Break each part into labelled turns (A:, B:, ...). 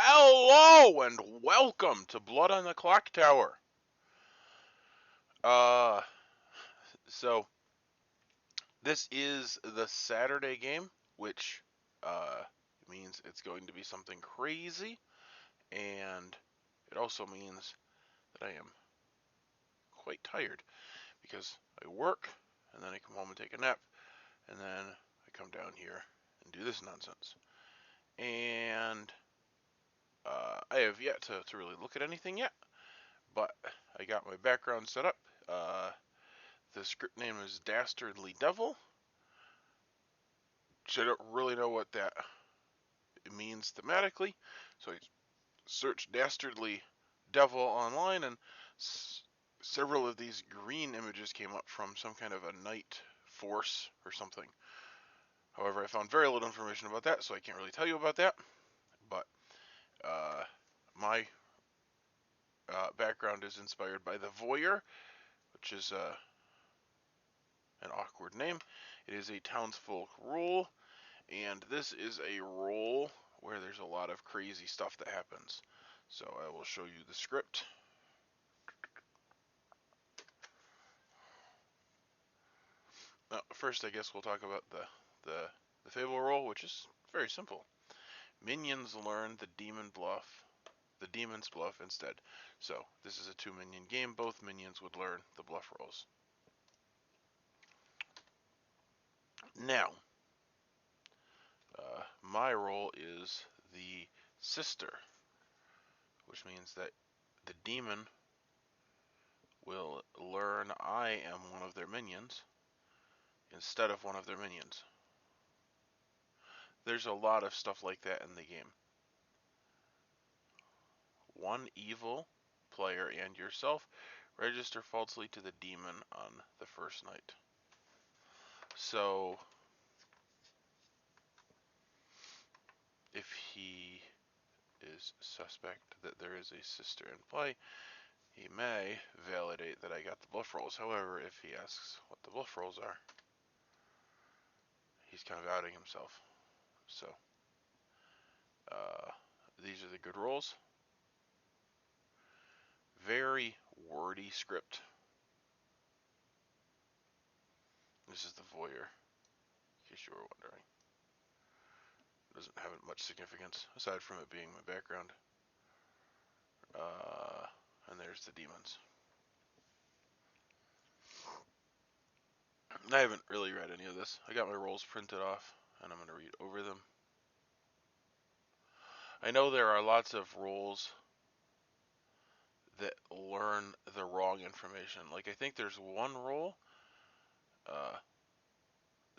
A: Hello and welcome to Blood on the Clocktower. So this is the Saturday game, which means it's going to be something crazy, and it also means that I am quite tired because I work and then I come home and take a nap, and then I come down here and do this nonsense. And I have yet to really look at anything yet, but I got my background set up. The script name is Dastardly Devil, which I don't really know what that means thematically, so I searched Dastardly Devil online, and several of these green images came up from some kind of a night force or something. However, I found very little information about that, so I can't really tell you about that. But my background is inspired by the Voyeur, which is an awkward name. It is a townsfolk rule, and this is a role where there's a lot of crazy stuff that happens. So I will show you the script. First, I guess we'll talk about the Fable role, which is very simple. Minions learn the demon's bluff instead. So this is a 2-minion game. Both minions would learn the bluff rolls. Now, my role is the sister, which means that the demon will learn I am one of their minions instead of one of their minions. There's a lot of stuff like that in the game. One evil player and yourself register falsely to the demon on the first night. So if he is suspect that there is a sister in play, he may validate that I got the bluff rolls. However, if he asks what the bluff rolls are, he's kind of outing himself. So these are the good rolls. Very wordy script. This is the Voyeur, in case you were wondering. It doesn't have much significance, aside from it being my background. And there's the demons. I haven't really read any of this. I got my rolls printed off, and I'm going to read over them. I know there are lots of rolls that learn the wrong information. Like, I think there's one roll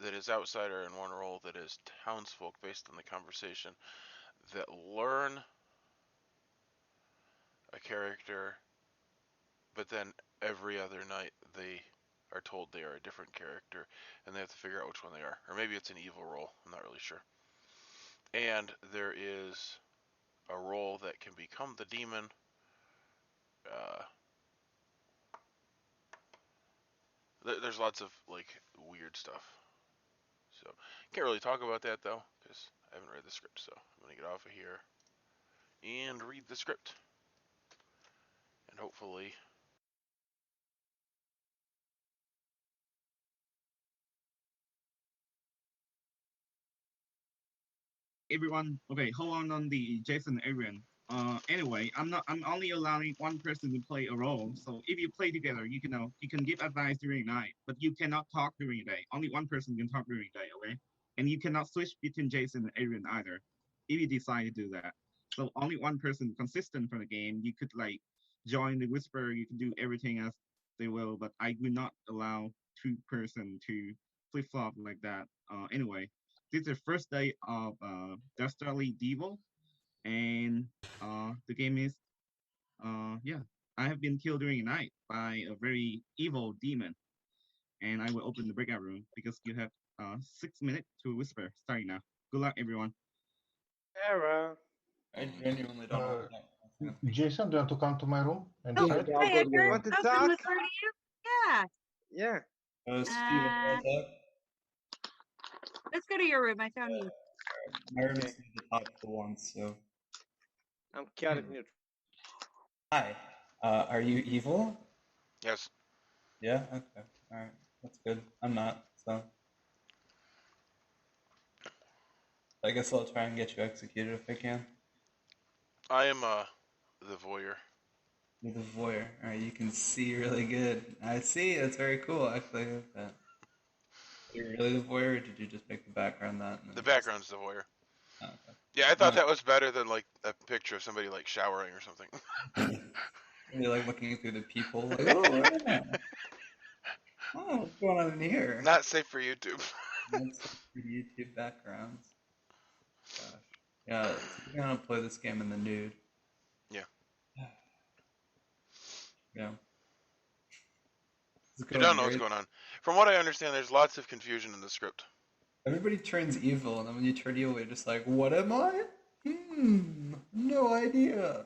A: that is outsider and one roll that is townsfolk based on the conversation that learn a character, but then every other night they are told they are a different character and they have to figure out which one they are. Or maybe it's an evil roll, I'm not really sure. And there is a roll that can become the demon. There's lots of like weird stuff. So can't really talk about that though, because I haven't read the script. So I'm gonna get off of here and read the script, and hopefully.
B: Everyone, okay, hold on the Jason Arian. Anyway, I'm only allowing one person to play a role. So if you play together, you can give advice during the night, but you cannot talk during the day. Only one person can talk during the day, okay? And you cannot switch between Jason and Arian either, if you decide to do that. So only one person consistent for the game. You could like join the whisper. You can do everything as they will, but I will not allow two-person to flip flop like that. Anyway, this is the first day of Dastardly Devil, and the game is yeah. I have been killed during the night by a very evil demon, and I will open the breakout room because you have 6 minutes to whisper. Starting now. Good luck, everyone.
C: Error.
D: I genuinely don't know what that
E: Jason, do you want to come to my room and
F: Oh,
E: chat?
F: hi, Edgar.
C: Want to
F: I was
C: talk?
F: gonna refer to you. Yeah.
C: Yeah.
D: Steven, what's up?
F: Let's go to your room. I found you.
D: My room is at the top for once, so.
C: I'm chaotic neutral.
D: Hi. Are you evil?
A: Yes.
D: Yeah? Okay. Alright. That's good. I'm not, so. I guess I'll try and get you executed if I can.
A: I am the voyeur.
D: You're the voyeur. Alright, you can see really good. I see, that's very cool, actually. I like that. You're really the voyeur, or did you just make the background that? And
A: The
D: then you just...
A: background's the voyeur.
D: Oh, okay.
A: Yeah, I thought that was better than like a picture of somebody like showering or something.
D: You're like looking through the peephole, like, oh, yeah. Oh, what's going on in here?
A: Not safe for YouTube.
D: That's for YouTube backgrounds. Gosh. Yeah, typically I don't play this game in the nude.
A: Yeah.
D: Yeah. It's
A: You
D: going
A: don't know what's
D: very...
A: going on. From what I understand, there's lots of confusion in the script.
D: Everybody turns evil, and then when you turn evil, you're just like, what am I? No idea.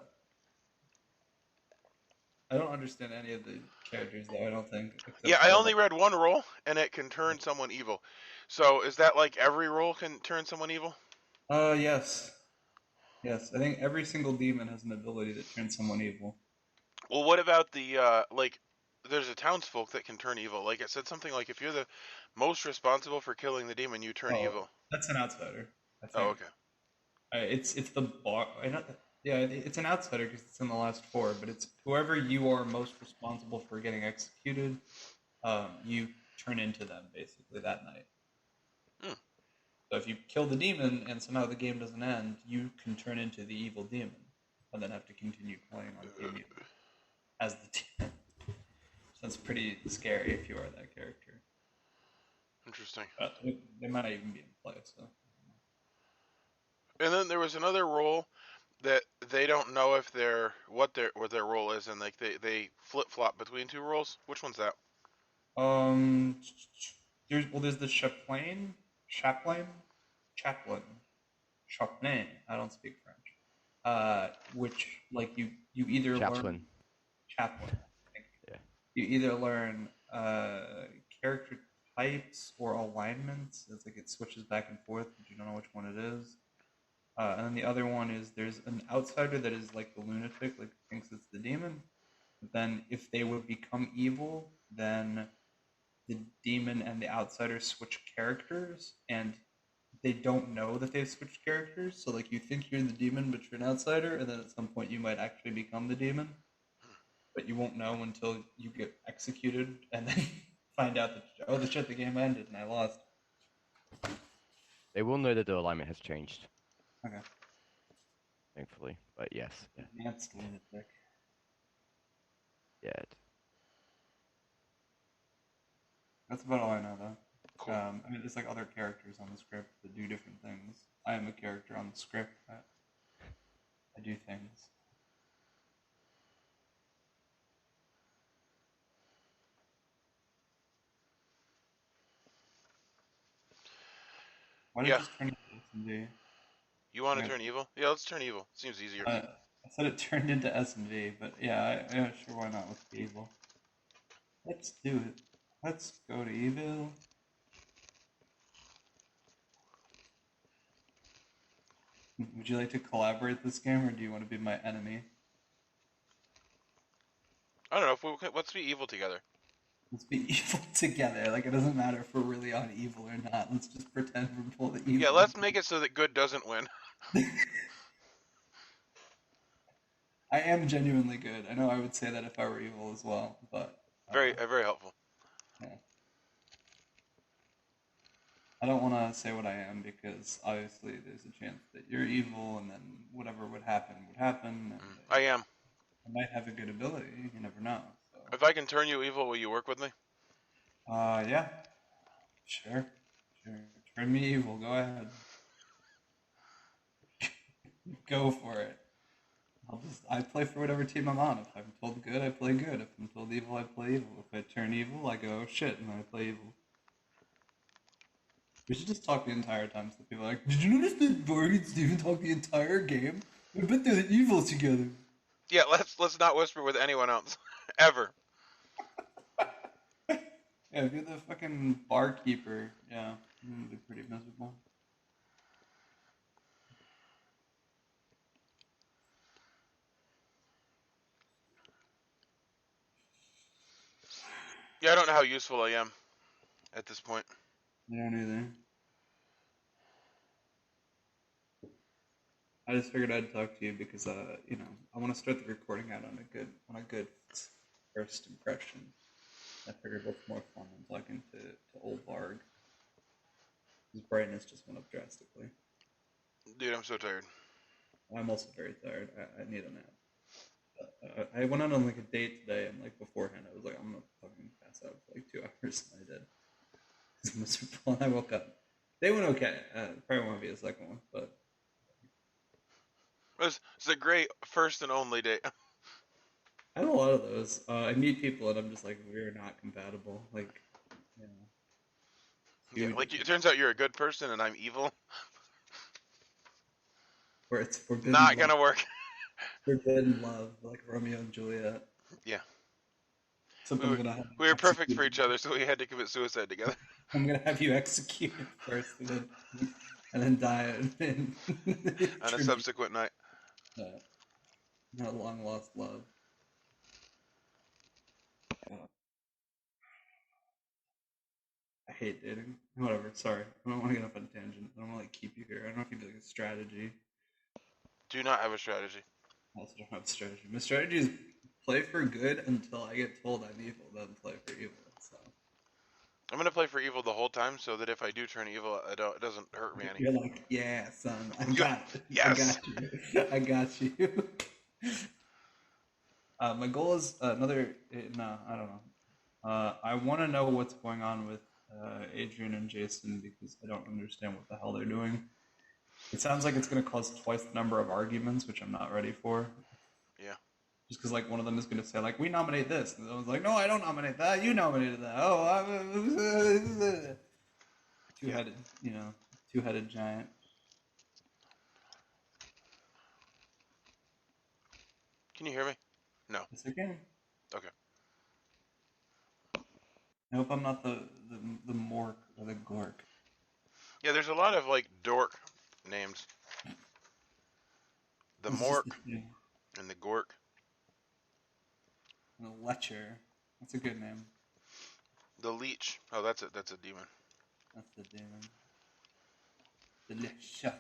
D: I don't understand any of the characters, though, I don't think.
A: Yeah,
D: Except
A: I
D: for,
A: only read one roll, and it can turn someone evil. So is that like every roll can turn someone evil?
D: yes. Yes, I think every single demon has an ability that turns someone evil.
A: Well, what about the like? There's a townsfolk that can turn evil. Like it said something like if you're the most responsible for killing the demon, you turn
D: Oh,
A: evil.
D: that's an outsider, I
A: Oh,
D: think.
A: okay.
D: It's the bar. Yeah, it's an outsider because it's in the last four, but it's whoever you are most responsible for getting executed, you turn into them basically that night.
A: Hmm.
D: So if you kill the demon and somehow the game doesn't end, you can turn into the evil demon and then have to continue playing on Game Evil as the demon. So it's pretty scary if you are that character.
A: Interesting.
D: But they might not even be in play, so.
A: And then there was another role that they don't know if what their role is, and like they flip flop between two roles. Which one's that?
D: Um, there's the Chaplain. I don't speak French. Which like you either
F: Chaplain.
D: learn Chaplain. Thank you.
F: Yeah.
D: You either learn character types or alignments. It's like it switches back and forth, but you don't know which one it is. And then the other one is there's an outsider that is like the lunatic, like thinks it's the demon. But then if they would become evil, then the demon and the outsider switch characters, and they don't know that they've switched characters. So like you think you're the demon, but you're an outsider, and then at some point you might actually become the demon, but you won't know until you get executed, and then find out that oh the shit, the game ended and I lost.
F: They will know that the alignment has changed.
D: Okay.
F: Thankfully, but yes, yeah.
D: That's lunatic.
F: Yeah.
D: That's about all I know though.
A: Cool.
D: I mean, there's like other characters on the script that do different things. I am a character on the script. I do things. Why did
A: Yeah.
D: you just turn into S&V?
A: You want to
D: Okay.
A: turn evil? Yeah, let's turn evil. Seems easier.
D: I said it turned into S&V, but yeah, sure, why not? Let's be evil. Let's do it. Let's go to evil. Would you like to collaborate this game, or do you want to be my enemy?
A: I don't know. Let's be evil together.
D: Let's be evil together. Like, it doesn't matter if we're really on evil or not. Let's just pretend we're both evil.
A: Yeah, let's make it so that good doesn't win.
D: I am genuinely good. I know I would say that if I were evil as well, but...
A: Very helpful.
D: Yeah. I don't want to say what I am because obviously there's a chance that you're evil and then whatever would happen would happen. And
A: I am.
D: I might have a good ability. You never know. So.
A: If I can turn you evil, will you work with me?
D: Yeah. Sure. Turn me evil. Go ahead. Go for it. I play for whatever team I'm on. If I'm told good, I play good. If I'm told evil, I play evil. If I turn evil, I go shit and I play evil. We should just talk the entire time so people are like, did you notice that Borg and Steven talk the entire game? I bet they're evil together.
A: Yeah, let's not whisper with anyone else. Ever.
D: Yeah, if you're the fucking barkeeper, yeah, it'd be pretty miserable.
A: Yeah, I don't know how useful I am at this point.
D: I don't either. I just figured I'd talk to you because, you know, I want to start the recording out on a good first impression. I figured what's more fun than talking to old Varg. His brightness just went up drastically.
A: Dude, I'm so tired.
D: I'm also very tired. I need a nap. I went out on like a date today, and like beforehand, I was like, I'm gonna fucking pass out for like 2 hours, and I did. It's miserable. And I woke up. They went okay. Probably won't be a second one, but
A: It's a great first and only date.
D: I have a lot of those. I meet people, and I'm just like, we're not compatible. Like, you know,
A: Yeah,
D: huge.
A: like it turns out you're a good person and I'm evil.
D: Where it's forbidden.
A: Not gonna work.
D: Forbidden love, like Romeo and Juliet.
A: Yeah.
D: Something I'm gonna have
A: We were perfect for each other, so we had to commit suicide together.
D: I'm gonna have you executed first, and then die in
A: On a subsequent night.
D: Not a long lost love. I hate dating. Whatever. Sorry, I don't want to get off on a tangent. I don't want to like keep you here. I don't know if you do like a strategy.
A: Do not have a strategy.
D: I also don't have a strategy. My strategy is play for good until I get told I'm evil, then play for evil. So
A: I'm gonna play for evil the whole time, so that if I do turn evil, it doesn't hurt me any.
D: you're like, yeah, son, I got it.
A: Yes.
D: I got you. My goal is another. No, I don't know. I want to know what's going on with Adrian and Jason because I don't understand what the hell they're doing. It sounds like it's going to cause twice the number of arguments, which I'm not ready for.
A: Yeah.
D: Just because like one of them is going to say like, we nominate this, and the other one's like, no, I don't nominate that. You nominated that. Oh, I'm two-headed, you know, two-headed giant.
A: Can you hear me? No.
D: Yes, I can.
A: Okay.
D: I hope I'm not the Mork or the Gork.
A: Yeah, there's a lot of like dork names. The Mork and the Gork.
D: And the Lecher. That's a good name.
A: The Leech. Oh, that's it. That's a demon.
D: That's the demon. The Lecher.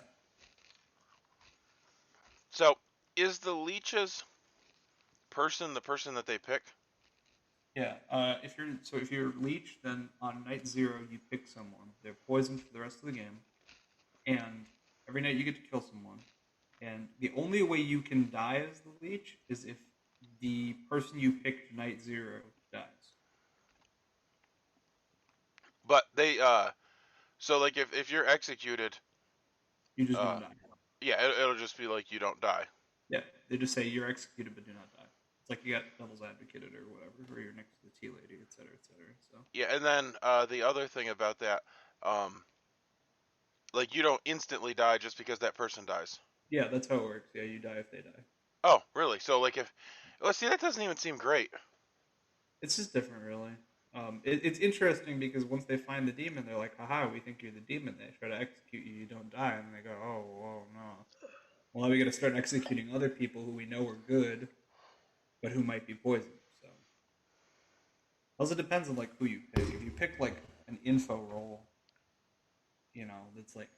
A: So, is the Leech's person the person that they pick?
D: Yeah. If you're Leech, then on night 0 you pick someone. They're poisoned for the rest of the game, and every night you get to kill someone. And the only way you can die as the Leech is if the person you picked night 0 dies.
A: But they so like if you're executed,
D: You just don't die.
A: Yeah, it'll just be like you don't die.
D: Yeah, they just say you're executed but do not die. It's like you got devil's advocated or whatever, or you're next to the tea lady, etc., etc. So
A: yeah, and then the other thing about that, like you don't instantly die just because that person dies.
D: yeah, that's how it works. Yeah, you die if they die.
A: Oh, really? So like if, let's see, that doesn't even seem great.
D: It's just different, really. It's interesting because once they find the demon, they're like, haha, we think you're the demon. They try to execute you, you don't die, and they go, oh no. Well, now we got to start executing other people who we know are good, but who might be poisoned. So, also depends on like who you pick. If you pick like an info role, you know, that's like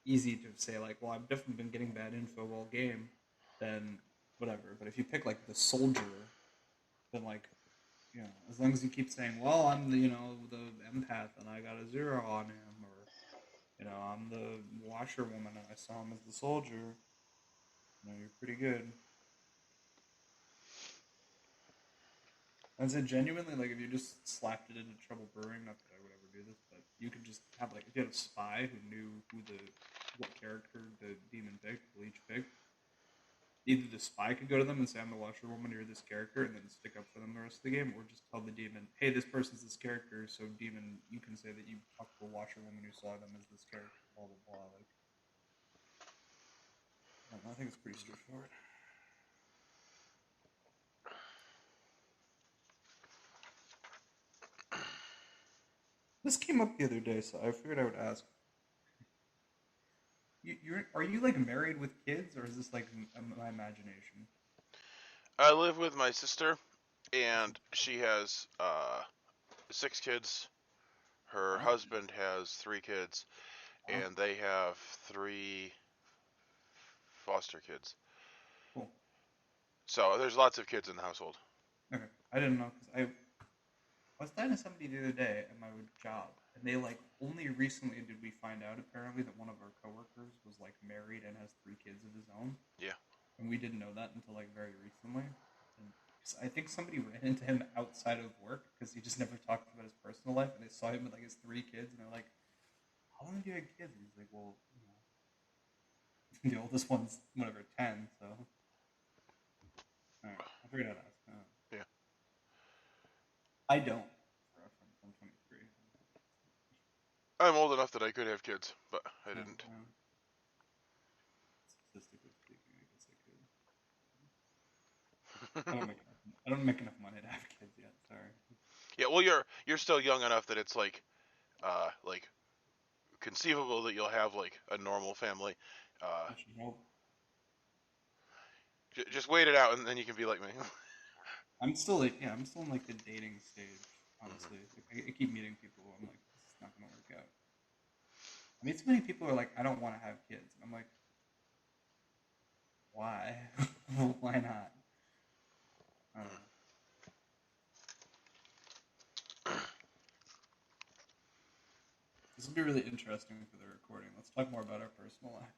D: easy to say like, well, I've definitely been getting bad info all game, then whatever. But if you pick like the soldier, then like, you know, as long as you keep saying, well, I'm the, you know, the empath and I got a 0 on him, or, you know, I'm the washerwoman and I saw him as the soldier, you know, you're pretty good. Is it genuinely, like, if you just slapped it into Trouble Brewing, not that I would ever do this, but you could just have, like, if you had a spy who knew what character the demon picked, the Leech picked, either the spy could go to them and say, I'm the washerwoman, you're this character, and then stick up for them the rest of the game, or just tell the demon, hey, this person's this character, so demon, you can say that you talked to a washerwoman who saw them as this character, blah, blah, blah. Like, I don't know, I think it's pretty straightforward. This came up the other day, so I figured I would ask. Are you like married with kids, or is this like my imagination?
A: I live with my sister, and she has 6 kids. Her husband has 3 kids, and they have 3 foster kids.
D: Cool.
A: So there's lots of kids in the household.
D: Okay, I didn't know because I was talking to somebody the other day at my job, and they like only recently did we find out apparently that one of our coworkers was like married and has 3 kids of his own.
A: Yeah.
D: And we didn't know that until like very recently. And I think somebody ran into him outside of work because he just never talked about his personal life, and they saw him with like his 3 kids, and they're like, "How long do you have kids?" And he's like, "Well, you know, the oldest one's whatever 10, so." All right, I figured out.
A: Yeah.
D: I don't. I'm 23.
A: I'm old enough that I could have kids, but I didn't.
D: Statistically speaking, I guess I could. I don't make enough money to have kids yet. Sorry.
A: Yeah, well, you're still young enough that it's like conceivable that you'll have like a normal family.
D: I should hope.
A: Just wait it out, and then you can be like me.
D: I'm still in like the dating stage. Honestly, like, I keep meeting people. I'm like, this is not gonna work out. I mean, so many people are like, I don't want to have kids, and I'm like, why? Why not? I don't know. This will be really interesting for the recording. Let's talk more about our personal lives.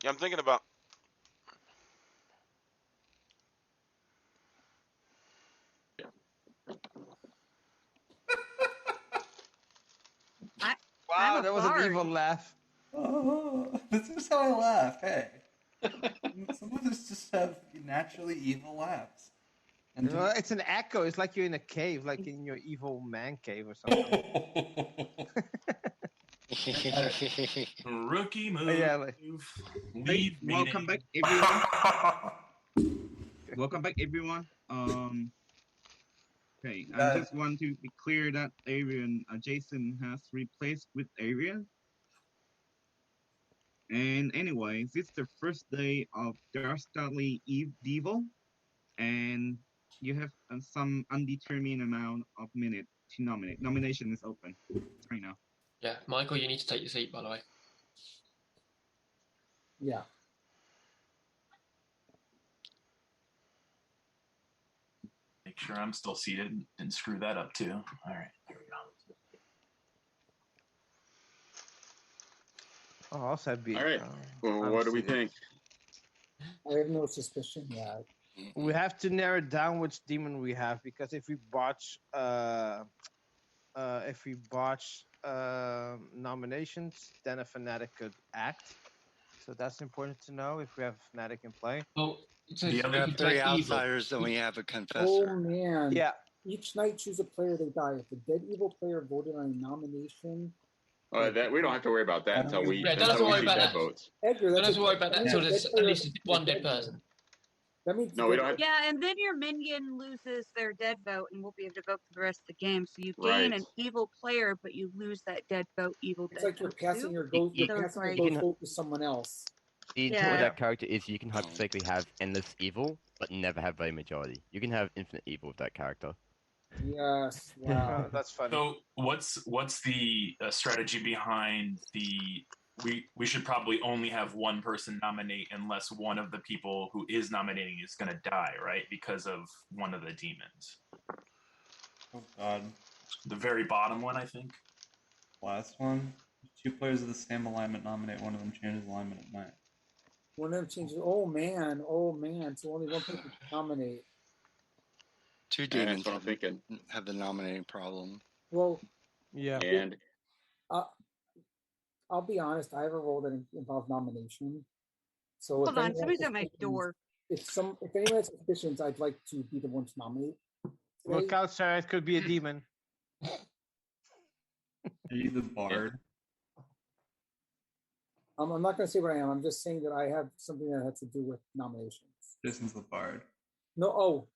A: Yeah, I'm thinking about.
G: Wow, that was an evil laugh.
D: Oh, this is how I laugh. Hey, some of us just have naturally evil laughs. And
G: Well, it's an echo. It's like you're in a cave, like in your evil man cave or something.
H: Rookie move.
G: Yeah, like...
H: Leave
B: welcome back, everyone. Welcome back, everyone. Okay, I just want to be clear that Jason has replaced with Arian. And anyways, it's the first day of Dastardly Devil, and you have some undetermined amount of minutes to nominate. Nomination is open right now.
I: Yeah, Michael, you need to take your seat, by the way.
C: Yeah.
H: Make sure I'm still seated and screw that up too. All right, here we go.
G: Oh, also be.
J: All right. Well, what do we think?
C: I have no suspicion. Yeah.
G: We have to narrow down which demon we have, because if we botch nominations, then a fanatic could act. So that's important to know if we have a fanatic in play.
I: Well,
K: We have 3 outsiders and we have a confessor.
C: Oh man.
G: Yeah.
C: Each night choose a player they die. If the dead evil player voted on a nomination.
J: That we don't have to worry about that until we
I: don't have to worry about that.
J: votes.
C: Edgar,
I: don't have to worry about that until there's at least one dead person.
C: That means
J: no, we don't have.
L: Yeah, and then your minion loses their dead vote and won't be able to vote for the rest of the game. So you gain an evil player, but you lose that dead vote.
C: It's like you're passing your ghost. You're passing your ghost vote to someone else.
F: The intent with that character is you can hypothetically have endless evil, but never have a majority. You can have infinite evil with that character.
C: Yes, wow.
G: That's funny.
H: So what's the strategy behind the? We should probably only have one person nominate unless one of the people who is nominating is going to die, right? Because of one of the demons.
D: Oh God.
H: The very bottom one, I think.
D: Last one. 2 players of the same alignment nominate. One of them changes alignment at night.
C: One of them changes. Oh man. So only one person can nominate.
K: 2 demons have the nominating problem.
C: Well,
G: yeah.
J: And
C: I'll be honest. I have a role that involves nomination. So
L: hold on, somebody's at my door.
C: If anyone has suspicions, I'd like to be the one to nominate.
G: Look out, sir! It could be a demon.
D: Are you the bard?
C: I'm not going to say what I am. I'm just saying that I have something that has to do with nominations.
D: Jason's the bard.
C: No,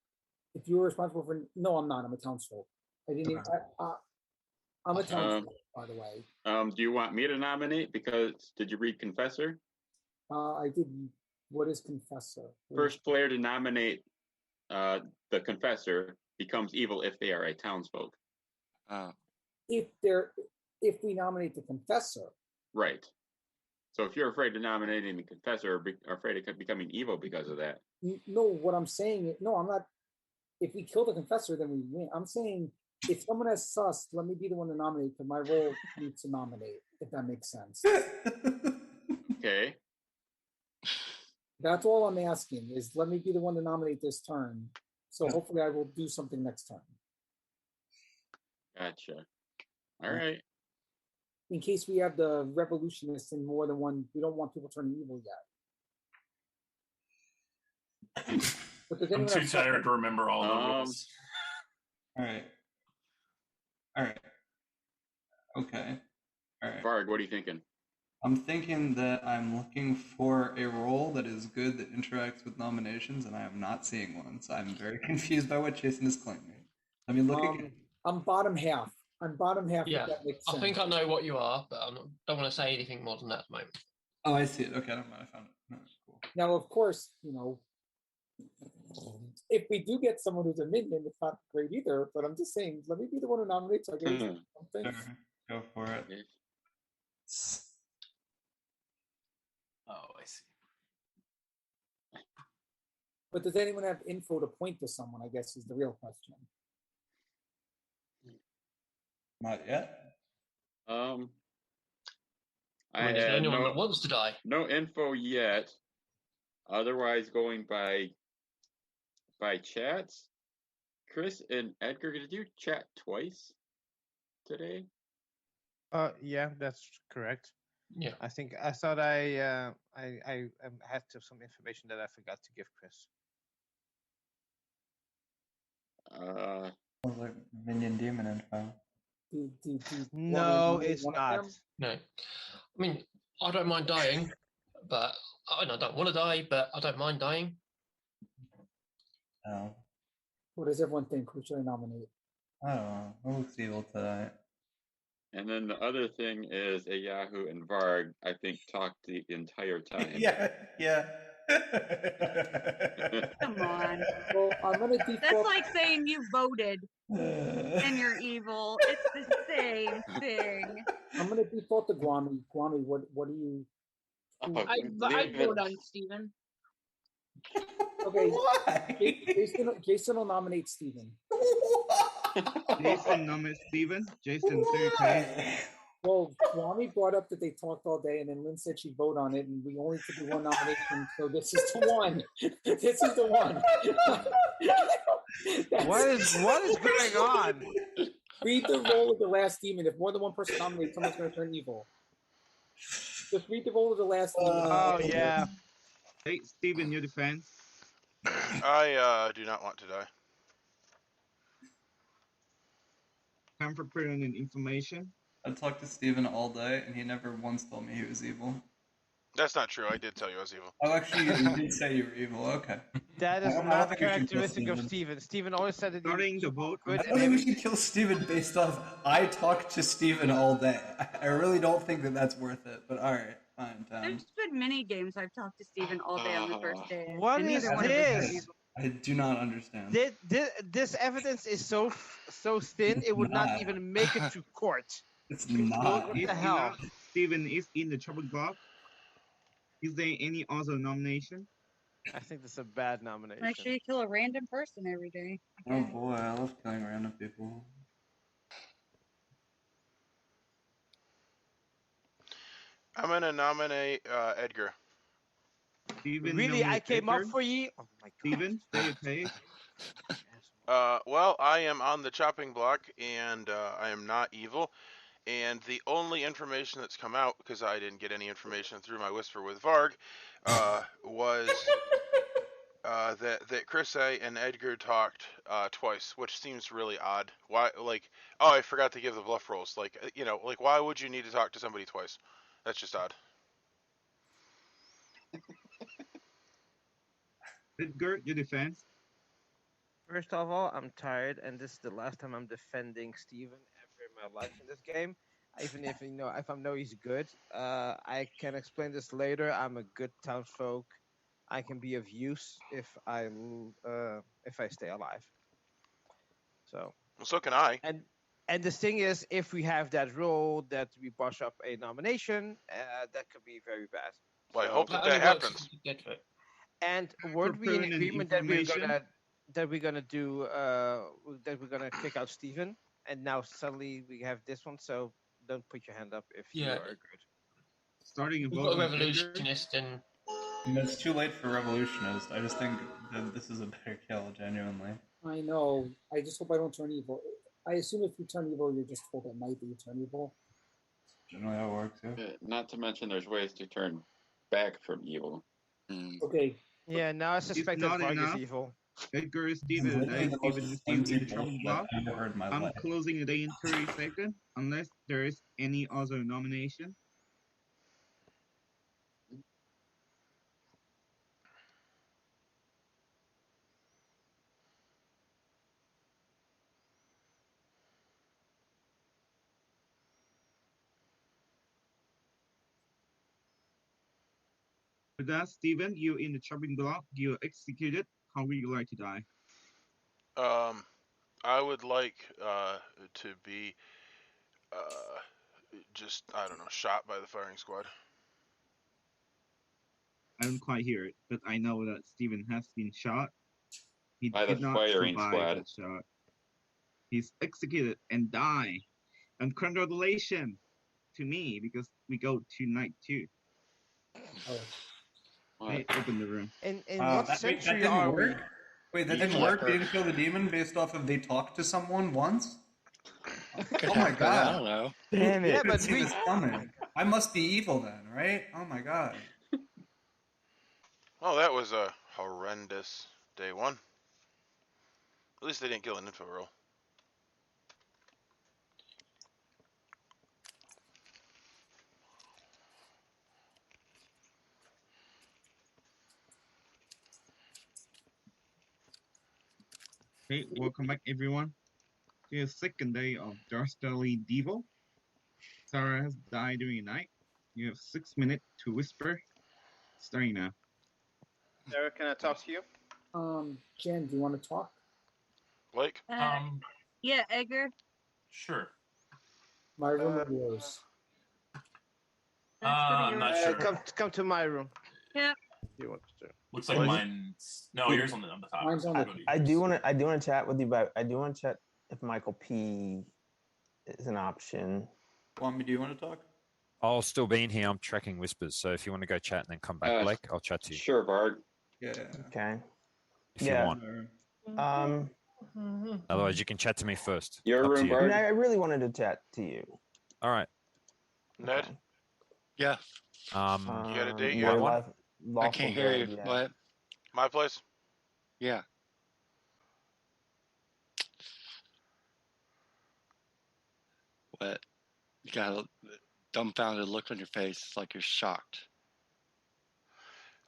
C: if you were responsible for... No, I'm not. I'm a townsfolk. I didn't even... I'm a townsfolk, by the way.
J: Do you want me to nominate? Because did you read Confessor?
C: I did. What is Confessor?
J: First player to nominate the Confessor becomes evil if they are a townsfolk.
C: If we nominate the Confessor.
J: Right. So if you're afraid of nominating the Confessor or afraid of becoming evil because of that.
C: No, what I'm saying, no, I'm not. If we kill the Confessor, then we win. I'm saying if someone has sus, let me be the one to nominate, because my role needs to nominate, if that makes sense.
J: Okay.
C: That's all I'm asking, is let me be the one to nominate this turn. So hopefully I will do something next turn.
J: Gotcha. All right.
C: In case we have the revolutionists in more than one, we don't want people turning evil yet.
H: I'm too tired to remember all the rules.
D: All right. Okay. All right.
J: Varg, what are you thinking?
D: I'm thinking that I'm looking for a role that is good that interacts with nominations, and I am not seeing one. So I'm very confused by what Jason is claiming. Let me look again.
C: I'm bottom half.
I: Yeah,
C: if that makes sense.
I: I think I know what you are, but I don't want to say anything more than that at the moment.
D: Oh, I see it. Okay, I don't mind. I found it. No, cool.
C: Now, of course, if we do get someone who's a minion, it's not great either. But I'm just saying, let me be the one who nominates. So I get something.
D: Sure. Go for it.
H: Oh, I see.
C: But does anyone have info to point to someone? I guess is the real question.
D: Not yet.
J: I
I: is there anyone that wants to die?
J: No info yet. Otherwise, going by chats. Chris and Edgar, did you chat twice today?
G: Yeah, that's correct.
I: Yeah.
G: I think I thought I had some information that I forgot to give Chris.
D: Sounds like minion demon info.
G: No, it's not.
I: No. I mean, I don't mind dying, but I don't want to die, but I don't mind dying.
D: Oh.
C: What does everyone think? Who should I nominate?
D: I don't know. It looks evil tonight.
J: And then the other thing is a Yahoo and Varg, I think, talked the entire time.
D: Yeah.
L: Come on.
C: Well, I'm gonna default.
L: That's like saying you voted and you're evil. It's the same thing.
C: I'm gonna default to Guami. Guami, what do you?
I: I vote on Steven.
C: Okay. Jason will nominate Steven.
B: Jason nominates Steven. Jason, okay.
C: Well, Guami brought up that they talked all day, and then Lynn said she'd vote on it, and we only could do one nomination, so this is the one. This is the one.
G: What is going on?
C: Read the role of the last demon. If more than one person nominates, someone's going to turn evil. Just read the role of the last demon.
G: Oh, yeah.
B: Hey, Steven, your defense.
A: I do not want to die.
B: Time for pertinent information.
D: I talked to Steven all day, and he never once told me he was evil.
A: That's not true. I did tell you I was evil.
D: Oh, actually, you did say you were evil. Okay.
G: That is
D: I don't
G: not
D: think we should kill
G: characteristic of
D: Steven.
G: Steven. Steven always said that
B: Starting the vote.
D: I don't think we should kill Steven based off I talked to Steven all day. I really don't think that that's worth it, but alright, fine,
L: There's been many games I've talked to Steven all day on the first day.
G: What
L: and
G: is
L: neither one of us are
G: this?
L: evil.
D: I do not understand.
G: This evidence is so thin, it would not even make it to court.
D: It's not.
G: What the hell?
B: Steven is in the trouble block. Is there any other nomination?
G: I think this is a bad nomination.
L: Make sure you kill a random person every day.
D: Oh boy, I love killing random people.
A: I'm gonna nominate Edgar.
B: Steven
G: really, I came up
B: Edgar?
G: for you. Oh my god.
B: Steven, stay okay.
A: Well, I am on the chopping block, and I am not evil. And the only information that's come out, because I didn't get any information through my whisper with Varg, was that Chris A and Edgar talked twice, which seems really odd. Why? Like, oh, I forgot to give the bluff rolls. Like, like why would you need to talk to somebody twice? That's just odd.
B: Edgar, your defense.
G: First of all, I'm tired, and this is the last time I'm defending Steven ever in my life in this game. Even if if I know he's good, I can explain this later. I'm a good townsfolk. I can be of use if I stay alive. So.
A: Well, so can I.
G: And the thing is, if we have that rule that we brush up a nomination, that could be very bad.
A: Well, I
G: So-
A: hope that
I: only works
A: happens.
I: if you get it.
G: And weren't we in
B: pertinent
G: agreement
B: information.
G: that we're gonna do that we're gonna kick out Steven? And now suddenly we have this one. So don't put your hand up if you
I: Yeah.
G: are good.
B: Starting a
I: We've
B: vote
I: got a
B: on Edgar.
I: revolutionist and
D: And it's too late for revolutionist. I just think that this is a better kill, genuinely.
C: I know. I just hope I don't turn evil. I assume if you turn evil, you're just told at night that you turn evil.
D: Generally how it works, yeah.
J: Not to mention there's ways to turn back from evil.
C: Okay.
G: Yeah, now I suspect that
B: not
G: Varg is
B: enough.
G: evil.
B: Edgar is
D: This is
B: Steven.
D: literally the most
B: Steven is still
D: flimsy
B: in the
D: bullshit
B: chopping
D: I've
B: block.
D: ever heard in my
B: I'm
D: life.
B: closing the day in 30 seconds unless there is any other nomination. With that, Steven, you're in the chopping block. You're executed. How would you like to die?
A: I would like to be just, I don't know, shot by the firing squad.
B: I don't quite hear it, but I know that Steven has been shot. He
J: By the
B: did not
J: firing
B: survive
J: squad.
B: that shot. He's executed and die. And congratulations to me because we go to night 2. Hey, open the room.
G: In what
D: that
G: century
D: didn't
G: are
D: work?
G: we?
D: Wait, that didn't work? They didn't kill the demon based off of they talked to someone once?
K: Could
D: Oh my
K: happen,
D: god.
K: I don't know.
F: Damn it.
G: Yeah,
D: I
G: but
D: didn't see this coming. I must be evil then, right? Oh my god.
A: Oh, that was a horrendous day 1. At least they didn't kill an info roll.
B: Hey, welcome back everyone to the second day of Dastardly Devil. Sarah has died during the night. You have 6 minutes to whisper. Starting now.
G: Sarah, can I talk to you?
C: Jen, do you want to talk?
A: Blake?
L: Yeah, Edgar.
H: Sure.
C: My room or yours?
H: I'm not sure.
G: Come to my room.
L: Yeah.
G: You want to?
H: Looks like mine's yours on the top.
C: Mine's on the
M: I do want to chat with you, but I do want to chat if Michael P is an option.
D: Kwame, do you want to talk?
N: I'll still be in here. I'm tracking whispers, so if you want to go chat and then come back, Blake, I'll chat to you.
J: Sure, Varg.
D: Yeah.
M: Okay.
N: If you want. Otherwise, you can chat to me first.
J: Your
N: Up to
J: room,
N: you.
J: Varg.
M: I really wanted to chat to you.
N: All right.
A: Ned?
K: Yeah.
A: You got a date? You
M: yeah,
A: got one?
K: I can't hear you.
M: Yeah.
K: What?
A: My place?
K: Yeah. What? You got a dumbfounded look on your face, like you're shocked.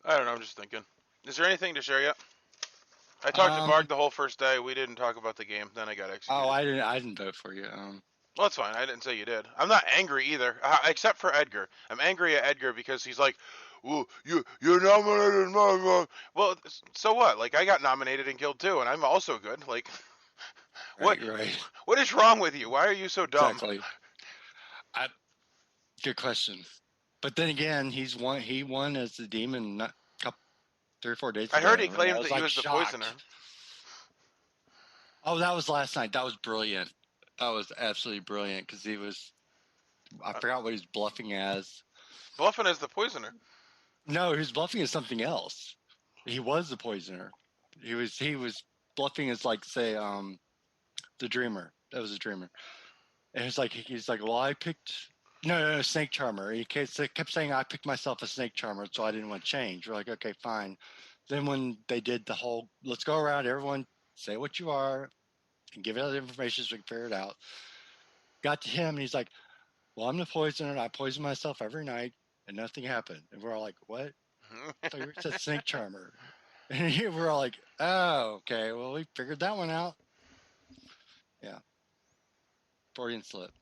A: I don't know, I'm just thinking. Is there anything to share yet? I talked to Varg the whole first day. We didn't talk about the game. Then I got executed.
K: Oh, I didn't vote for you.
A: Well, that's fine. I didn't say you did. I'm not angry either, except for Edgar. I'm angry at Edgar because he's like, "Well, you're nominated." Well, so what? Like, I got nominated and killed too, and I'm also good. Like,
K: Right.
A: what is wrong with you? Why are you so dumb?
K: Exactly. Good question. But then again, he won as the demon 3 or 4 days ago.
A: I heard he claimed
K: I
A: that he was the
K: shocked.
A: poisoner.
K: Oh, that was last night. That was brilliant. That was absolutely brilliant because I forgot what he was bluffing as.
A: Bluffing as the poisoner.
K: No, he was bluffing as something else. He was the poisoner. He was bluffing as, like, say, the dreamer. That was a dreamer. And he's like, well, I picked no snake charmer. He kept saying I picked myself a snake charmer, so I didn't want to change. We're like, okay, fine. Then when they did the whole, let's go around, everyone say what you are, and give out the information so we can figure it out. Got to him, and he's like, well, I'm the poisoner, and I poison myself every night, and nothing happened. And we're all like, what? I thought you said snake charmer. And we're all like, oh, okay, well, we figured that one out. Yeah. Freudian slip.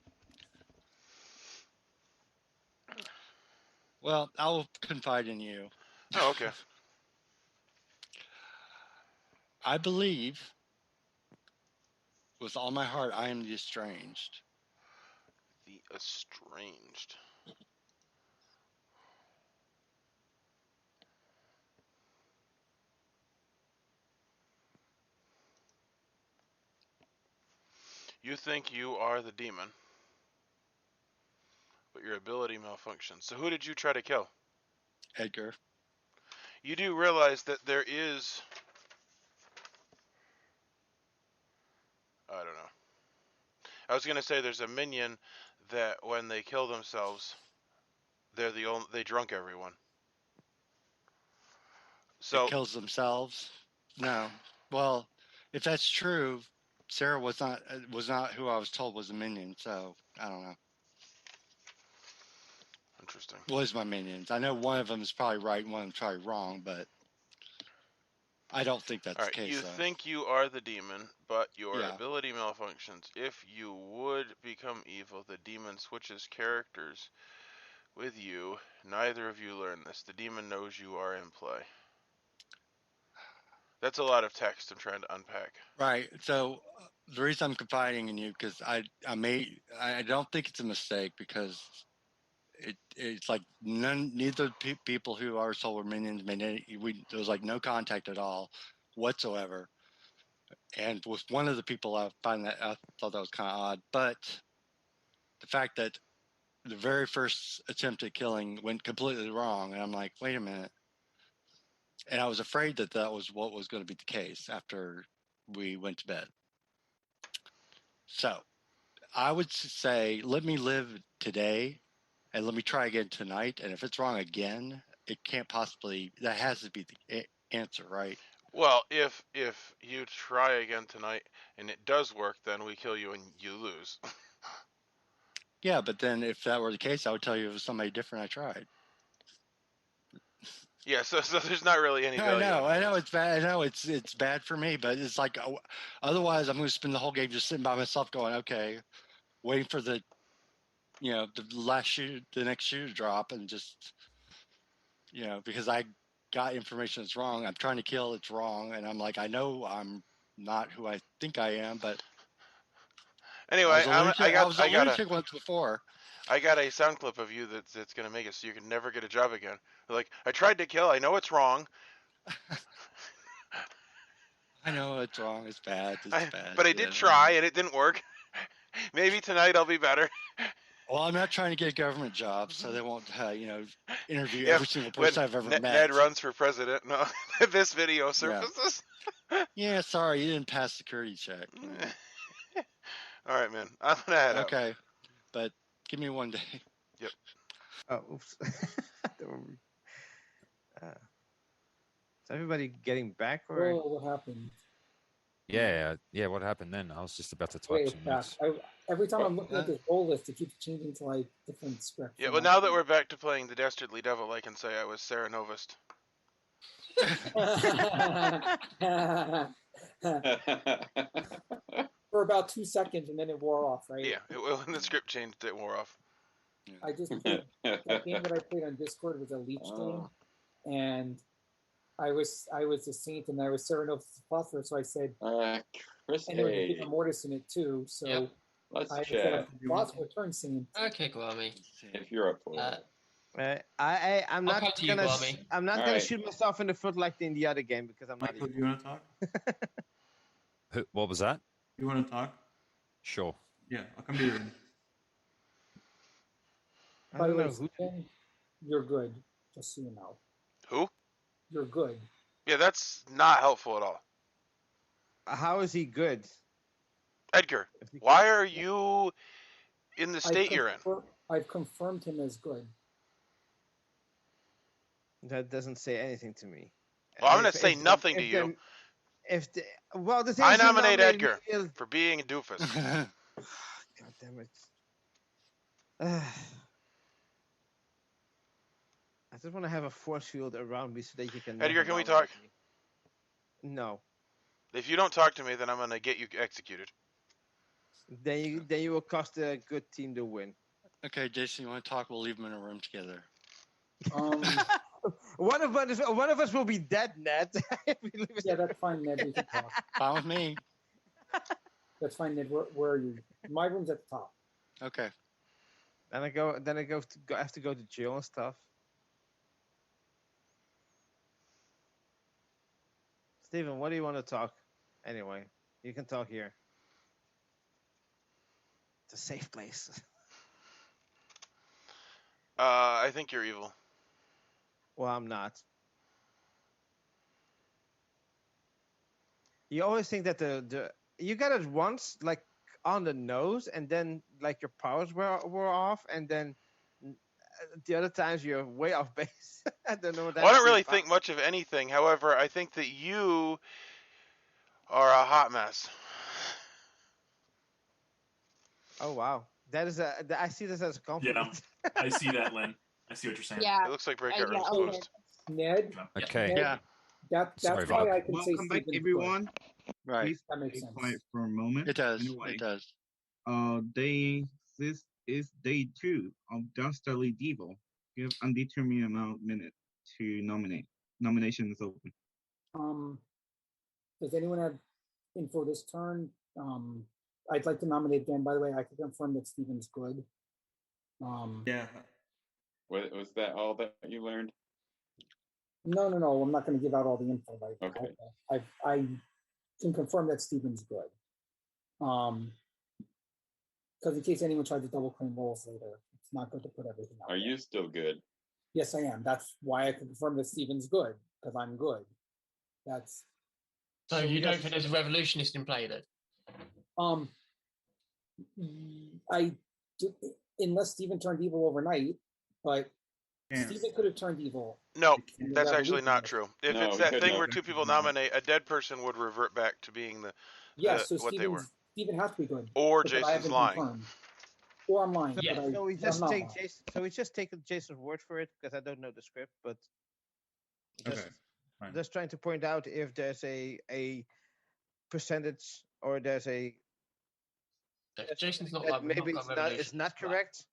K: Well, I will confide in you.
A: Oh, okay.
K: I believe, with all my heart, I am the estranged.
A: The estranged. You think you are the demon, but your ability malfunctions. So who did you try to kill?
K: Edgar.
A: You do realize that there is... I don't know. I was going to say there's a minion that when they kill themselves, they drunk everyone. So
K: It kills themselves? No. Well, if that's true, Sarah was not who I was told was a minion, so I don't know.
A: Interesting.
K: Was my minions. I know one of them is probably right and one of them is probably wrong, but I don't think that's
A: all right,
K: the case.
A: you
K: though.
A: think you are the demon, but your
K: Yeah.
A: ability malfunctions. If you would become evil, the demon switches characters with you. Neither of you learn this. The demon knows you are in play. That's a lot of text I'm trying to unpack.
K: Right. So the reason I'm confiding in you because I don't think it's a mistake because it's like neither people who are solar minions made any. There was like no contact at all whatsoever. And with one of the people, I thought that was kind of odd. But the fact that the very first attempt at killing went completely wrong, and I'm like, wait a minute. And I was afraid that that was what was going to be the case after we went to bed. So I would say, let me live today and let me try again tonight. And if it's wrong again, it can't possibly, that has to be the answer, right?
A: Well, if you try again tonight and it does work, then we kill you and you lose.
K: Yeah, but then if that were the case, I would tell you it was somebody different I tried.
A: Yeah, so there's not really any value.
K: I know it's bad. I know it's bad for me, but it's like otherwise I'm going to spend the whole game just sitting by myself going, okay, waiting for the next shoe to drop, and just because I got information that's wrong. I'm trying to kill, it's wrong, and I'm like, I know I'm not who I think I am, but
A: anyway,
K: I was a lunatic once before.
A: I got a sound clip of you that's going to make it so you can never get a job again. Like, I tried to kill, I know it's wrong.
K: I know it's wrong, it's bad, bad.
A: But I did try, and it didn't work. Maybe tonight I'll be better.
K: Well, I'm not trying to get a government job, so they won't, interview every single person I've ever met.
A: Ned runs for president. No, this video surfaces.
K: Yeah, sorry, you didn't pass security check.
A: All right, man. I'm gonna head out.
K: Okay, but give me one day.
A: Yep.
G: Oh, oops. Is everybody getting back? Or?
C: Oh, what happened?
N: Yeah. What happened then? I was just about to type
C: Wait,
N: some
C: back.
N: notes.
C: Every time I'm looking at this roll list, it keeps changing to like different scripts.
A: Yeah, well, now that we're back to playing the Dastardly Devil, I can say I was Sarah Novist.
C: For about 2 seconds, and then it wore off, right?
A: Yeah, when the script changed, it wore off.
C: I just played, that game that I played on Discord was a Leech game, and I was a saint, and I was Sarah Novist's buffer, so I said,
J: Chris
C: and there was a different Mortis in it too, so
H: Yep.
J: Let's
C: I
J: chat.
C: said, boss return saint.
I: Okay, Guami.
J: If you're up for it.
G: I'm not
I: come to you,
G: gonna.
I: Guami.
G: I'm not
J: All
G: gonna
J: right.
G: shoot myself in the foot like in the other game because I'm
D: Michael,
G: not.
D: do you want to talk?
N: What was that?
D: You want to talk?
N: Sure.
D: Yeah, I'll come to you.
C: By the way, Stan, you're good, just so you know.
A: Who?
C: You're good.
A: Yeah, that's not helpful at all.
G: How is he good?
A: Edgar, why are you in the state you're in?
C: I've confirmed him as good.
G: That doesn't say anything to me.
A: Well, I'm going to say nothing to you.
G: I
A: nominate Edgar for being a doofus.
G: God damn it. I just want to have a force field around me so that you can...
A: Edgar, can we talk?
G: No.
A: If you don't talk to me, then I'm going to get you executed.
G: Then you will cost a good team to win.
K: Okay, Jason, you want to talk? We'll leave them in a room together.
G: One of us will be dead, Ned.
C: Yeah, that's fine, Ned. We can talk.
K: Fine with me.
C: That's fine, Ned. Where are you? My room's at the top.
K: Okay.
G: Then I have to go to jail and stuff. Steven, what do you want to talk? Anyway, you can talk here. It's a safe place.
A: I think you're evil.
G: Well, I'm not. You always think that you got it once, like on the nose, and then like your powers were off, and then the other times you're way off base. I don't know what that.
A: Well, I don't really think much of anything. However, I think that you are a hot mess.
G: Oh wow, I see this as a compliment.
H: Yeah, I see that, Lynn. I see what you're saying.
A: It looks like breakout room's closed.
C: Ned.
N: Okay.
C: Ned, that's
N: Sorry,
C: why
N: Bob.
C: I can say
B: Welcome back,
C: Stephen's
B: everyone.
K: Right.
B: Please
C: That makes
B: be
C: sense.
B: quiet for a moment.
K: It does.
B: Anyway,
K: It does.
B: This is day 2 of Dastardly Devil. Give undetermined amount of minutes to nominate. Nomination is open.
C: Does anyone have info this turn? I'd like to nominate Dan. By the way, I can confirm that Stephen's good.
J: Yeah. Was that all that you learned?
C: No. I'm not going to give out all the info right now.
J: Okay.
C: I can confirm that Stephen's good. Because in case anyone tried to double claim roles later, it's not good to put everything out.
J: Are you still good?
C: Yes, I am. That's why I can confirm that Stephen's good, because I'm good. That's
I: So you don't think there's a revolutionist in play then?
C: Unless Stephen turned evil overnight, but
B: Yes.
C: Stephen could have turned evil.
A: No, that's actually not true. If
J: No,
A: it's
J: he
A: that
J: couldn't
A: thing
J: have.
A: where two people nominate, a dead person would revert back to being the
C: So
A: what they were.
C: Stephen has to be good.
A: Or
C: but I
A: Jason's
C: haven't
A: lying.
C: confirmed. Or I'm lying.
G: Yeah.
C: But
G: So we
C: I'm
G: just
C: not
G: take
C: lying.
G: Jason. So we just take Jason's word for it because I don't know the script, but
B: Okay. Fine.
G: just trying to point out if there's a percentage or there's a
I: Jason's not
G: that
I: like
G: maybe it's not correct.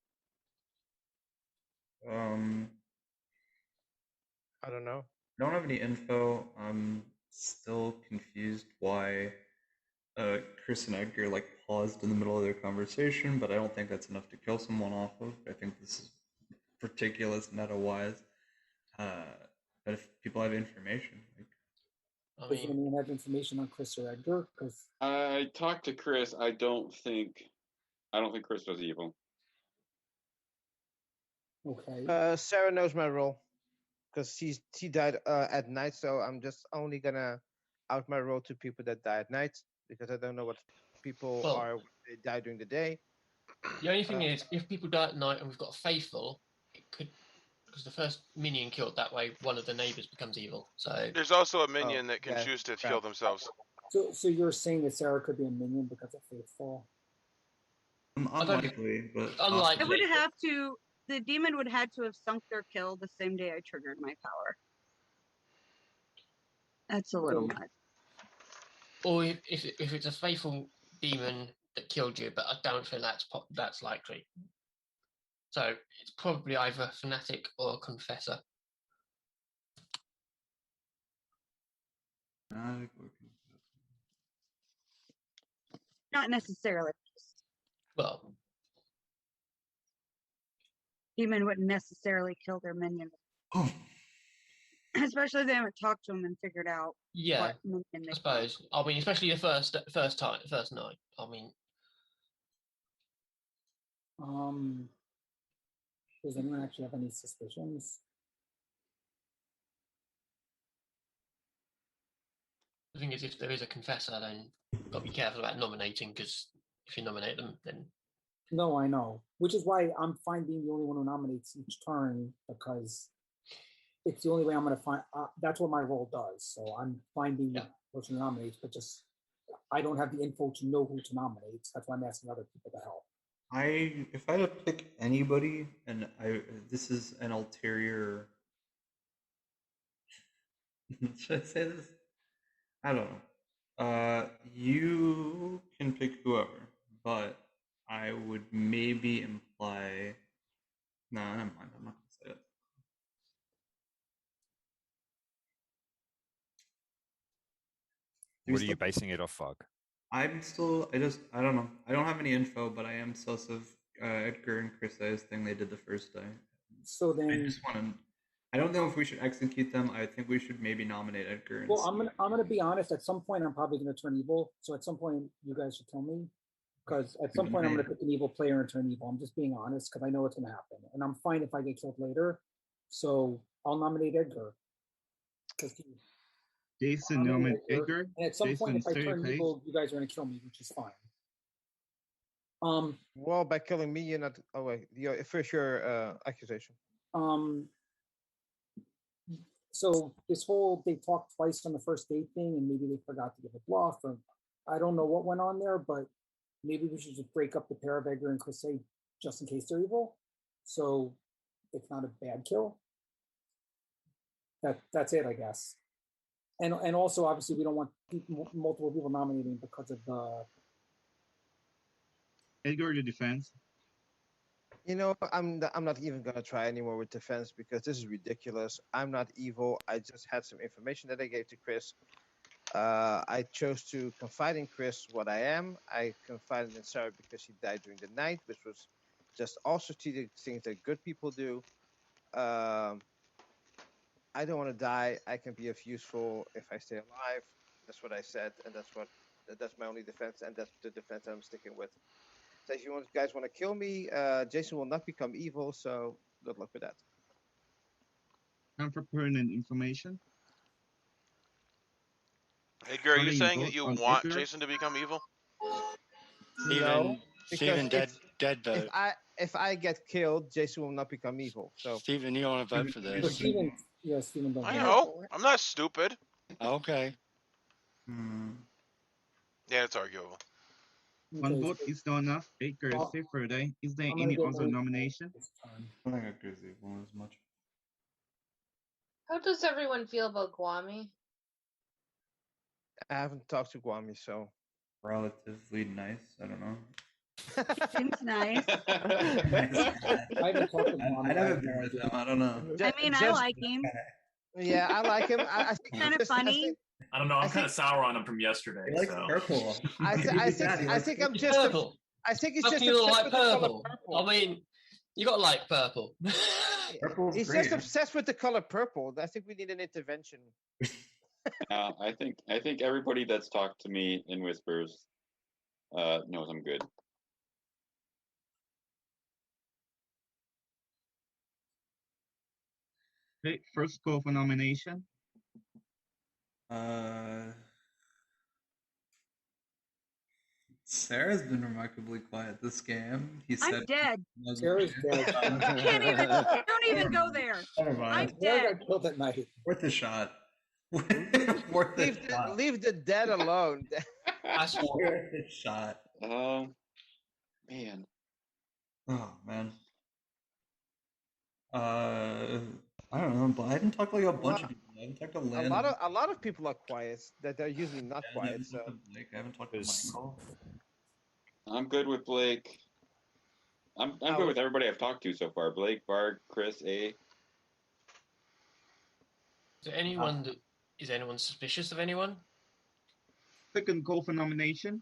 G: I don't know.
D: Don't have any info. I'm still confused why Chris and Edgar like paused in the middle of their conversation, but I don't think that's enough to kill someone off of. I think this is ridiculous meta-wise. But if people have information, like,
C: Does anyone have information on Chris or Edgar? Because
J: I talked to Chris. I don't think Chris was evil.
C: Okay.
G: Sarah knows my role because she died at night, so I'm just only gonna out my role to people that die at night because I don't know what people are when they die during the day.
I: The only thing is, if people die at night and we've got a faithful, it could, because the first minion killed that way, one of the neighbors becomes evil. So
A: There's also a minion that can choose to kill themselves.
C: So you're saying that Sarah could be a minion because of Faithful?
D: unlikely, but
L: It would have to. The demon would have to have sunk their kill the same day I triggered my power. That's a little much.
I: Or if it's a faithful demon that killed you, but I don't think that's likely. So it's probably either a fanatic or a confessor.
L: Not necessarily.
I: Well,
L: demon wouldn't necessarily kill their minion. Especially if they haven't talked to him and figured out
I: yeah,
L: what minion they
I: I suppose. I mean, especially the first night. I mean,
C: Does anyone actually have any suspicions?
I: the thing is, if there is a confessor, then you've got to be careful about nominating, because if you nominate them, then
C: No, I know. Which is why I'm fine being the only one who nominates each turn, because it's the only way I'm going to find. That's what my role does. So I'm fine being the person who nominates, but just I don't have the info to know who to nominate. That's why I'm asking other people to help.
D: if I had to pick anybody, and this is an ulterior. Should I say this? I don't know. You can pick whoever. but I would maybe imply. No, never mind. I'm not gonna say it.
N: What are you basing it off, Fog?
D: I don't know. I don't have any info, but I am sus of Edgar and Chris A's thing they did the first day.
C: So then,
D: I just want to. I don't know if we should execute them. I think we should maybe nominate Edgar.
C: Well, I'm gonna be honest. At some point, I'm probably gonna turn evil. So at some point, you guys should tell me, because at some point, I'm gonna pick an evil player and turn evil. I'm just being honest because I know it's gonna happen, and I'm fine if I get killed later. So I'll nominate Edgar.
B: Jason, nominate Edgar.
C: And at some point, if I
B: Jason,
C: turn
B: stay
C: evil, you guys are gonna kill me, which is fine.
G: Well, by killing me, you're not. Oh wait, first your accusation.
C: So this whole they talked twice on the first date thing, and maybe they forgot to give a bluff, or I don't know what went on there, but maybe we should just break up the pair of Edgar and Chris just in case they're evil. So it's not a bad kill. That's it, I guess. And also, obviously, we don't want multiple people nominating because of the
B: Edgar, your defense.
G: You know, I'm not even gonna try anymore with defense because this is ridiculous. I'm not evil. I just had some information that I gave to Chris. I chose to confide in Chris what I am. I confided in Sarah because she died during the night, which was just all strategic things that good people do. I don't want to die. I can be of useful if I stay alive. That's what I said, and that's my only defense, and that's the defense I'm sticking with. So if you guys want to kill me, Jason will not become evil, so good luck with that.
B: Time for pertinent information.
A: Edgar, are you saying that you want Jason to become evil?
G: No,
K: Steven,
G: because
K: dead vote.
G: if I get killed, Jason will not become evil. So
K: Steven, you don't want to vote for this.
C: Steven, yeah, Steven don't.
A: I know. I'm not stupid.
K: Okay.
A: Yeah, it's arguable.
B: One vote is not enough. Edgar, stay further. Is there any other nomination?
D: I don't think Edgar's evil as much.
O: How does everyone feel about Guami?
G: I haven't talked to Guami, so
D: Relatively nice. I don't know.
L: Seems nice.
C: I haven't talked to him.
D: I never been with him. I don't know.
L: I mean, I like him.
G: Yeah, I like him. I think
L: Kind of funny.
H: I don't know. I'm kind of sour on him from yesterday.
D: He likes
H: so.
D: Purple.
G: I think I'm just.
I: Purple.
G: I think he's
I: How
G: just
I: can you
G: obsessed
I: like
G: with the color
I: purple?
G: purple.
I: I mean, you got to like purple.
G: He's just obsessed with the color purple. I think we need an intervention.
J: I think everybody that's talked to me in whispers knows I'm good.
B: Okay, first call for nomination.
D: Sarah's been remarkably quiet this game. He said
L: I'm dead.
C: Sarah's dead.
L: Don't even go there.
D: Never mind.
L: I'm dead.
C: Sarah got killed at night.
D: Worth a shot. Worth a shot.
G: Leave the dead alone.
I: That's
D: Worth a shot.
J: Man.
D: Oh man. I don't know, but I haven't talked to like a bunch of people. I haven't talked to Lynn.
G: A lot of people are quiet. That they're usually not
D: I
G: quiet.
D: haven't
G: So
D: talked to Blake. I haven't talked to Michael.
J: I'm good with Blake. I'm good with everybody I've talked to so far. Blake, Bard, Chris, A.
I: Is there anyone is anyone suspicious of anyone?
B: Second call for nomination.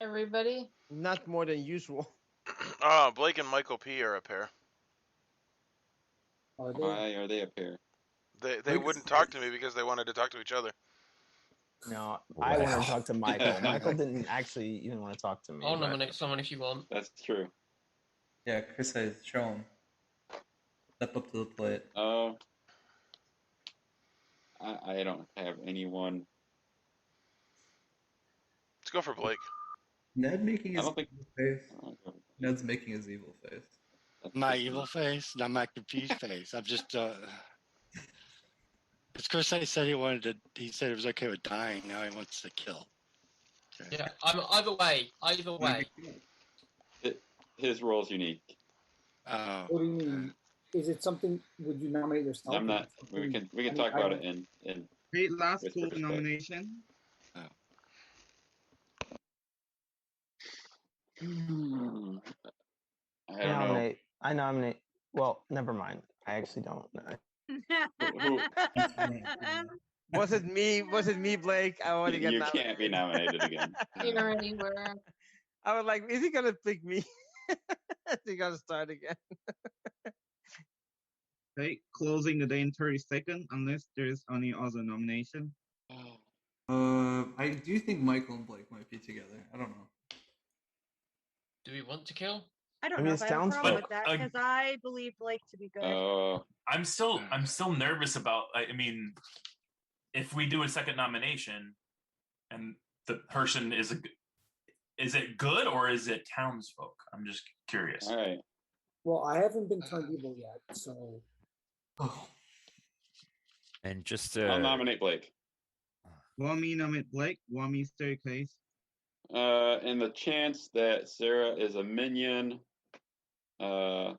O: Everybody?
G: not more than usual.
A: Blake and Michael P are a pair.
J: Why are they a pair?
A: They wouldn't talk to me because they wanted to talk to each other.
M: No, I want to talk to Michael. Michael didn't actually even want to talk to me.
I: I'll nominate someone if you want.
J: That's true.
D: Yeah, Chris says, show him. Step up to the plate.
J: I don't have anyone.
A: Let's go for Blake.
D: Ned making his
J: I don't think-
D: evil face. Ned's making his evil face.
K: My evil face, not my confused face. I'm just, because Chris said he said it was okay with dying. Now he wants to kill. Okay.
I: Yeah, I'm either way. Either way.
J: His role's unique.
C: What do you mean? Is it something? Would you nominate yourself?
J: I'm not. We can talk about it in.
B: Great last call for nomination.
J: I don't know.
M: I nominate. Well, never mind. I actually don't.
G: Was it me? Was it me, Blake? I already got
J: You
G: nominated.
J: can't be nominated again.
O: You already were.
G: I was like, is he gonna pick me? Is he gonna start again?
B: Okay, closing the day in 30 seconds, unless there's any other nomination.
D: I do think Michael and Blake might be together. I don't know.
I: Do we want to kill?
L: I don't
M: I mean,
L: know
M: it's
L: if I have a problem
M: townsfolk.
L: with that because I believe Blake to be good.
H: I'm still nervous about. I mean, if we do a second nomination, and the person is it good or is it townsfolk? I'm just curious.
J: All right.
C: Well, I haven't been turned evil yet, so.
N: And just
J: I'll nominate Blake.
B: Want me nominate Blake? Want me staircase?
J: And the chance that Sarah is a minion. And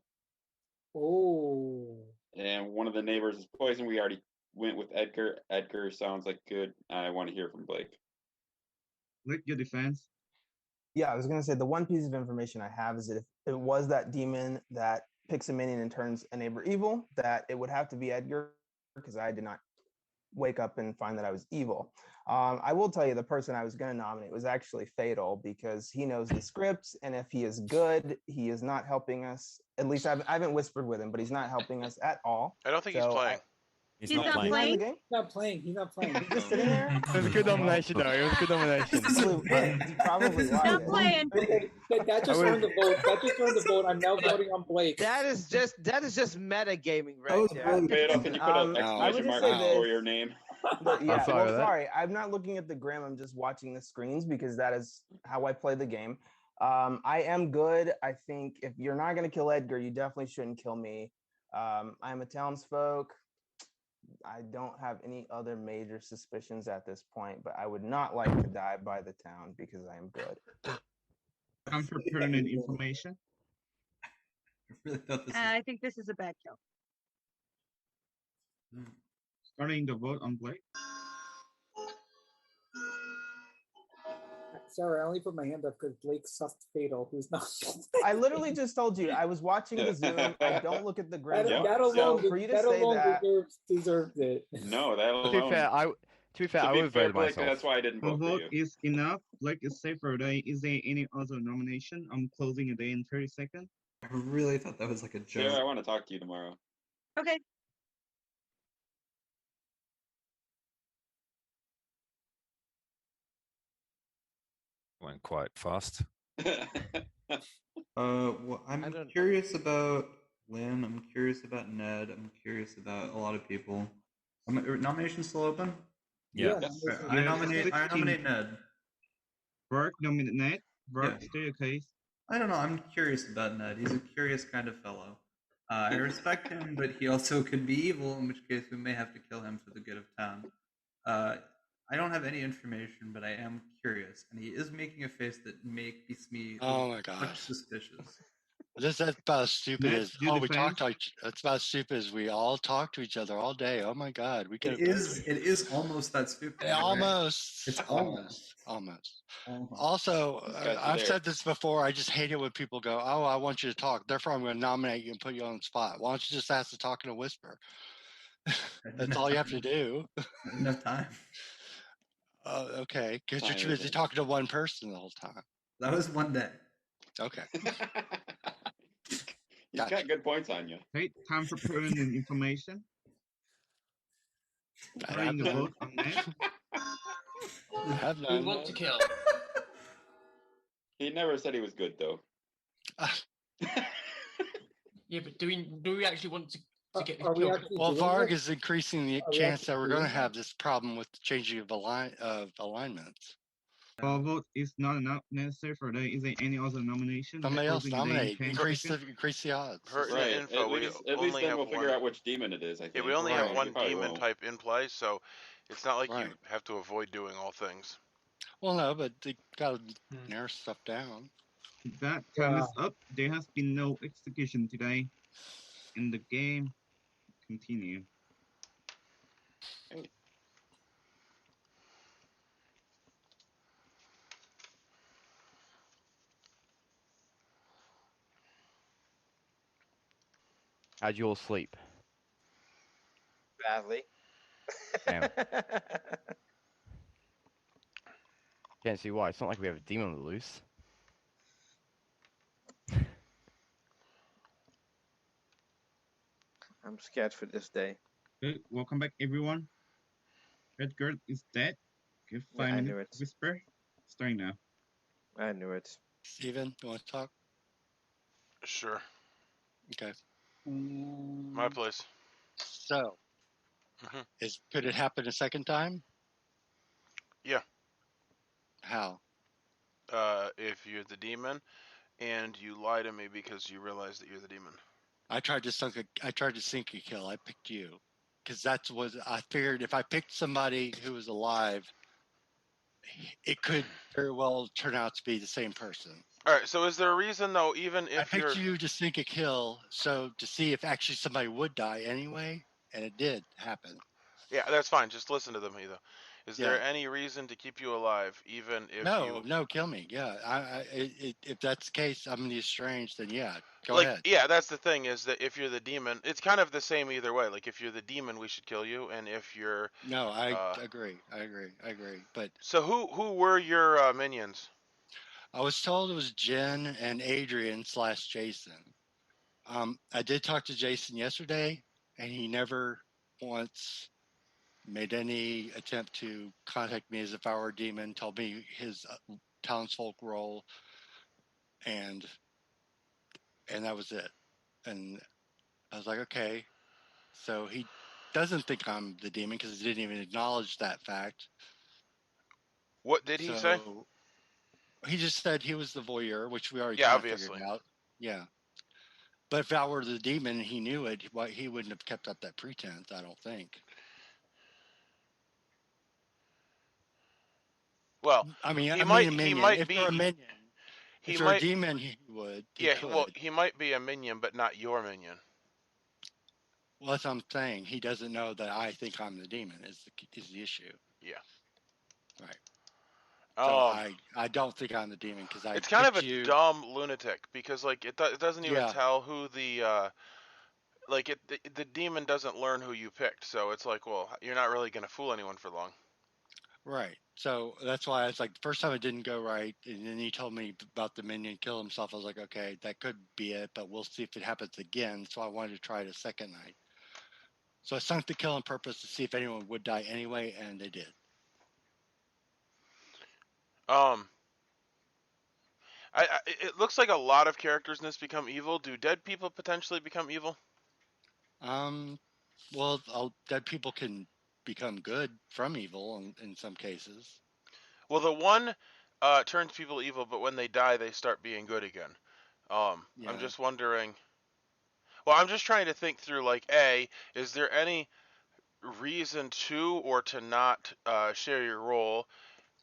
J: one of the neighbors is poisoned. We already went with Edgar. Edgar sounds like good. I want to hear from Blake.
B: Blake, your defense.
M: Yeah, I was gonna say the one piece of information I have is that if it was that demon that picks a minion and turns a neighbor evil, that it would have to be Edgar because I did not wake up and find that I was evil. I will tell you the person I was going to nominate was actually Fatal because he knows the scripts, and if he is good, he is not helping us. At least I haven't whispered with him, but he's not helping us at all.
A: I don't think he's playing.
C: He's not playing. He's not playing. He's not playing.
M: He's just sitting there.
F: It was a good nomination, though. It was a good nomination.
M: Probably
C: Not playing. That just earned the vote. That just earned the vote. I'm now voting on Blake.
G: That is just metagaming right there.
J: Fatal, can you put an exclamation mark before your name?
M: But yeah, well, sorry, I'm not looking at the gram. I'm just watching the screens because that is how I play the game. I am good. I think if you're not going to kill Edgar, you definitely shouldn't kill me. I'm a townsfolk. I don't have any other major suspicions at this point, but I would not like to die by the town because I am good.
B: I'm for pertinent information.
D: I really thought this.
L: I think this is a bad kill.
B: Starting the vote on Blake.
C: Sorry, I only put my hand up because Blake sucked Fatal, who's not.
M: I literally just told you I was watching the Zoom. I don't look at the gram.
C: That alone,
M: for you to
C: that
M: say
C: alone
M: that,
C: deserved it.
J: No, that alone.
F: To be fair, I would vote
J: Blake,
F: myself.
J: that's why I didn't
B: The
J: vote for
B: vote
J: you.
B: is enough. Blake is safe for a day. Is there any other nomination? I'm closing a day in 30 seconds.
D: I really thought that was like a joke.
J: Sarah, I want to talk to you tomorrow.
L: Okay.
N: Went quite fast.
D: Well, I'm curious about Lynn. I'm curious about Ned. I'm curious about a lot of people. Nomination still open?
N: Yeah.
D: I nominate Ned.
B: Gork, nominate Ned. Gork, staircase.
D: I don't know. I'm curious about Ned. He's a curious kind of fellow. I respect him, but he also could be evil, in which case we may have to kill him for the good of town. I don't have any information, but I am curious, and he is making a face that makes me much suspicious.
K: That's about as stupid as we talk to each. That's about as stupid as we all talk to each other all day. Oh my God, we get
D: it. It is almost that stupid.
K: Yeah, almost.
D: It's
K: almost. Also, I've said this before. I just hate it when people go, "Oh, I want you to talk. Therefore, I'm going to nominate you and put you on the spot." Why don't you just ask to talk in a whisper? That's all you have to do.
D: Enough time.
K: Okay, because you're too busy talking to one person the whole time.
D: That was one day.
K: Okay.
J: He's got good points on you.
B: Okay, time for pertinent information. Starting the vote on Ned.
I: We want to kill.
J: He never said he was good, though.
I: Yeah, but do we actually want to get this
C: Are we
I: killed?
C: actually
K: Well,
C: doing
K: Varg
C: this?
K: is increasing the
C: Are we
K: chance
C: actually
K: that we're going to
C: doing
K: have this problem with the changing of alignments.
B: Our vote is not enough necessary for today. Is there any other nomination?
K: Somebody else
B: Closing the day in
K: nominate.
B: 10
K: Increase
B: seconds.
K: the odds.
A: Pertinent info.
J: At least then we'll figure out which demon it is. I think.
A: Yeah, we only have one
J: probably
A: demon
J: won't.
A: type in play, so it's not like you have to avoid doing all things.
K: Well, no, but they got to narrow stuff down.
B: That time is up. There has been no execution today in the game. Continue.
F: How'd you all sleep?
G: Badly.
F: Damn. Can't see why. It's not like we have a demon to loose.
G: I'm scared for this day.
B: Good. Welcome back, everyone. Red Girl is dead. Give
G: Yeah,
B: 5
G: I
B: minutes
G: knew it.
B: to whisper. Starting now.
G: I knew it.
K: Steven, you want to talk?
A: Sure.
K: Okay.
A: My place.
K: So,
A: Mhm.
K: could it happen a second time?
A: Yeah.
K: How?
A: If you're the demon and you lie to me because you realize that you're the demon.
K: I tried to sink a kill. I picked you because that's what I figured. If I picked somebody who was alive, it could very well turn out to be the same person.
A: All right. So is there a reason though? Even
K: I
A: if you're
K: picked you to sink a kill, so to see if actually somebody would die anyway, and it did happen.
A: yeah, that's fine. Just listen to them, though. Is there
K: Yeah.
A: any reason to keep you alive, even if you?
K: No, kill me. Yeah, if that's the case, I'm the estranged. Then yeah, go
A: Like,
K: ahead.
A: yeah, that's the thing is that if you're the demon, it's kind of the same either way. Like, if you're the demon, we should kill you, and if you're
K: No, I agree. I agree. But
A: so who were your minions?
K: I was told it was Jen and Adrian / Jason. I did talk to Jason yesterday, and he never once made any attempt to contact me as if I were a demon. Told me his townsfolk role, and that was it. And I was like, okay. So he doesn't think I'm the demon because he didn't even acknowledge that fact.
A: What did he say?
K: He just said he was the voyeur, which we already
A: Yeah,
K: kind of
A: obviously.
K: figured out. Yeah. But if I were the demon and he knew it, he wouldn't have kept up that pretense, I don't think.
A: Well,
K: I mean a
A: might
K: minion. If
A: be
K: you're a minion,
A: he
K: if you're a
A: might
K: demon, he would. He
A: yeah,
K: could.
A: well, he might be a minion, but not your minion.
K: Well, that's what I'm saying. He doesn't know that I think I'm the demon. Is the issue?
A: Yeah.
K: Right. So I don't think I'm the demon because I
A: it's kind of a
K: you.
A: dumb lunatic because like it doesn't even
K: Yeah.
A: tell who the like the demon doesn't learn who you picked, so it's like, well, you're not really gonna fool anyone for long.
K: Right. So that's why it's like the first time it didn't go right, and then he told me about the minion kill himself. I was like, okay, that could be it, but we'll see if it happens again. So I wanted to try it a second night. So I sunk the kill on purpose to see if anyone would die anyway, and they did.
A: It looks like a lot of characters in this become evil. Do dead people potentially become evil?
K: Well, dead people can become good from evil in some cases.
A: Well, the one turns people evil, but when they die, they start being good again.
K: Yeah.
A: I'm just wondering. Well, I'm just trying to think through. Like, is there any reason to or to not share your role?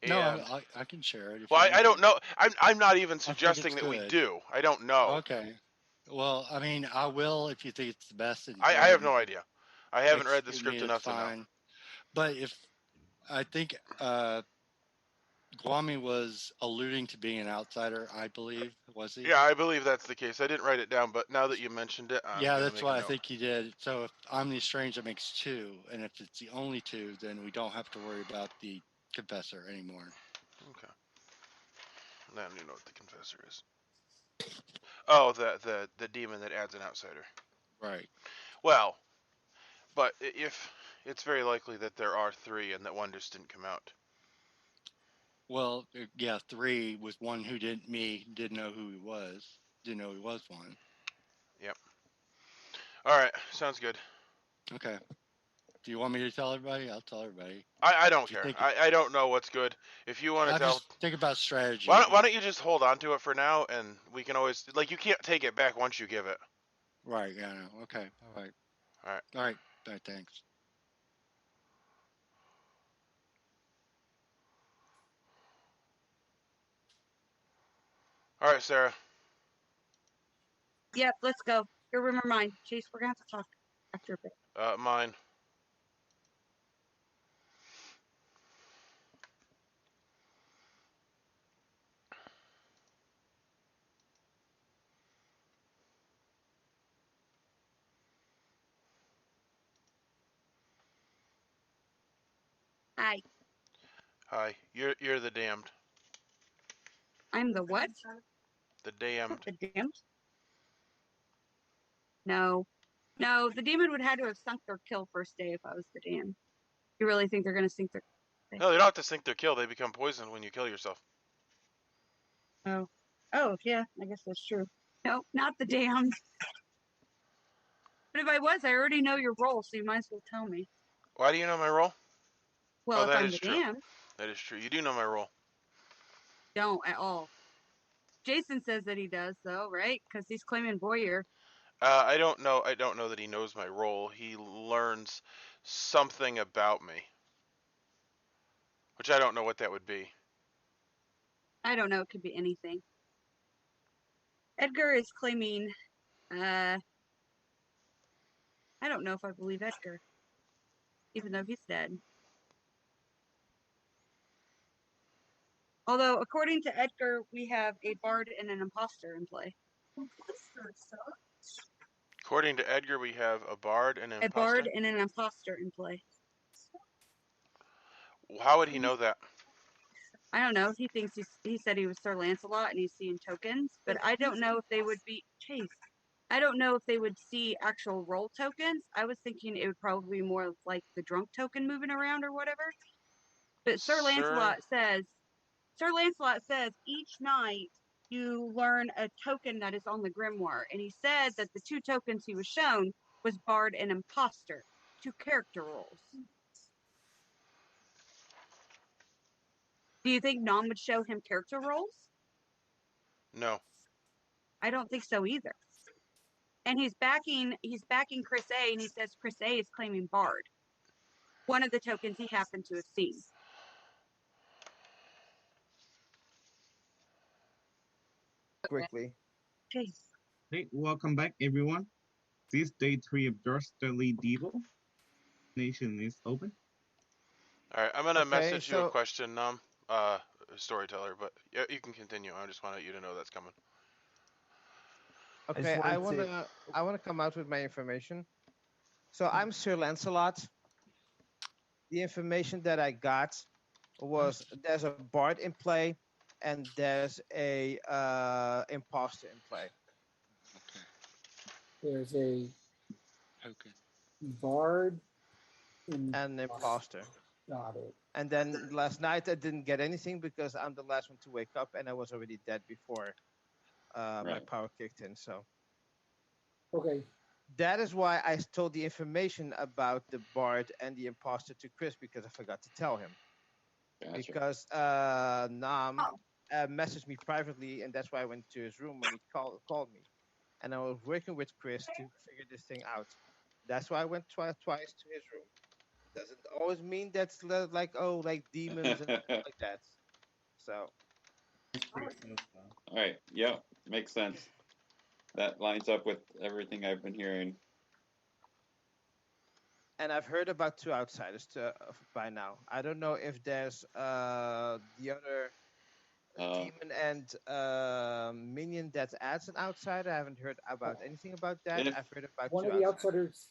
K: No,
A: And
K: I can share it. If
A: well,
K: you want
A: I don't
K: to.
A: know. I'm not even
K: I think
A: suggesting
K: it's
A: that we
K: good.
A: do. I don't know.
K: Okay. Well, I mean, I will if you think it's the best. And
A: I
K: go ahead
A: have
K: and
A: no idea. I haven't read the
K: execute
A: script
K: me, it's
A: enough to know.
K: fine. But if I think Guami was alluding to being an outsider, I believe, was he?
A: Yeah, I believe that's the case. I didn't write it down, but now that you mentioned it, I'm
K: yeah,
A: gonna
K: that's
A: make
K: what
A: a
K: I
A: note.
K: think he did. So if I'm the strange, that makes 2, and if it's the only 2, then we don't have to worry about the confessor anymore.
A: Okay. Now you know what the confessor is. Oh, the demon that adds an outsider.
K: Right.
A: Well, but if it's very likely that there are 3 and that one just didn't come out.
K: Well, yeah, 3 with one who didn't know who he was. Didn't know he was one.
A: Yep. All right, sounds good.
K: Okay. Do you want me to tell everybody? I'll tell everybody.
A: I don't care. I don't know what's good. If you want to tell,
K: just think about strategy.
A: Why don't you just hold on to it for now, and we can always you can't take it back once you give it.
K: Right. Yeah. No. Okay. All right.
A: All right.
K: All right. All right. Thanks.
A: All right, Sarah.
L: Yep, let's go. Your room or mine. Chase, we're gonna have to talk after a bit.
A: Mine.
L: Hi.
A: Hi. You're the damned.
L: I'm the what?
A: The damned.
L: The damned? No. No, the demon would have to have sunk their kill first day if I was the damned. You really think they're going to sink their...
A: No, they don't have to sink their kill. They become poisoned when you kill yourself.
L: Oh. Oh, yeah, I guess that's true. No, not the damned. But if I was, I already know your role, so you might as well tell me.
A: Why do you know my role?
L: Well, if
A: that
L: I'm
A: is
L: the
A: true.
L: damned,
A: That is true. You do know my role.
L: don't at all. Jason says that he does, though, right? Because he's claiming voyeur.
A: I don't know. I don't know that he knows my role. He learns something about me, which I don't know what that would be.
L: I don't know. It could be anything. Edgar is claiming, I don't know if I believe Edgar, even though he's dead. Although, according to Edgar, we have a bard and an imposter in play.
A: According to Edgar, we have a bard and an
L: A
A: imposter.
L: bard and an imposter in play.
A: How would he know that?
L: I don't know. He thinks he said he was Sir Lancelot and he's seeing tokens, but I don't know if they would be Chase. I don't know if they would see actual role tokens. I was thinking it would probably be more like the drunk token moving around or whatever. But Sir Lancelot says each night you learn a token that is on the grimoire, and he said that the two tokens he was shown was bard and imposter, two character roles. Do you think Nom would show him character roles?
A: No.
L: I don't think so either. And he's backing Chris A, and he says Chris A is claiming bard. One of the tokens he happened to have seen.
G: Quickly.
L: Okay.
B: Hey, welcome back, everyone. This day 3 of Dastardly Devil. Nation is open.
A: All right, I'm gonna message you a question, storyteller, but you can continue. I just wanted you to know that's coming.
G: Okay, I wanna come out with my information. So I'm Sir Lancelot. The information that I got was there's a bard in play, and there's a imposter in play.
C: There's a bard
G: and imposter.
C: Got it.
G: And then last night I didn't get anything because I'm the last one to wake up, and I was already dead before my power kicked in. So
C: okay, that
G: is why I told the information about the bard and the imposter to Chris, because I forgot to tell him. Gotcha. Because Nam messaged me privately, and that's why I went to his room when he called me. And I was working with Chris to figure this thing out. That's why I went twice to his room. Doesn't always mean that's like demons and stuff like that. So.
J: All right. Yeah, makes sense. That lines up with everything I've been hearing.
G: And I've heard about two outsiders by now. I don't know if there's the other demon and minion that adds an outsider. I haven't heard about anything about that. I've heard about
C: one of the outsiders.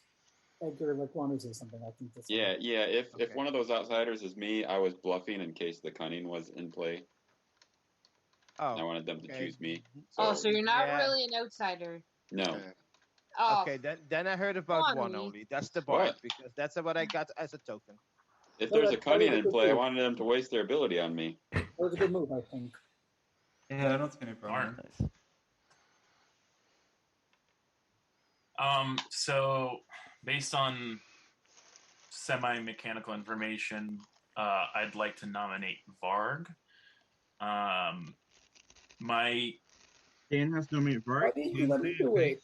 C: Edgar, like, want to say something. I think this.
J: Yeah. If one of those outsiders is me, I was bluffing in case the cunning was in play.
G: Oh,
J: I wanted them to choose me.
O: So you're not really an outsider.
J: No.
O: Oh.
G: Okay, then I heard about one only. That's the bard, because that's what I got as a token.
J: If there's a cunning in play, I wanted them to waste their ability on me.
C: That was a good move, I think.
D: Yeah, I don't see any problem.
H: So based on semi-mechanical information, I'd like to nominate Varg.
B: Dan has nominated Varg.
C: Why didn't you let me do it?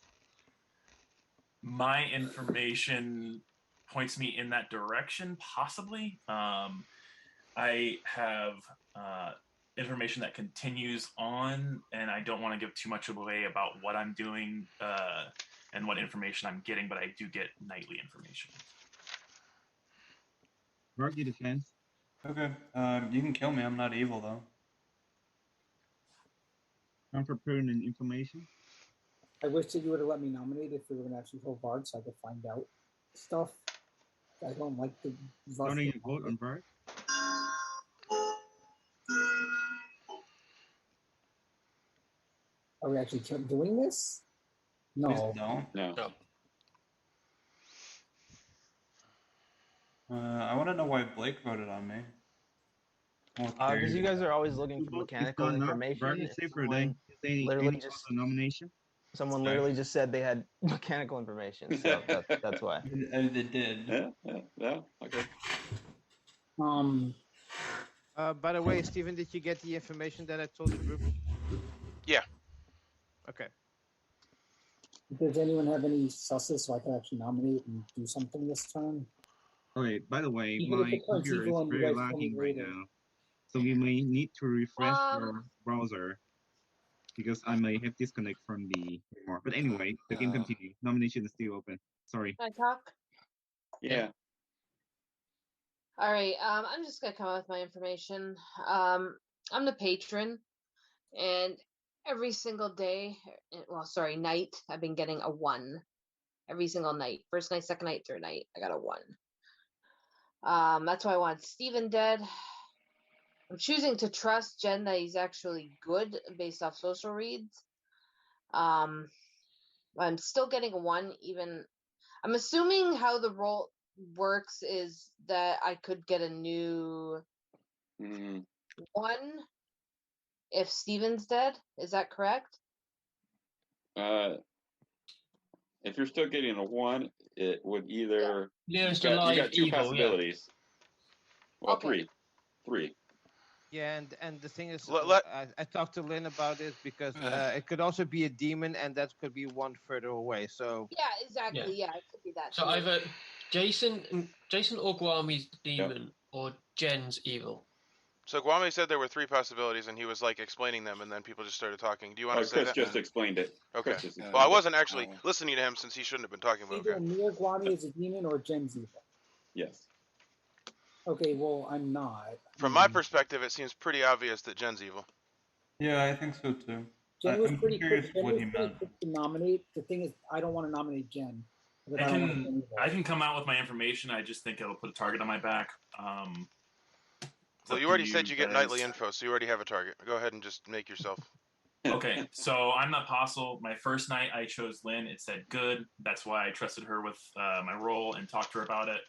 H: My information points me in that direction, possibly. I have information that continues on, and I don't want to give too much away about what I'm doing and what information I'm getting, but I do get nightly information.
B: Varg, you defend.
D: Okay, you can kill me. I'm not evil, though.
B: I'm for pertinent information.
C: I wish that you would have let me nominate if we were going to actually hold Bard so I could find out stuff. I don't like the.
B: Don't need to vote on Bart.
C: Are we actually doing this? No.
J: No.
D: I want to know why Blake voted on me.
M: Because you guys are always looking for mechanical information.
B: Bart is safe for a day.
M: Literally just
B: nomination.
M: Someone literally just said they had mechanical information, so that's why.
D: And they did.
J: Yeah. Okay.
G: By the way, Steven, did you get the information that I told the group?
A: Yeah.
G: Okay.
C: Does anyone have any susses so I can actually nominate and do something this turn?
B: Okay, by the way,
C: Even if
B: my
C: it turns
B: computer is
C: evil and you
B: very
C: guys tell me
B: lagging right
C: later.
B: now. So we may need to refresh your browser because I may have disconnect from the remark. But anyway, the game continues. Nomination is still open. Sorry.
O: Can I talk?
J: Yeah.
O: All right. I'm just gonna come up with my information. I'm the patron, and every single day, night, I've been getting a 1 every single night. First night, second night, third night, I got a 1. That's why I want Steven dead. I'm choosing to trust Jen that he's actually good based off social reads. I'm still getting a 1, even. I'm assuming how the roll works is that I could get a new 1 if Steven's dead. Is that correct?
J: If you're still getting a 1, it would either
I: Leo's
J: you got two
I: evil,
J: possibilities. Well,
O: Okay.
J: three.
G: Yeah, and the thing is,
A: Let-
G: I talked to Lynn about it because it could also be a demon, and that could be one further away. So
O: Yeah, exactly. Yeah, it could be that.
I: So
O: too.
I: either Jason or Guami's demon or Jen's evil.
A: So Guami said there were 3 possibilities, and he was like explaining them, and then people just started talking. Do you want to say
J: Chris
A: that?
J: just explained it.
A: Okay.
J: Chris just explained
A: Well, I wasn't
J: it.
A: actually listening to him since he shouldn't have been talking. But
C: Either
A: okay.
C: me or Guami is a demon or Jen's evil.
J: Yes.
C: Okay, well, I'm not.
A: From my perspective, it seems pretty obvious that Jen's evil.
D: Yeah, I think so too.
C: Jen was
D: I'm
C: pretty
D: curious
C: quick. Jen
D: what
C: was
D: he
C: pretty
D: meant.
C: quick to nominate. The thing is, I don't want to nominate Jen. because
H: I
C: don't want to
H: can I can come out with my information. I just think it'll put a target on my back.
A: Well, you already said you get nightly info, so you already have a target. Go ahead and just make yourself.
H: Okay, so I'm the apostle. My first night I chose Lynn. It said good. That's why I trusted her with my role and talked to her about it.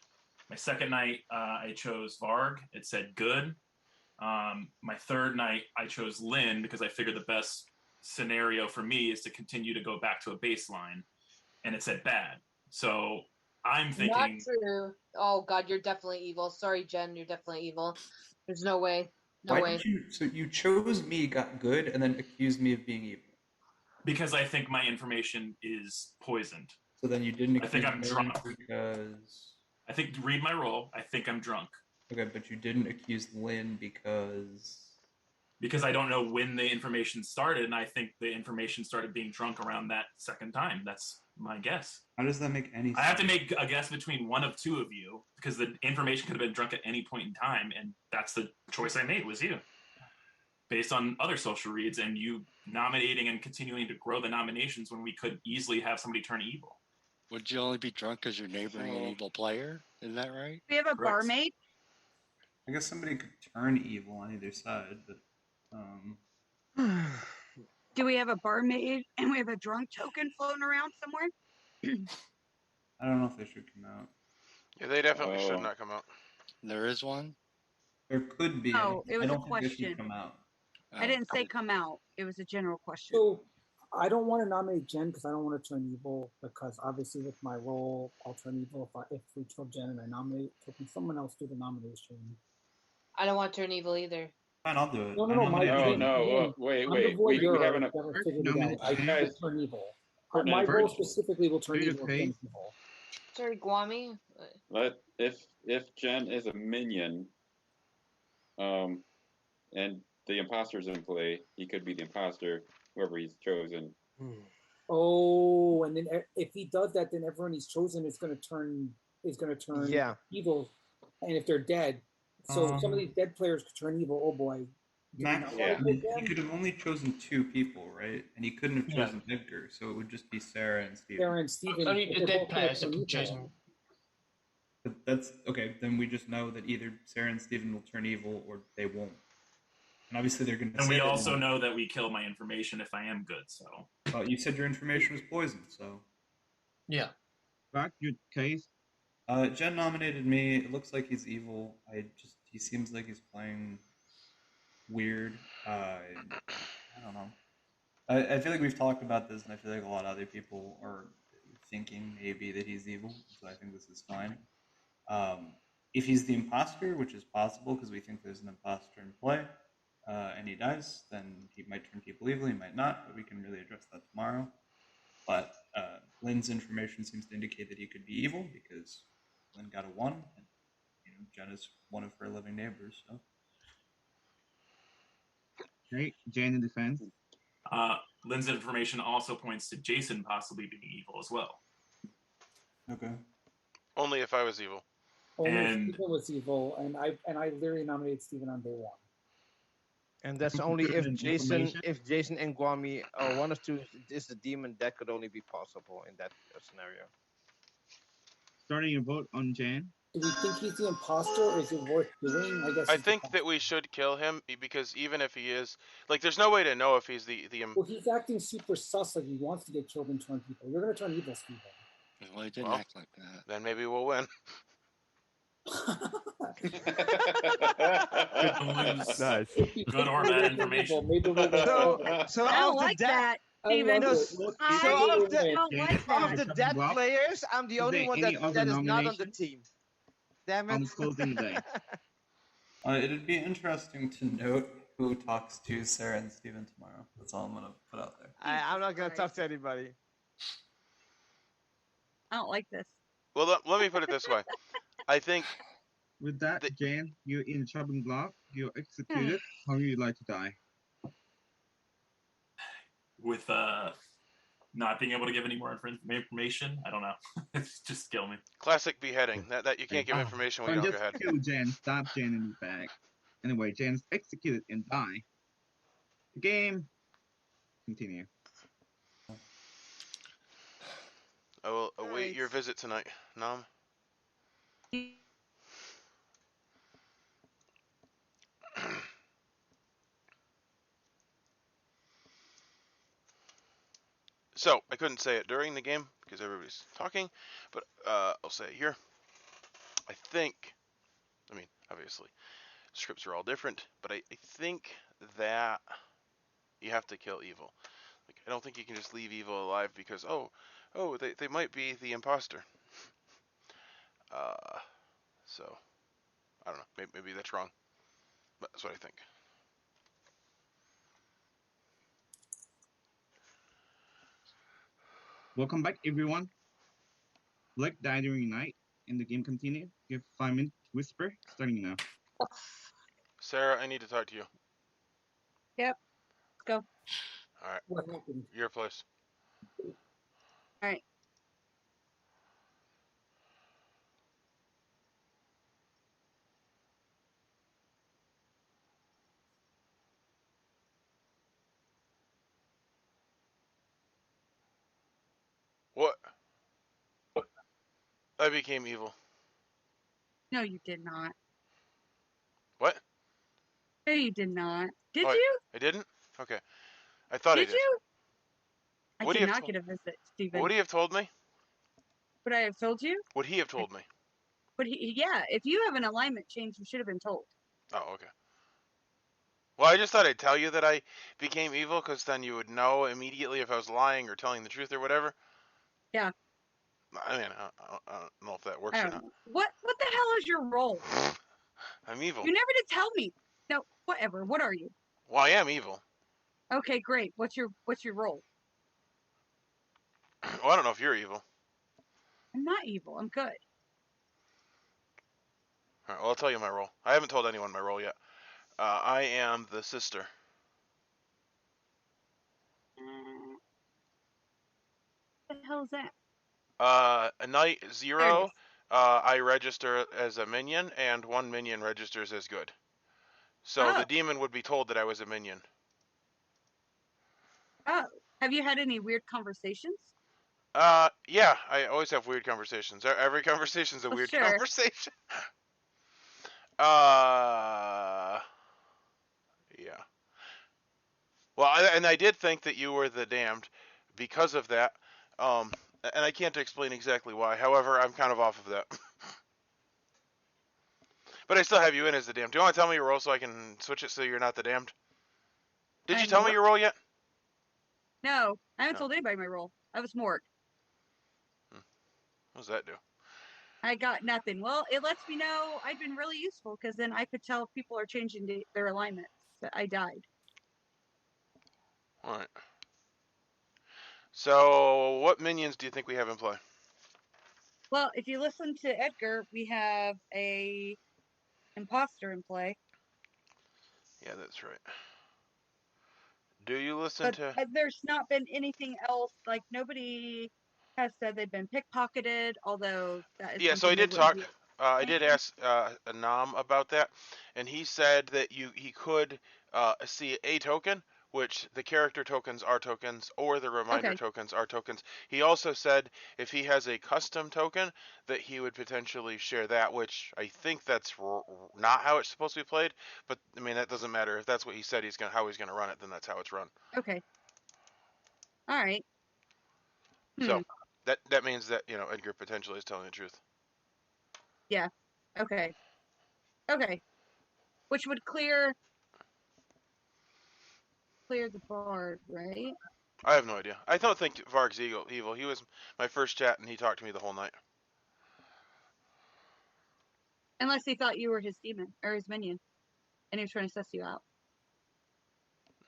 H: My second night I chose Varg. It said good. My third night I chose Lynn because I figured the best scenario for me is to continue to go back to a baseline. And it said bad. So I'm thinking...
O: Not true. Oh, God, you're definitely evil. Sorry, Jen, you're definitely evil. There's no way. No way.
D: So you chose me, got good, and then accused me of being evil.
H: Because I think my information is poisoned.
D: So then you didn't.
H: I think I'm drunk.
D: Because
H: I think read my role. I think I'm drunk.
D: Okay, but you didn't accuse Lynn
H: because I don't know when the information started, and I think the information started being drunk around that second time. That's my guess.
D: How does that make any sense?
H: I have to make a guess between one of two of you because the information could have been drunk at any point in time, and that's the choice I made was you. Based on other social reads and you nominating and continuing to grow the nominations when we could easily have somebody turn evil.
K: Would you only be drunk because you're neighboring an evil player? Isn't that right?
L: We have a barmaid.
D: I guess somebody could turn evil on either side, but
L: Do we have a barmaid and we have a drunk token floating around somewhere?
D: I don't know if they should come out.
A: Yeah, they definitely should not come out.
K: There is one?
D: There could be.
L: Oh, it was
D: I
L: a
D: don't think they
L: question.
D: should come out.
L: I didn't say come out. It was a general question.
C: So I don't want to nominate Jen because I don't want to turn evil because obviously with my role, I'll turn evil if we kill Jen and I nominate. So can someone else do the nomination?
O: I don't want to turn evil either.
D: Fine, I'll do it.
C: No, wait. We haven't figured it out. I can turn evil. My role specifically will turn evil against evil.
O: Sorry, Guami.
J: If Jen is a minion, and the imposter's in play, he could be the imposter, whoever he's chosen.
C: Oh, and then if he does that, then everyone he's chosen is going to turn evil, and if they're dead, so some of these dead players could turn evil. Oh boy.
D: Max, he could have only chosen 2 people, right? And he couldn't have chosen Edgar, so it would just be Sarah and Steven.
C: Sarah and Steven.
I: Only the dead players have chosen.
D: But that's okay. Then we just know that either Sarah and Steven will turn evil or they won't. And obviously they're going to.
H: And we also know that we kill my information if I am good. So.
D: Well, you said your information was poisoned, so.
I: Yeah.
B: Back your case.
D: Jen nominated me. It looks like he's evil. He seems like he's playing weird. I don't know. I feel like we've talked about this, and I feel like a lot of other people are thinking maybe that he's evil. So I think this is fine. If he's the imposter, which is possible because we think there's an imposter in play, and he dies, then he might turn people evil. He might not, but we can really address that tomorrow. But Lynn's information seems to indicate that he could be evil because Lynn got a 1, and Jen is one of her living neighbors. So.
B: Okay, Jen in defense.
H: Lynn's information also points to Jason possibly being evil as well.
D: Okay.
A: Only if I was evil.
C: Only if Steven was evil, and I literally nominated Steven on day 1.
G: And that's only if Jason and Guami or one of two is the demon. That could only be possible in that scenario.
B: Starting your vote on Jan.
C: Do we think he's the imposter, or is it worth doing?
A: I think that we should kill him because even if he is, like, there's no way to know if he's the.
C: Well, he's acting super sus, like he wants to get killed and turn people. You're gonna turn evil, Steven.
K: Well, he didn't act like that.
A: Then maybe we'll win.
F: Nice.
H: Good or bad information.
L: So I don't like that. Steven.
G: Of the dead players, I'm the only one that is not on the team. Damn it.
B: I'm closing the day.
D: It'd be interesting to note who talks to Sarah and Steven tomorrow. That's all I'm going to put out there.
G: I'm not going to talk to anybody.
L: I don't like this.
A: Well, let me put it this way. I think...
B: With that, Jan, you're in the chopping block. You're executed. How would you like to die?
H: With not being able to give any more information, I don't know. Just kill me.
A: Classic beheading. That you can't give information when you don't
B: just
A: have
B: kill Jan. Stab Jan in the back. Anyway, Jan's executed and die. The game. Continue.
A: I will await your visit tonight, Nam. So, I couldn't say it during the game because everybody's talking, but I'll say it here. I think, I mean, obviously, scripts are all different, but I think that you have to kill evil. Like, I don't think you can just leave evil alive because, they might be the imposter. So, I don't know, maybe that's wrong, but that's what I think.
B: Welcome back, everyone. Blake died during night, and the game continued. You have 5 minutes to whisper, starting now.
A: Sarah, I need to talk to you.
L: Yep. Let's go.
A: All right.
C: What happened?
A: Your place.
L: All right.
A: What? I became evil.
L: No, you did not.
A: What?
L: No, you did not. Did
A: Oh,
L: you?
A: I didn't? Okay. I thought I did.
L: Did you? I
A: Would
L: did
A: he have
L: not get a visit, Steven.
A: Would he have told me?
L: Would I have told you?
A: Would he have told me?
L: Yeah, if you have an alignment change, you should have been told.
A: Oh, okay. Well, I just thought I'd tell you that I became evil because then you would know immediately if I was lying or telling the truth or whatever.
L: Yeah.
A: I mean, I don't know if that works or not.
L: What the hell is your role?
A: I'm evil.
L: You never did tell me. No, whatever. What are you?
A: Well, I am evil.
L: Okay, great. What's your role?
A: Well, I don't know if you're evil.
L: I'm not evil. I'm good.
A: All right, well, I'll tell you my role. I haven't told anyone my role yet. I am the sister.
L: What the hell is that?
A: A night 0, I register as a minion, and 1 minion registers as good. So the demon would be told that I was a minion.
L: Oh, have you had any weird conversations?
A: Yeah, I always have weird conversations. Every conversation's a
L: Well,
A: weird
L: sure.
A: conversation. Yeah. Well, I did think that you were the damned because of that. And I can't explain exactly why. However, I'm kind of off of that. But I still have you in as the damned. Do you want to tell me your role so I can switch it so you're not the damned? Did you
L: I'm
A: tell me
L: Mork?
A: your role yet?
L: No, I haven't
A: No.
L: told anybody my role. I was Mork.
A: What does that do?
L: I got nothing. Well, it lets me know I've been really useful because then I could tell if people are changing their alignments. That I died.
A: All right. So, what minions do you think we have in play?
L: Well, if you listen to Edgar, we have a imposter in play.
A: Yeah, that's right. Do you listen to?
L: There's not been anything else. Like nobody has said they've been pickpocketed. Although that is
A: Yeah, so I
L: something they
A: did
L: wouldn't
A: talk.
L: be.
A: I did ask Anam about that, and he said that he could see a token, which the character tokens are tokens, or the reminder
L: Okay.
A: tokens are tokens. He also said if he has a custom token, that he would potentially share that, which I think that's not how it's supposed to be played. But I mean, that doesn't matter. If that's what he said how he's gonna run it, then that's how it's run.
L: Okay. All right.
A: So that means that Edgar potentially is telling the truth.
L: Yeah. Okay. Okay. Which would clear the board, right?
A: I have no idea. I don't think Varg's evil. He was my first chat, and he talked to me the whole night.
L: Unless he thought you were his demon or his minion, and he was trying to suss you out.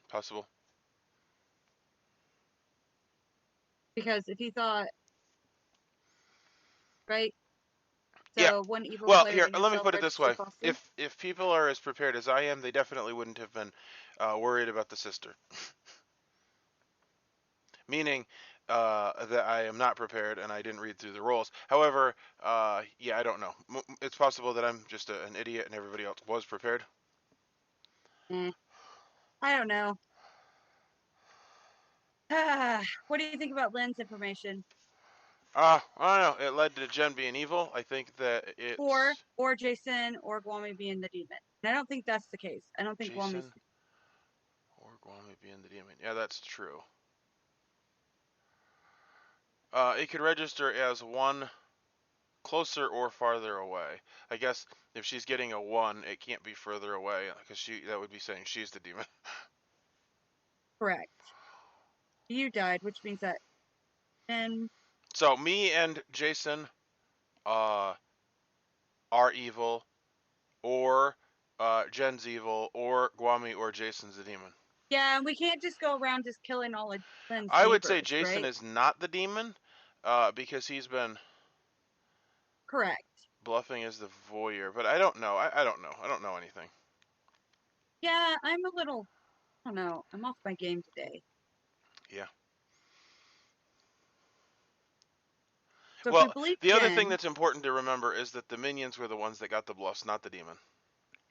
A: Possible.
L: Because if he thought, right? So
A: yeah.
L: one evil
A: Well,
L: player
A: here,
L: and
A: let me
L: yourself
A: put it this way:
L: register
A: if people are as prepared as I am, they definitely wouldn't have been worried about the sister. Meaning that I am not prepared and I didn't read through the roles. However, yeah, I don't know. It's possible that I'm just an idiot and everybody else was prepared.
L: I don't know. What do you think about Lynn's information?
A: I don't know. It led to Jen being evil. I think that it's
L: or Jason or Guami being the demon. And I don't think that's the case. I don't think
A: Jason
L: Guami's
A: or Guami being the demon. Yeah, that's true. It could register as one closer or farther away. I guess if she's getting a 1, it can't be further away because that would be saying she's the demon.
L: correct. You died, which means that then.
A: So me and Jason are evil, or Jen's evil, or Guami or Jason's the demon.
L: Yeah, and we can't just go around just killing all of Lynn's
A: I would
L: neighbors,
A: say Jason
L: right?
A: is not the demon because he's been
L: correct
A: bluffing as the voyeur, but I don't know. I don't know. I don't know anything.
L: Yeah, I'm a little. I don't know. I'm off my game today.
A: Yeah.
L: So
A: well,
L: if we believe
A: the
L: Jen,
A: other thing that's important to remember is that the minions were the ones that got the bluffs, not the demon.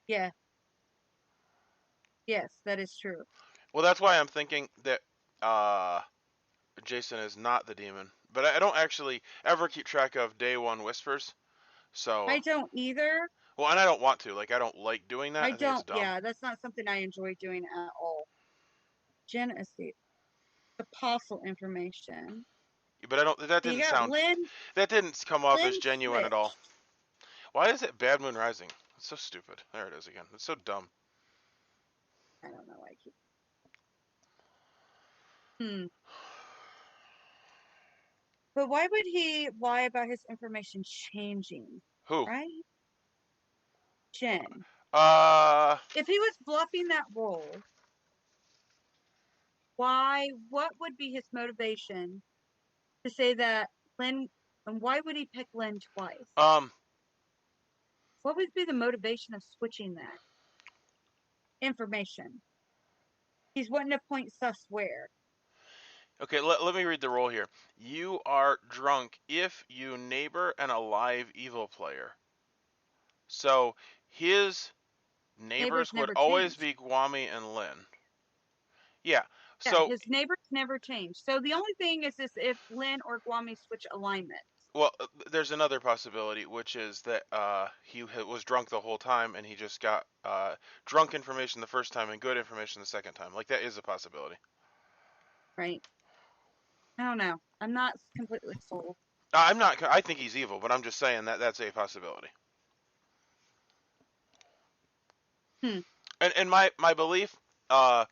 L: Yeah. Yes, that is true.
A: Well, that's why I'm thinking that Jason is not the demon. But I don't actually ever keep track of day 1 whispers. So
L: I don't either.
A: Well, and I don't want to. Like, I don't like doing that. I think
L: don't.
A: it's dumb.
L: Yeah, that's not something I enjoy doing at all. Jen escape. Apostle information.
A: But I don't. That didn't sound.
L: Lynn,
A: that didn't come off
L: Lynn
A: as genuine
L: switched.
A: at all. Why is it Bad Moon Rising? It's so stupid. There it is again. It's so dumb.
L: I don't know why I keep. But why would he lie about his information changing?
A: Who?
L: Right? Jen.
A: If
L: he was bluffing that role, why? What would be his motivation to say that Lynn? And why would he pick Lynn twice? What would be the motivation of switching that information? He's wanting to point sus where.
A: Okay, let me read the role here. You are drunk if you neighbor an alive evil player. So his neighbors would always be Guami and Lynn. Yeah.
L: Yeah,
A: So
L: his neighbors never change. So the only thing is if Lynn or Guami switch alignment.
A: well, there's another possibility, which is that he was drunk the whole time and he just got drunk information the first time and good information the second time. Like that is a possibility.
L: Right. I don't know. I'm not completely sold.
A: I'm not. I think he's evil, but I'm just saying that that's a possibility. And my belief kind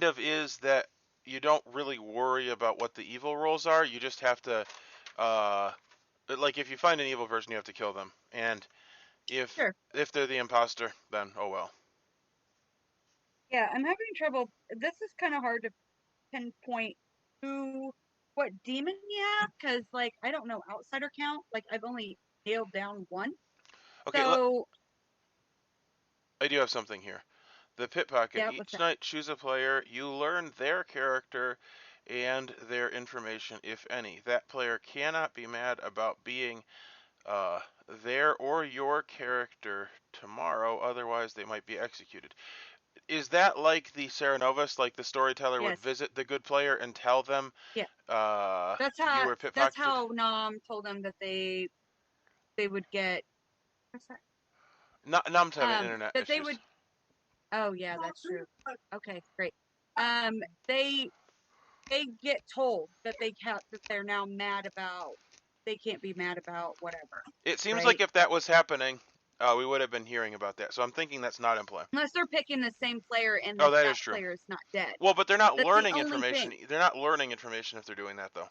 A: of is that you don't really worry about what the evil roles are. You just have to like if you find an evil person, you have to kill them. And if they're the imposter, then oh well.
L: Yeah, I'm having trouble. This is kind of hard to pinpoint what demon you have, because like I don't know outsider count. Like I've only nailed down one.
A: Okay,
L: so
A: I do have something here. The pit pocket.
L: Yeah,
A: Each night, choose a player. You learn their character and their information, if any. That player cannot be mad about being their or your character tomorrow, otherwise they might be executed. Is that like the Serenovus, like the storyteller would visit the good player and tell them
L: that's
A: you
L: how
A: were pit
L: that's
A: pocketed?
L: how Nom told them that they would get what's that?
A: Num's having internet
L: that
A: issues.
L: they would. Oh yeah, that's true. Okay, great. They get told that that they're now mad about. They can't be mad about whatever.
A: It seems
L: right?
A: like if that was happening, we would have been hearing about that. So I'm thinking that's not in play.
L: Unless they're picking the same player and
A: Oh,
L: that
A: that is true.
L: player is not dead.
A: Well, but they're not
L: That's
A: learning
L: the only
A: information.
L: thing.
A: They're not learning information if they're doing that, though.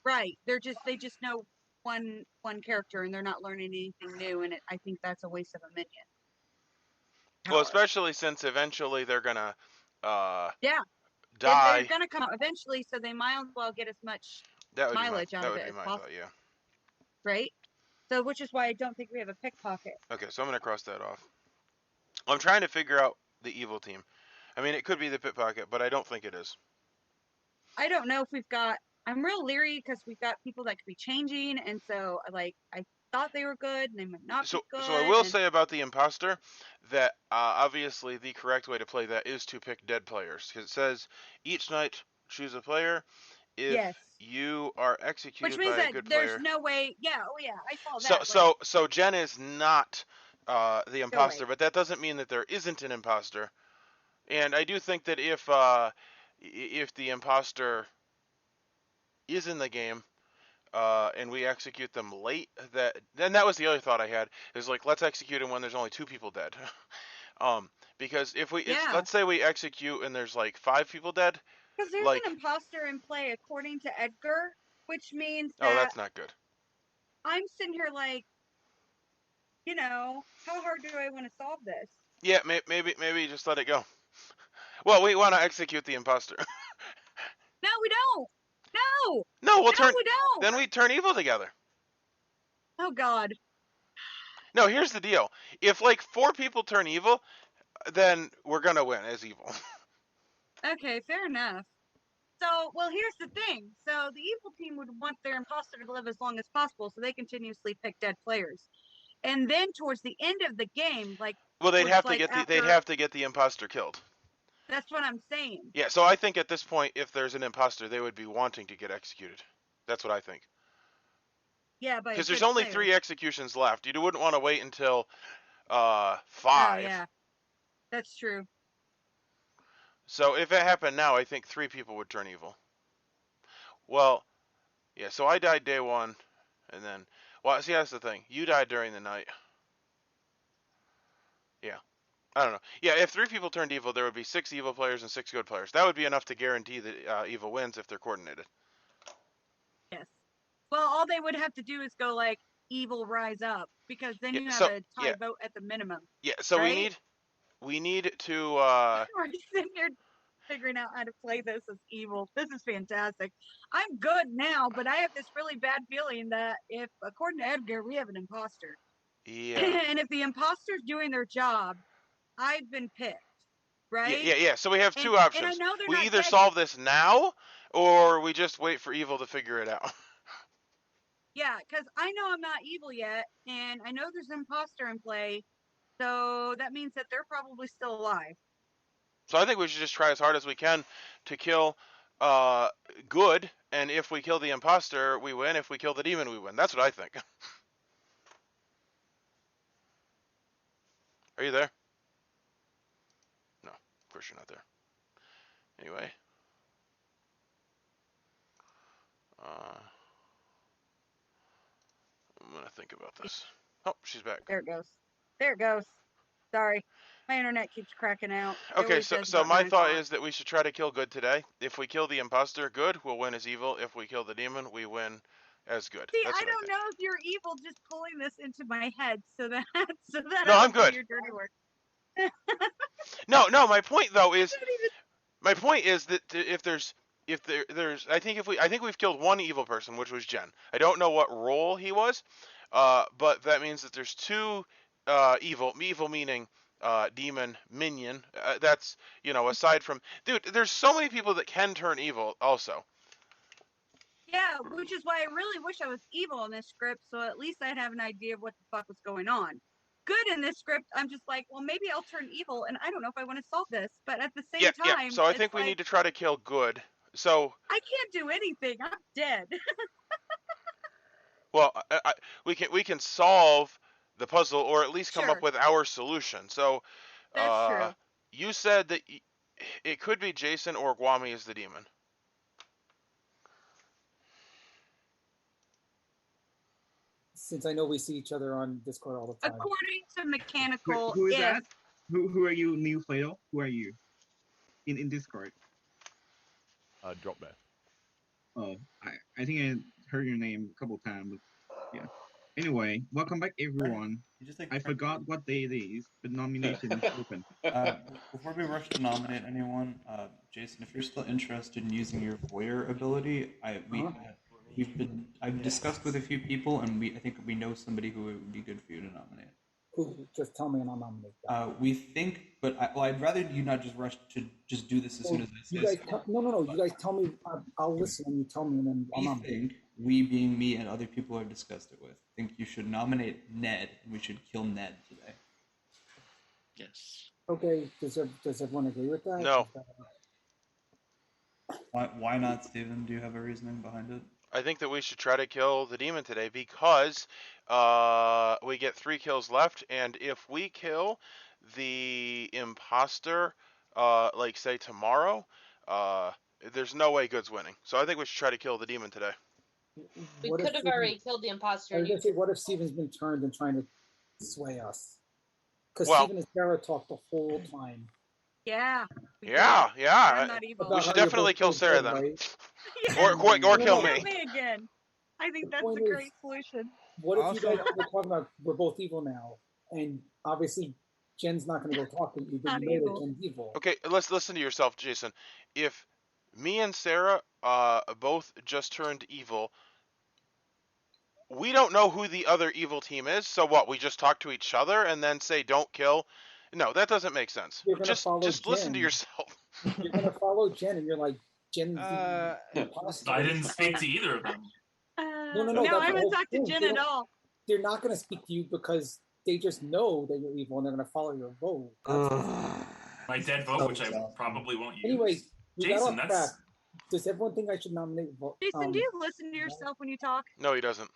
L: Right. They just know one character and they're not learning anything new, and I think that's a waste of a minion.
A: Well, especially since eventually they're gonna
L: yeah
A: die.
L: they're gonna come out eventually, so they might as well get as much mileage out of it as possible.
A: Thought, yeah.
L: Right. So, which is why I don't think we have a pickpocket.
A: Okay, so I'm gonna cross that off. I'm trying to figure out the evil team. I mean, it could be the pit pocket, but I don't think it is.
L: I don't know if we've got. I'm real leery because we've got people that could be changing, and so like I thought they were good, and they might not be good.
A: So I will say about the imposter that obviously the correct way to play that is to pick dead players, because it says each night choose a player. If you are executed
L: which means
A: by a
L: that
A: good
L: there's
A: player,
L: no way. Yeah, oh yeah, I saw that.
A: So Jen is not the imposter, but that doesn't mean that there isn't an imposter. And I do think that if the imposter is in the game, and we execute them late, that was the other thought I had, is like, let's execute them when there's only 2 people dead. Because if let's say we execute and there's like 5 people dead.
L: Because there's an imposter in play according to Edgar, which means that.
A: Oh, that's not good.
L: I'm sitting here like, how hard do I want to solve this?
A: Yeah, maybe just let it go. Well, we want to execute the imposter.
L: No, we don't. No.
A: No, we don't.
L: Then
A: we turn evil together.
L: Oh God.
A: No, here's the deal. If like 4 people turn evil, then we're gonna win as evil.
L: Okay, fair enough. So, well, here's the thing. So the evil team would want their imposter to live as long as possible, so they continuously pick dead players. And then towards the end of the game, like,
A: well, they'd have to get the imposter killed.
L: That's what I'm saying.
A: Yeah, so I think at this point, if there's an imposter, they would be wanting to get executed. That's what I think.
L: Yeah,
A: because there's only 3 executions left. You wouldn't want to wait until 5. Oh,
L: yeah, that's true.
A: So if it happened now, I think 3 people would turn evil. Well, yeah. So I died day 1, and then, well, see, that's the thing. You died during the night. Yeah. I don't know. Yeah, if 3 people turned evil, there would be 6 evil players and 6 good players. That would be enough to guarantee that evil wins if they're coordinated.
L: Yes. Well, all they would have to do is go like evil rise up, because then you have a tie vote at the minimum.
A: Yeah. So
L: right?
A: we need to.
L: We're sitting here figuring out how to play this as evil. This is fantastic. I'm good now, but I have this really bad feeling that if, according to Edgar, we have an imposter.
A: Yeah.
L: And if the imposter's doing their job, I've been picked, right?
A: Yeah. So we have 2 options.
L: And I know
A: we either solve this now, or we just wait for evil to figure it out.
L: Yeah, because I know I'm not evil yet, and I know there's an imposter in play, so that means that they're probably still alive.
A: So I think we should just try as hard as we can to kill good, and if we kill the imposter, we win. If we kill the demon, we win. That's what I think. Are you there? No, of course you're not there. Anyway. I'm going to think about this. Oh, she's back.
L: There it goes. There it goes. Sorry. My internet keeps cracking out. It
A: Okay,
L: always
A: so
L: does
A: so
L: about
A: my
L: 9
A: thought
L: o'clock.
A: is that we should try to kill good today. If we kill the imposter, good, we'll win as evil. If we kill the demon, we win as good.
L: See,
A: That's
L: I
A: what I
L: don't
A: think.
L: know if you're evil just pulling this into my head so that
A: No,
L: I
A: I'm
L: don't do
A: good.
L: your dirty work.
A: No, my point though is
L: Not even-
A: my point is that if there's I think we've killed one evil person, which was Jen. I don't know what role he was, but that means that there's two evil meaning demon minion. That's aside from dude, there's so many people that can turn evil also.
L: Yeah, which is why I really wish I was evil in this script, so at least I'd have an idea of what the fuck was going on. Good in this script, I'm just like, well, maybe I'll turn evil, and I don't know if I want to solve this. But at the same time,
A: So I
L: it's
A: think we
L: like,
A: need to try to kill good. So
L: I can't do anything. I'm dead.
A: well, we can solve the puzzle or at least come
L: Sure.
A: up with our solution. So
L: That's true.
A: you said that it could be Jason or Guami is the demon.
C: Since I know we see each other on Discord all the time.
L: According to mechanical,
B: Who is
L: if
B: that? Who are you, New Plato? Who are you? In Discord.
F: Drop there.
B: Oh, I think I heard your name a couple times. But yeah. Anyway, welcome back everyone. I forgot what day it is, but nomination is open.
D: Before we rush to nominate anyone, Jason, if you're still interested in using your voyeur ability, I've discussed with a few people, and I think we know somebody who would be good for you to nominate.
C: Who? Just tell me and I'll nominate them.
D: We think, but I'd rather you not just rush to just do this as soon as this
C: you
D: is.
C: guys no. You guys tell me. I'll listen and you tell me, and then I'll nominate.
D: think we, being me and other people I've discussed it with, think you should nominate Ned, and we should kill Ned today.
K: Yes.
C: Okay. Does everyone agree with that?
A: No.
D: Why not, Steven? Do you have a reasoning behind it?
A: I think that we should try to kill the demon today because we get 3 kills left, and if we kill the imposter, like say tomorrow, there's no way Good's winning. So I think we should try to kill the demon today.
O: We could have already killed the imposter.
C: I was gonna say, what if Steven's been turned and trying to sway us? Because
A: Well-
C: Steven and Sarah talked the whole time.
L: yeah.
A: Yeah.
L: I'm not evil.
A: We
C: About
A: should
C: how you're
A: definitely
C: both
A: kill
C: so
A: Sarah
C: good,
A: then,
C: right?
A: or kill me.
L: Me again. I think that's
C: point
L: a
C: is-
L: great solution.
C: What if
G: Also-
C: you guys were talking about we're both evil now, and obviously Jen's not going to go talk to you, but
L: Not
C: you know
L: evil.
C: that Jen's evil.
A: Okay, let's listen to yourself, Jason. If me and Sarah both just turned evil, we don't know who the other evil team is. So what? We just talk to each other and then say don't kill? No, that doesn't make sense.
C: You're gonna follow
A: Just listen to
C: Jen.
A: yourself.
C: You're going to follow Jen, and you're like Jen's the imposter.
H: I didn't speak to either of them.
C: No,
L: No,
C: that's
L: I
C: the
L: haven't
C: whole
L: talked to
C: thing.
L: Jen
C: They
L: at
C: don't-
L: all.
C: They're not going to speak to you because they just know that you're evil, and they're going to follow your vote.
H: My dead vote, which I probably won't use.
C: Anyway, we got
H: Jason,
C: off track.
H: that's
C: Does everyone think I should nominate?
L: Jason, do you listen to yourself when you talk?
A: No, he doesn't.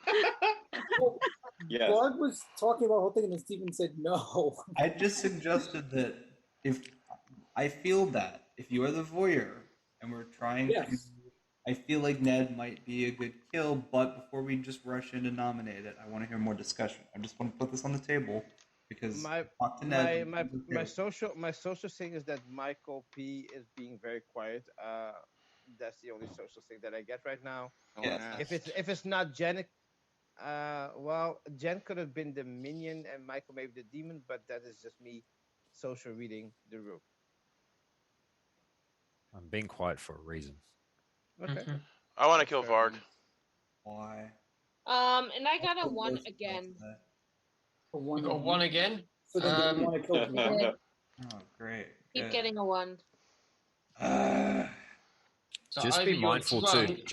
J: Yes.
C: Bard was talking about the whole thing, and then Steven said no.
D: I just suggested that if you are the voyeur and we're trying to, I feel like Ned might be a good kill, but before we just rush in to nominate it, I want to hear more discussion. I just want to put this on the table because talk to Ned.
G: My social thing is that Michael P is being very quiet. That's the only social thing that I get right now. If it's not Jen, well, Jen could have been the minion and Michael maybe the demon, but that is just me social reading the room.
N: I'm being quiet for a reason.
G: Okay.
A: I want to kill Varg.
D: Why?
O: And I got a 1 again.
I: You got 1 again?
C: So then you want to kill
O: Yeah.
D: Oh, great.
O: Keep
D: Good.
O: getting a 1.
I: So
N: Just
I: over
N: be
I: your
N: mindful
I: run-
N: too.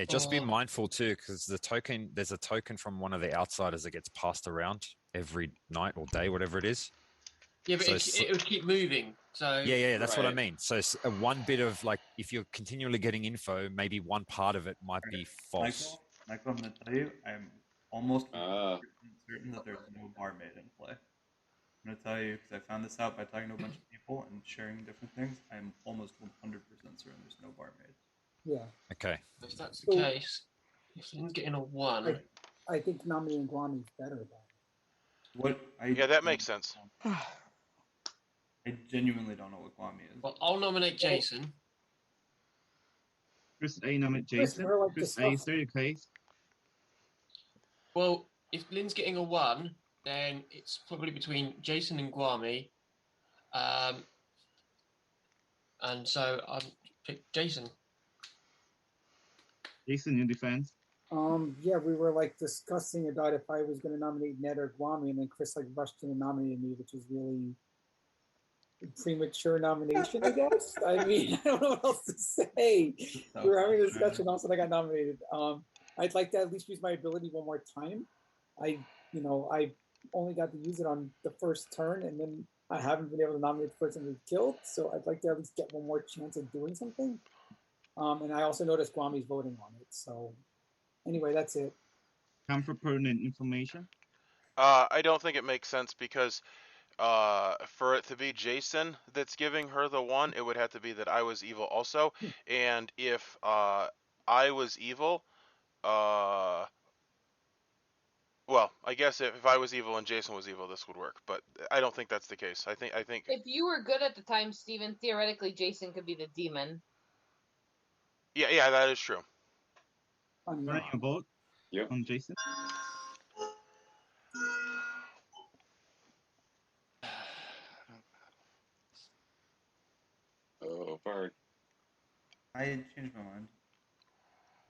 N: Just be mindful too, because there's a token from one of the outsiders that gets passed around every night or day, whatever it is.
I: Yeah, but
N: So
I: it would keep moving. So
N: yeah, that's what I
J: Right.
N: mean. So one bit of like, if you're continually getting info, maybe one part of it might be false.
D: Michael, I'm going to tell you, I'm almost 100%
J: Uh,
D: certain that there's no barmaid in play. I'm going to tell you, because I found this out by talking to a bunch of people and sharing different things, I'm almost 100% certain there's no barmaid.
C: Yeah.
N: Okay.
I: if that's the case, if Lynn's getting a 1...
C: I think nominating Guami is better than.
A: Yeah, that makes sense.
D: I genuinely don't know what Guami is.
I: Well, I'll nominate Jason.
B: Chris A nominate
C: Chris,
B: Jason.
C: we're like
B: Chris A,
C: discussing.
B: state your case.
I: Well, if Lynn's getting a 1, then it's probably between Jason and Guami. And so I'll pick Jason.
B: Jason, in defense.
C: Yeah, we were like discussing about if I was going to nominate Ned or Guami, and then Chris like rushed in and nominated me, which was really premature nomination, I guess. I mean, I don't know what else to say. We were having a discussion, also I got nominated. I'd like to at least use my ability one more time. I only got to use it on the first turn, and then I haven't been able to nominate the person we've killed, so I'd like to at least get one more chance at doing something. And I also noticed Guami's voting on it, so anyway, that's it.
B: Time for pertinent information.
A: I don't think it makes sense because for it to be Jason that's giving her the 1, it would have to be that I was evil also. And if I was evil, well, I guess if I was evil and Jason was evil, this would work. But I don't think that's the case. I think
O: If you were good at the time, Steven, theoretically Jason could be the demon.
A: Yeah, that is true.
B: Running a vote on Jason.
J: oh, Bard.
D: I changed my mind.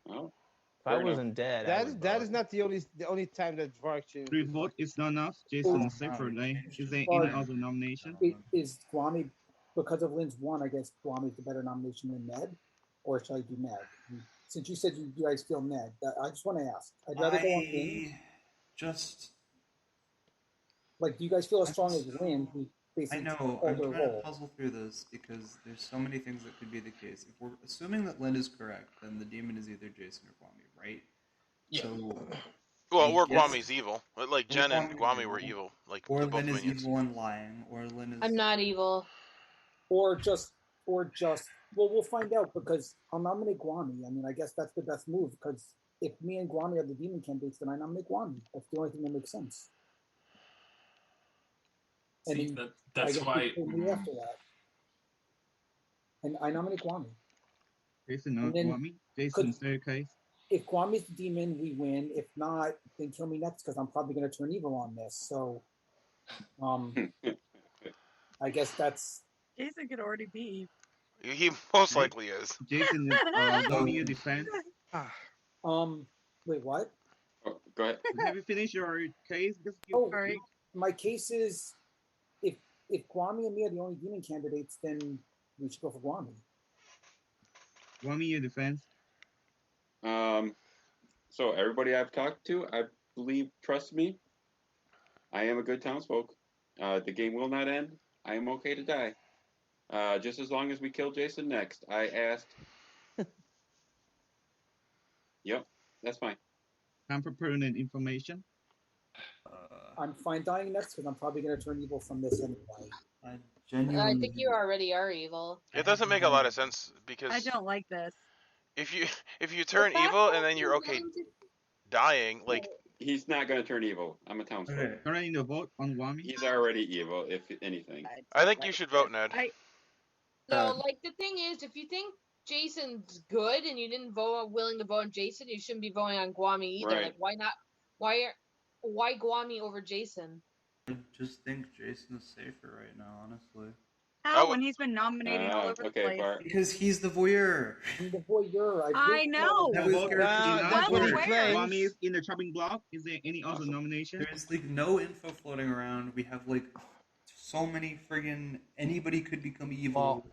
J: Oh.
M: If I wasn't dead,
G: that is not the only time that Vark changed.
B: 3 vote is not enough. Jason separately. Is there any other nomination?
C: Is Guami, because of Lynn's 1, I guess Guami's the better nomination than Ned? Or shall I do Ned? Since you said you guys feel Ned, I just want to ask. I'd rather go on Lynn. Like, do you guys feel as strong as Lynn, who basically
D: I know. I'm trying to puzzle through this because there's so many things that could be the case. If we're assuming that Lynn is correct, then the demon is either Jason or Guami, right?
I: Yeah.
D: So,
A: Well, or Guami's evil. Like Jen and Guami were evil. Like
D: or
A: both
D: Lynn is
A: minions.
D: evil and lying, or Lynn is.
O: I'm not evil.
C: Or just, well, we'll find out because I'll nominate Guami. I mean, I guess that's the best move because if me and Guami are the demon candidates, then I nominate Guami. That's the only thing that makes sense.
H: See, that's why.
C: Me after that. And I nominate Guami.
B: Jason, not Guami. Jason, third case.
C: If Guami's the demon, we win. If not, then kill me next because I'm probably going to turn evil on this. So, I guess that's.
L: Jason could already be.
A: He most likely is.
B: Jason, Guami, your defense.
C: Wait, what?
J: Oh, go ahead.
B: Have you finished your case?
C: My case is if Guami and me are the only demon candidates, then we should go for Guami.
B: Guami, your defense.
J: So everybody I've talked to, I believe, trust me. I am a good townsfolk. The game will not end. I am okay to die. Just as long as we kill Jason next. I asked. Yep, that's fine.
B: Time for pertinent information.
C: I'm fine dying next because I'm probably going to turn evil from this anyway.
O: I think you already are evil.
A: It doesn't make a lot of sense because
L: I don't like this.
A: if you turn evil and then you're okay dying, like
J: he's not going to turn evil. I'm a townsfolk.
B: Okay. Turning the vote on Guami.
J: He's already evil, if anything.
A: I think you should vote Ned.
O: No, like the thing is, if you think Jason's good and you didn't willing to vote on Jason, you shouldn't be voting on Guami either.
J: Right.
O: Like, why not? Why Guami over Jason?
D: I just think Jason is safer right now, honestly.
L: How? When he's been nominating all over the place.
D: Because he's the voyeur.
C: I'm the voyeur.
L: I know.
B: Guami is in the chopping block. Is there any other nomination?
D: There's like no info floating around. We have like so many friggin' anybody could become evil.
M: Well,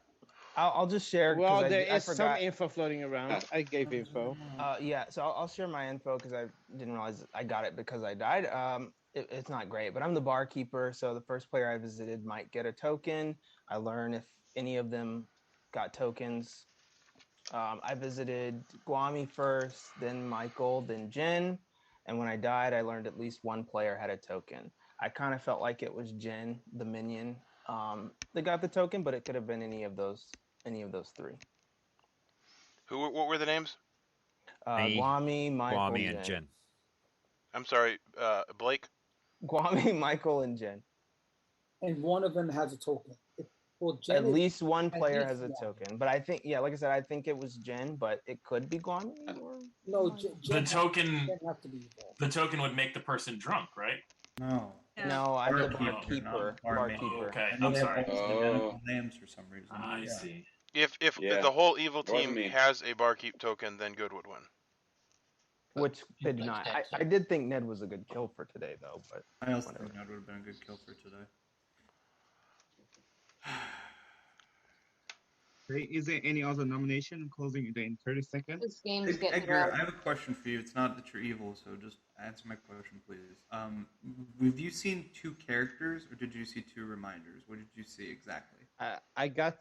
M: I'll just share.
G: Well, there is some info floating around. I gave info.
M: Yeah, so I'll share my info because I didn't realize I got it because I died. it's not great, but I'm the barkeeper, so the first player I visited might get a token. I learn if any of them got tokens. I visited Guami first, then Michael, then Jen, and when I died, I learned at least one player had a token. I kind of felt like it was Jen, the minion, that got the token, but it could have been any of those three.
A: What were the names?
N: Me,
M: Guami, Michael,
N: Kwame, and Jen.
A: I'm sorry, Blake.
M: Guami, Michael, and Jen.
C: And one of them has a token. Well,
M: At
C: Jen is,
M: least one
C: at
M: player
C: least
M: has a
C: one.
M: token, but I think, yeah, like I said, I think it was Jen, but it could be Guami or
C: No,
M: Michael.
H: The token.
C: Jen have to be evil.
H: The token would make the person drunk, right?
D: No.
M: No, I'm the
D: Barkeeper,
M: barkeeper.
D: not barmaid.
M: Barkeeper.
H: Okay,
D: I know
H: I'm
D: they have
H: sorry.
D: almost identical names for some reason.
H: I
D: Yeah.
H: see.
A: If
J: Yeah,
A: the whole evil
J: it wasn't
A: team
J: me.
A: has a barkeep token, then good would win.
M: Which they do not. I did think Ned was a good kill for today, though. But
D: I also
M: whatever.
D: think Ned would have been a good kill for today.
B: Okay, is there any other nomination? Closing it in 30 seconds.
O: This game's getting
D: Edgar,
O: rough.
D: I have a question for you. It's not that you're evil, so just answer my question, please. Have you seen two characters, or did you see two reminders? What did you see exactly?
G: I got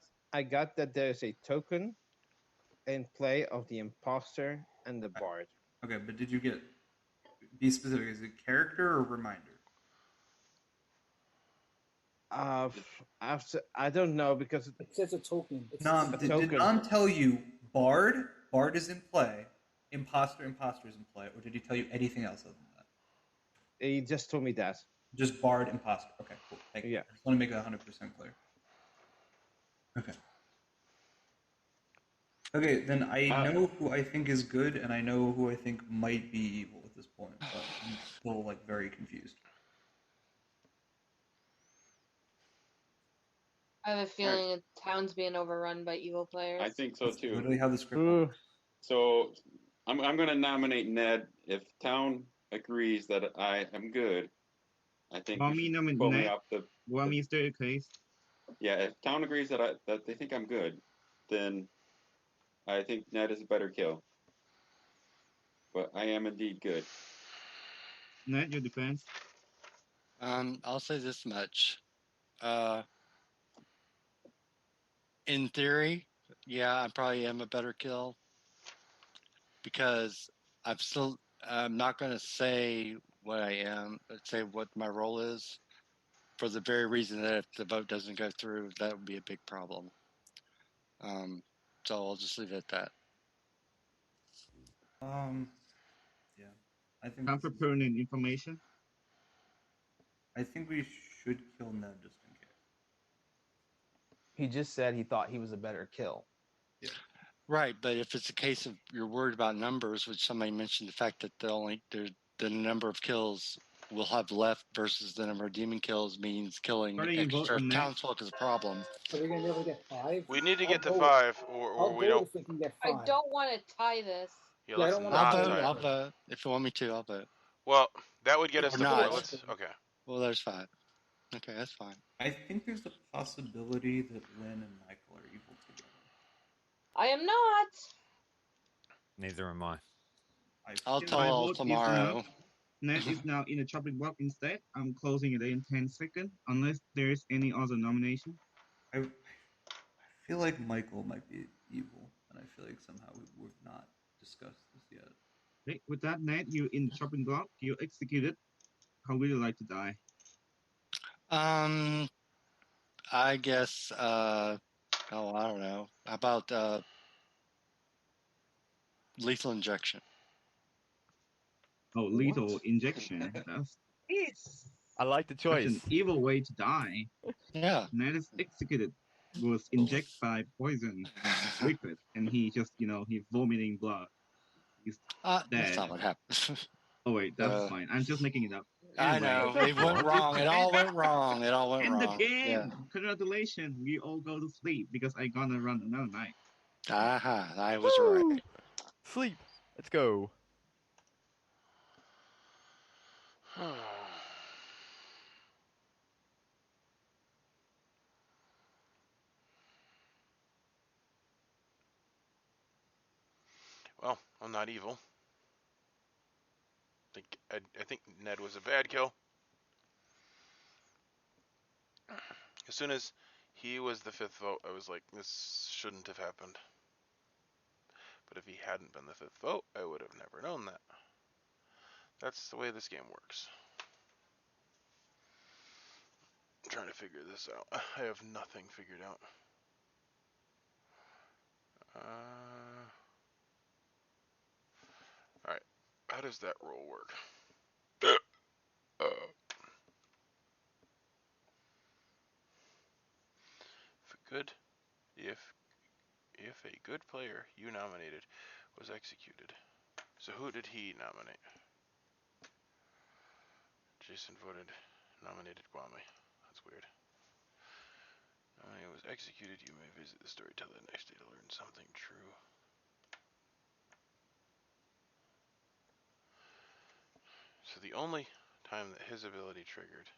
G: that there's a token in play of the imposter and the bard.
D: Okay, but did you get, be specific, is it character or reminder?
G: I don't know because
C: it says a token.
D: Did Nam tell you bard is in play, imposter is in play, or did he tell you anything else other than that?
G: He just told me that.
D: Just bard, imposter. Okay, cool. Thank you.
G: Yeah.
D: I just want to make it 100% clear. Okay. Okay, then I know who I think is good, and I know who I think might be evil at this point, but I'm still like very confused.
O: I have a feeling the town's being overrun by evil players.
J: I think so too.
D: Literally how the script works.
J: So I'm going to nominate Ned. If town agrees that I am good, I think you should pull me off the.
B: Guami staircase.
J: Yeah, if town agrees that they think I'm good, then I think Ned is a better kill. But I am indeed good.
B: Ned, your defense.
K: I'll say this much. In theory, yeah, I probably am a better kill because I'm not going to say what I am, but say what my role is for the very reason that if the vote doesn't go through, that would be a big problem. So I'll just leave it at that.
D: Yeah, I think.
B: Time for pertinent information.
D: I think we should kill Ned just in case.
M: He just said he thought he was a better kill.
D: Yeah.
K: Right, but if it's a case of you're worried about numbers, which somebody mentioned the fact that the number of kills we'll have left versus the number of demon kills means killing extra townsfolk is a problem.
C: So we're gonna be able to get 5.
A: We need to get to 5, or we don't.
C: If we can get 5.
O: I don't want to tie this.
A: Yeah, let's
C: I don't
A: not
C: wanna
A: tie it.
K: I'll vote. If you want me to, I'll vote.
A: Well, that would get us
K: Or
A: to
K: not.
A: 4. Okay.
K: Well, there's 5. Okay, that's fine.
D: I think there's a possibility that Lynn and Michael are evil together.
O: I am not.
N: Neither am I.
K: I'll tell tomorrow.
B: Ned is now in the chopping block instead. I'm closing it in 10 seconds, unless there's any other nomination.
D: I feel like Michael might be evil, and I feel like somehow we've not discussed this yet.
B: Okay, with that, Ned, you're in the chopping block. You're executed. How would you like to die?
K: I guess, I don't know. How about lethal injection?
B: Oh, lethal injection.
F: I like the choice.
B: Such an evil way to die.
K: Yeah.
B: Ned is executed. Was injected by poison liquid, and he just, he's vomiting blood. He's dead.
K: That's not what happened.
B: Oh wait, that's fine. I'm just making it up.
K: I know. It went wrong. It all went wrong. It all went
B: End
K: wrong.
B: the game.
K: Yeah.
B: Congratulations. We all go to sleep because I gonna run another night.
K: Aha, I was right.
F: Sleep. Let's go.
A: Well, I'm not evil. I think Ned was a bad kill. As soon as he was the 5th vote, I was like, this shouldn't have happened. But if he hadn't been the 5th vote, I would have never known that. That's the way this game works. I'm trying to figure this out. I have nothing figured out. Alright. How does that roll work? If a good player you nominated was executed. So who did he nominate? Jason nominated Kwame. That's weird. When he was executed, you may visit the storyteller the next day to learn something true. So the only time that his ability triggered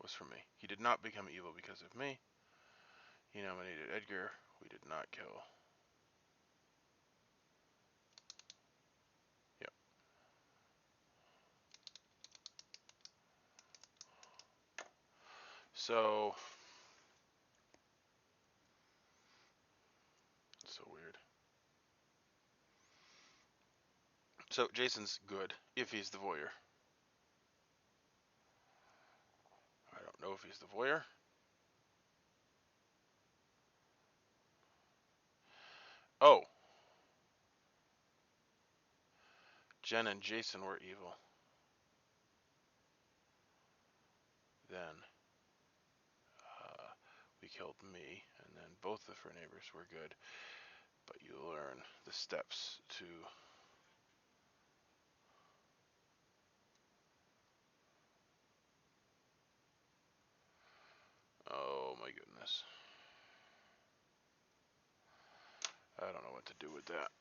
A: was for me. He did not become evil because of me. He nominated Edgar. We did not kill. Yep. So weird. So Jason's good if he's the voyeur. I don't know if he's the voyeur. Oh. Jen and Jason were evil. Then we killed me, and then both the fur neighbors were good. But you learn the steps to oh my goodness. I don't know what to do with that.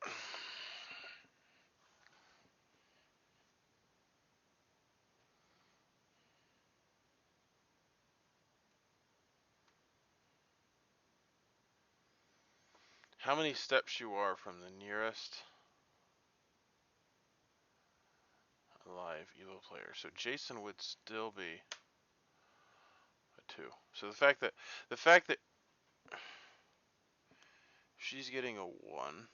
A: How many steps you are from the nearest alive evil player? So Jason would still be a 2. So the fact that she's getting a 1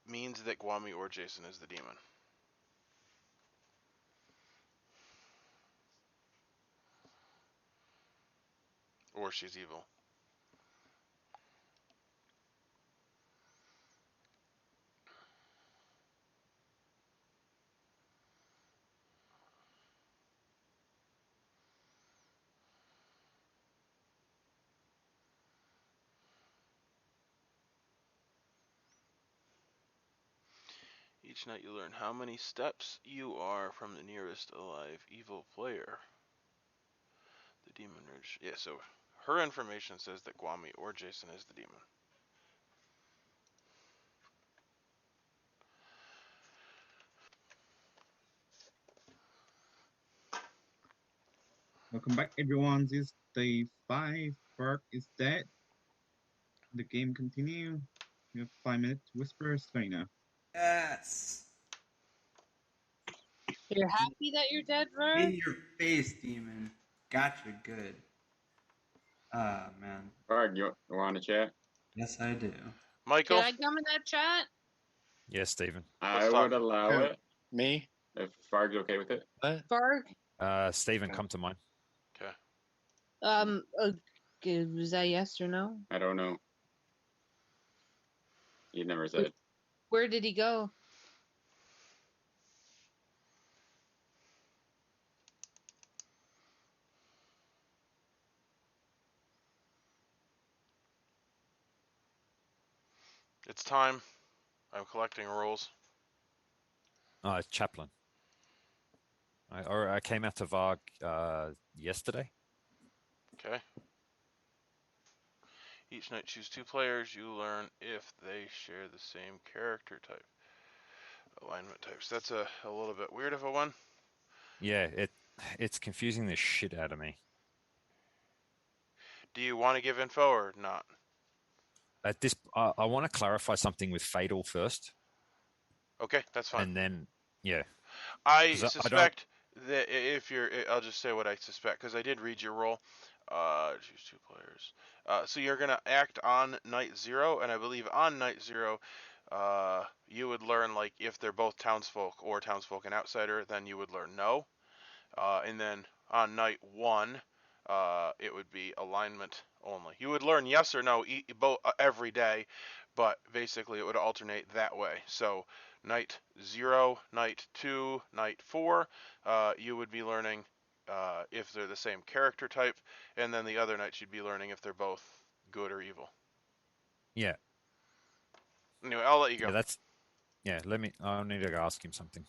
A: means that Kwame or Jason is the demon. Or she's evil. Each night you learn how many steps you are from the nearest alive evil player. The demon ridge. Yeah, so her information says that Kwame or Jason is the demon.
B: Welcome back, everyone. This is day 5. Gork is dead. The game continue. We have 5 minutes. Whisper starting now.
D: Yes.
O: You're happy that you're dead, Ver?
D: In your face, demon. Gotcha. Good. Ah, man.
J: Alright, you want to chat?
D: Yes, I do.
A: Michael?
O: Can I come in that chat?
N: Yes, Stephen.
J: I would allow
E: Yeah.
J: it.
K: Me?
J: If Farg's okay with it.
K: What?
O: Farg?
N: Stephen,
D: Okay.
N: come to mine.
O: Okay, was that yes or no?
J: I don't know. He never said.
O: Where did he go?
A: It's time. I'm collecting rolls.
N: It's Chaplain. I came out to Varg yesterday.
A: Okay. Each night choose 2 players. You learn if they share the same character type. Alignment types. That's a little bit weird of a one.
N: Yeah, it's confusing the shit out of me.
A: Do you want to give info or not?
N: At this, I want to clarify something with Fatal first.
A: Okay, that's fine.
N: And then, yeah.
A: I
N: 'Cause I don't.
A: suspect that if you're, I'll just say what I suspect because I did read your role. Choose 2 players. So you're gonna act on night 0, and I believe on night 0, you would learn like if they're both townsfolk or townsfolk and outsider, then you would learn no. And then on night 1, it would be alignment only. You would learn yes or no every day, but basically it would alternate that way. So night 0, night 2, night 4, you would be learning if they're the same character type, and then the other nights you'd be learning if they're both good or evil.
N: Yeah.
A: Anyway, I'll let you go.
N: Yeah, that's. Yeah, I'll need to ask him something.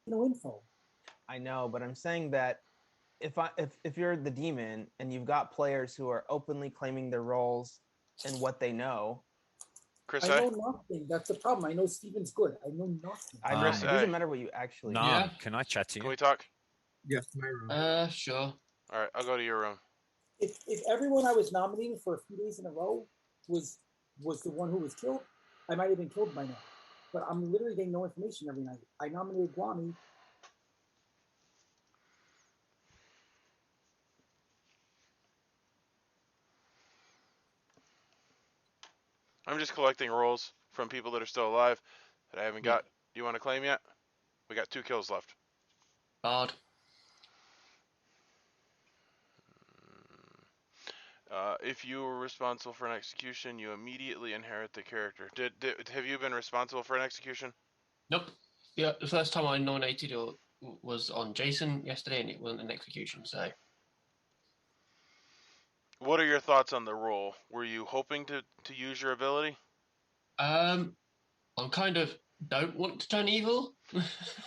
C: No info.
M: I know, but I'm saying that if you're the demon and you've got players who are openly claiming their roles and what they know,
A: Chris,
C: I know nothing. That's the problem. I know Steven's good. I know nothing.
M: I know it doesn't matter what you actually know.
N: Nam, can I chat to you?
A: Can we talk?
B: Yes, my room.
I: Sure.
A: All right, I'll go to your room.
C: If everyone I was nominating for a few days in a row was the one who was killed, I might have been killed by now. But I'm literally getting no information every night. I nominated Guami.
A: I'm just collecting rolls from people that are still alive that I haven't got. Do you want to claim yet? We got 2 kills left.
I: Bard.
A: If you were responsible for an execution, you immediately inherit the character. Have you been responsible for an execution?
I: Nope. Yeah, the first time I nominated was on Jason yesterday, and it wasn't an execution. So,
A: what are your thoughts on the roll? Were you hoping to use your ability?
I: I'm kind of don't want to turn evil.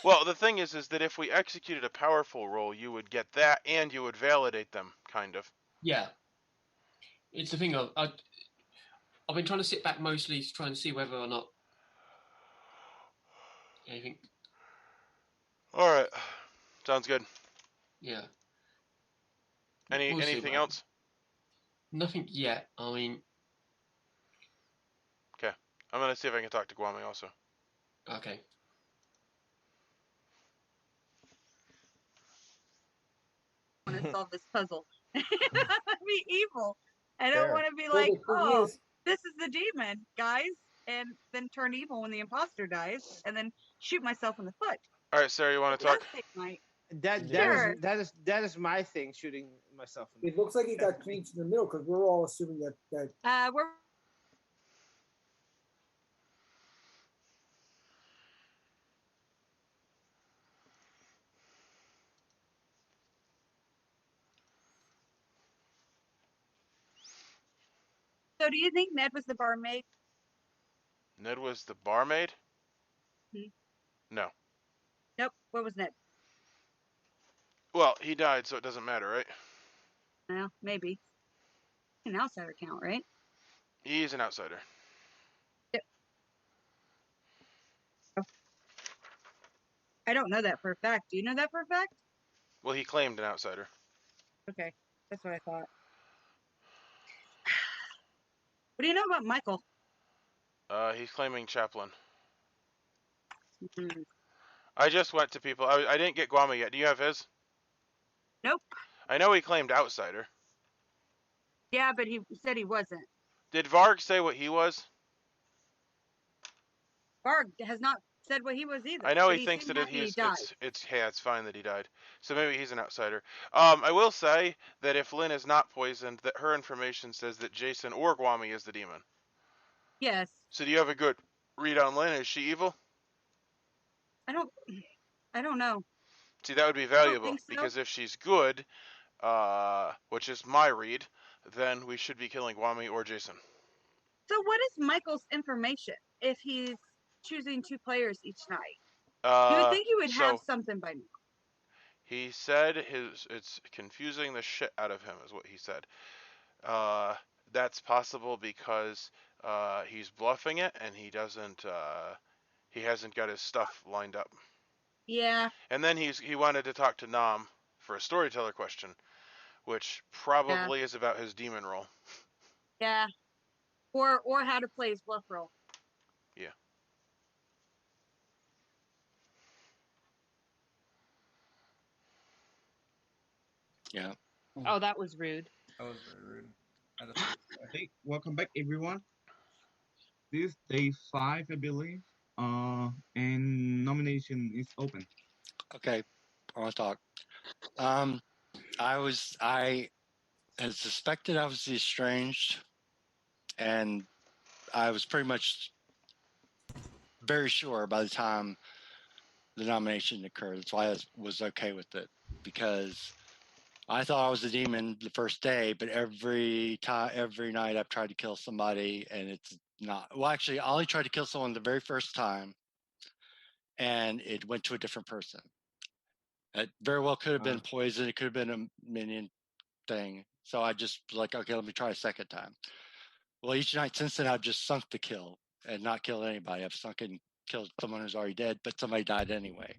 A: Well, the thing is that if we executed a powerful roll, you would get that, and you would validate them, kind of.
I: Yeah. It's the thing of I've been trying to sit back mostly to try and see whether or not anything.
A: All right, sounds good.
I: Yeah.
A: Anything else?
I: Nothing yet. I mean.
A: Okay, I'm gonna see if I can talk to Guami also.
I: Okay.
L: I want to solve this puzzle. I want to be evil. I don't
M: Fair.
L: want to be
C: Well,
L: like,
C: the thing
L: oh,
C: is-
L: this is the demon, guys, and then turn evil when the imposter dies, and then shoot myself in the foot.
A: All right, Sarah, you want to talk?
G: That is my thing, shooting myself in the
C: It looks like it got changed in the middle because we're all assuming that
L: we're So do you think Ned was the barmaid?
A: Ned was the barmaid? No.
L: Nope. What was Ned?
A: Well, he died, so it doesn't matter, right?
L: Well, maybe. An outsider count, right?
A: He's an outsider.
L: Yep. I don't know that for a fact. Do you know that for a fact?
A: Well, he claimed an outsider.
L: Okay, that's what I thought. What do you know about Michael?
A: He's claiming Chaplain.
L: Mm-hmm.
A: I just went to people. I didn't get Guami yet. Do you have his?
L: Nope.
A: I know he claimed outsider.
L: Yeah, but he said he wasn't.
A: Did Varg say what he was?
L: Varg has not said what he was either.
A: I know
L: but
A: he thinks that
L: he died.
A: it's fine that he died. So maybe he's an outsider. I will say that if Lynn is not poisoned, that her information says that Jason or Guami is the demon.
L: Yes.
A: So do you have a good read on Lynn? Is she evil?
L: I don't know.
A: See, that would be valuable
L: think so.
A: because if she's good, which is my read, then we should be killing Guami or Jason.
L: So what is Michael's information if he's choosing 2 players each night? You would think he would have something by now.
A: He said it's confusing the shit out of him, is what he said. That's possible because he's bluffing it and he hasn't got his stuff lined up.
L: Yeah.
A: And then he wanted to talk to Nam for a storyteller question, which probably is about his demon role.
L: Yeah. Or how to play his bluff roll.
A: Yeah.
K: Yeah.
L: Oh, that was rude.
D: That was very rude.
B: Hey, welcome back, everyone. This is day 5, I believe. And nomination is open.
K: Okay, I want to talk. I had suspected I was the estranged, and I was pretty much very sure by the time the nomination occurred. That's why I was okay with it, because I thought I was a demon the first day, but every night I've tried to kill somebody, and it's not. Well, actually, I only tried to kill someone the very first time, and it went to a different person. It very well could have been poison. It could have been a minion thing. So I just was like, okay, let me try a second time. Well, each night since then, I've just sunk the kill and not killed anybody. I've sunk and killed someone who's already dead, but somebody died anyway.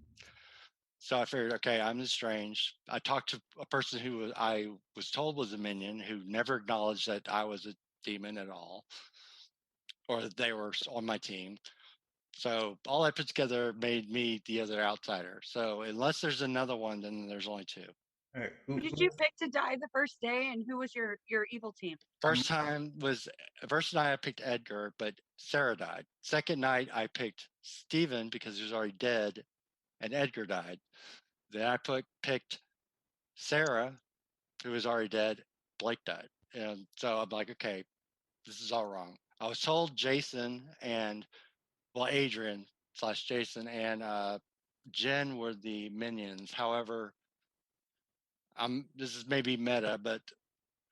K: So I figured, okay, I'm strange. I talked to a person who I was told was a minion, who never acknowledged that I was a demon at all, or that they were on my team. So all I put together made me the other outsider. So unless there's another one, then there's only two.
D: All right.
L: Who did you pick to die the first day, and who was your evil team?
K: First night I picked Edgar, but Sarah died. Second night I picked Steven because he was already dead, and Edgar died. Then I picked Sarah, who was already dead. Blake died, and so I'm like, okay, this is all wrong. I was told Jason and Adrian / Jason and Jen were the minions. However, this is maybe meta, but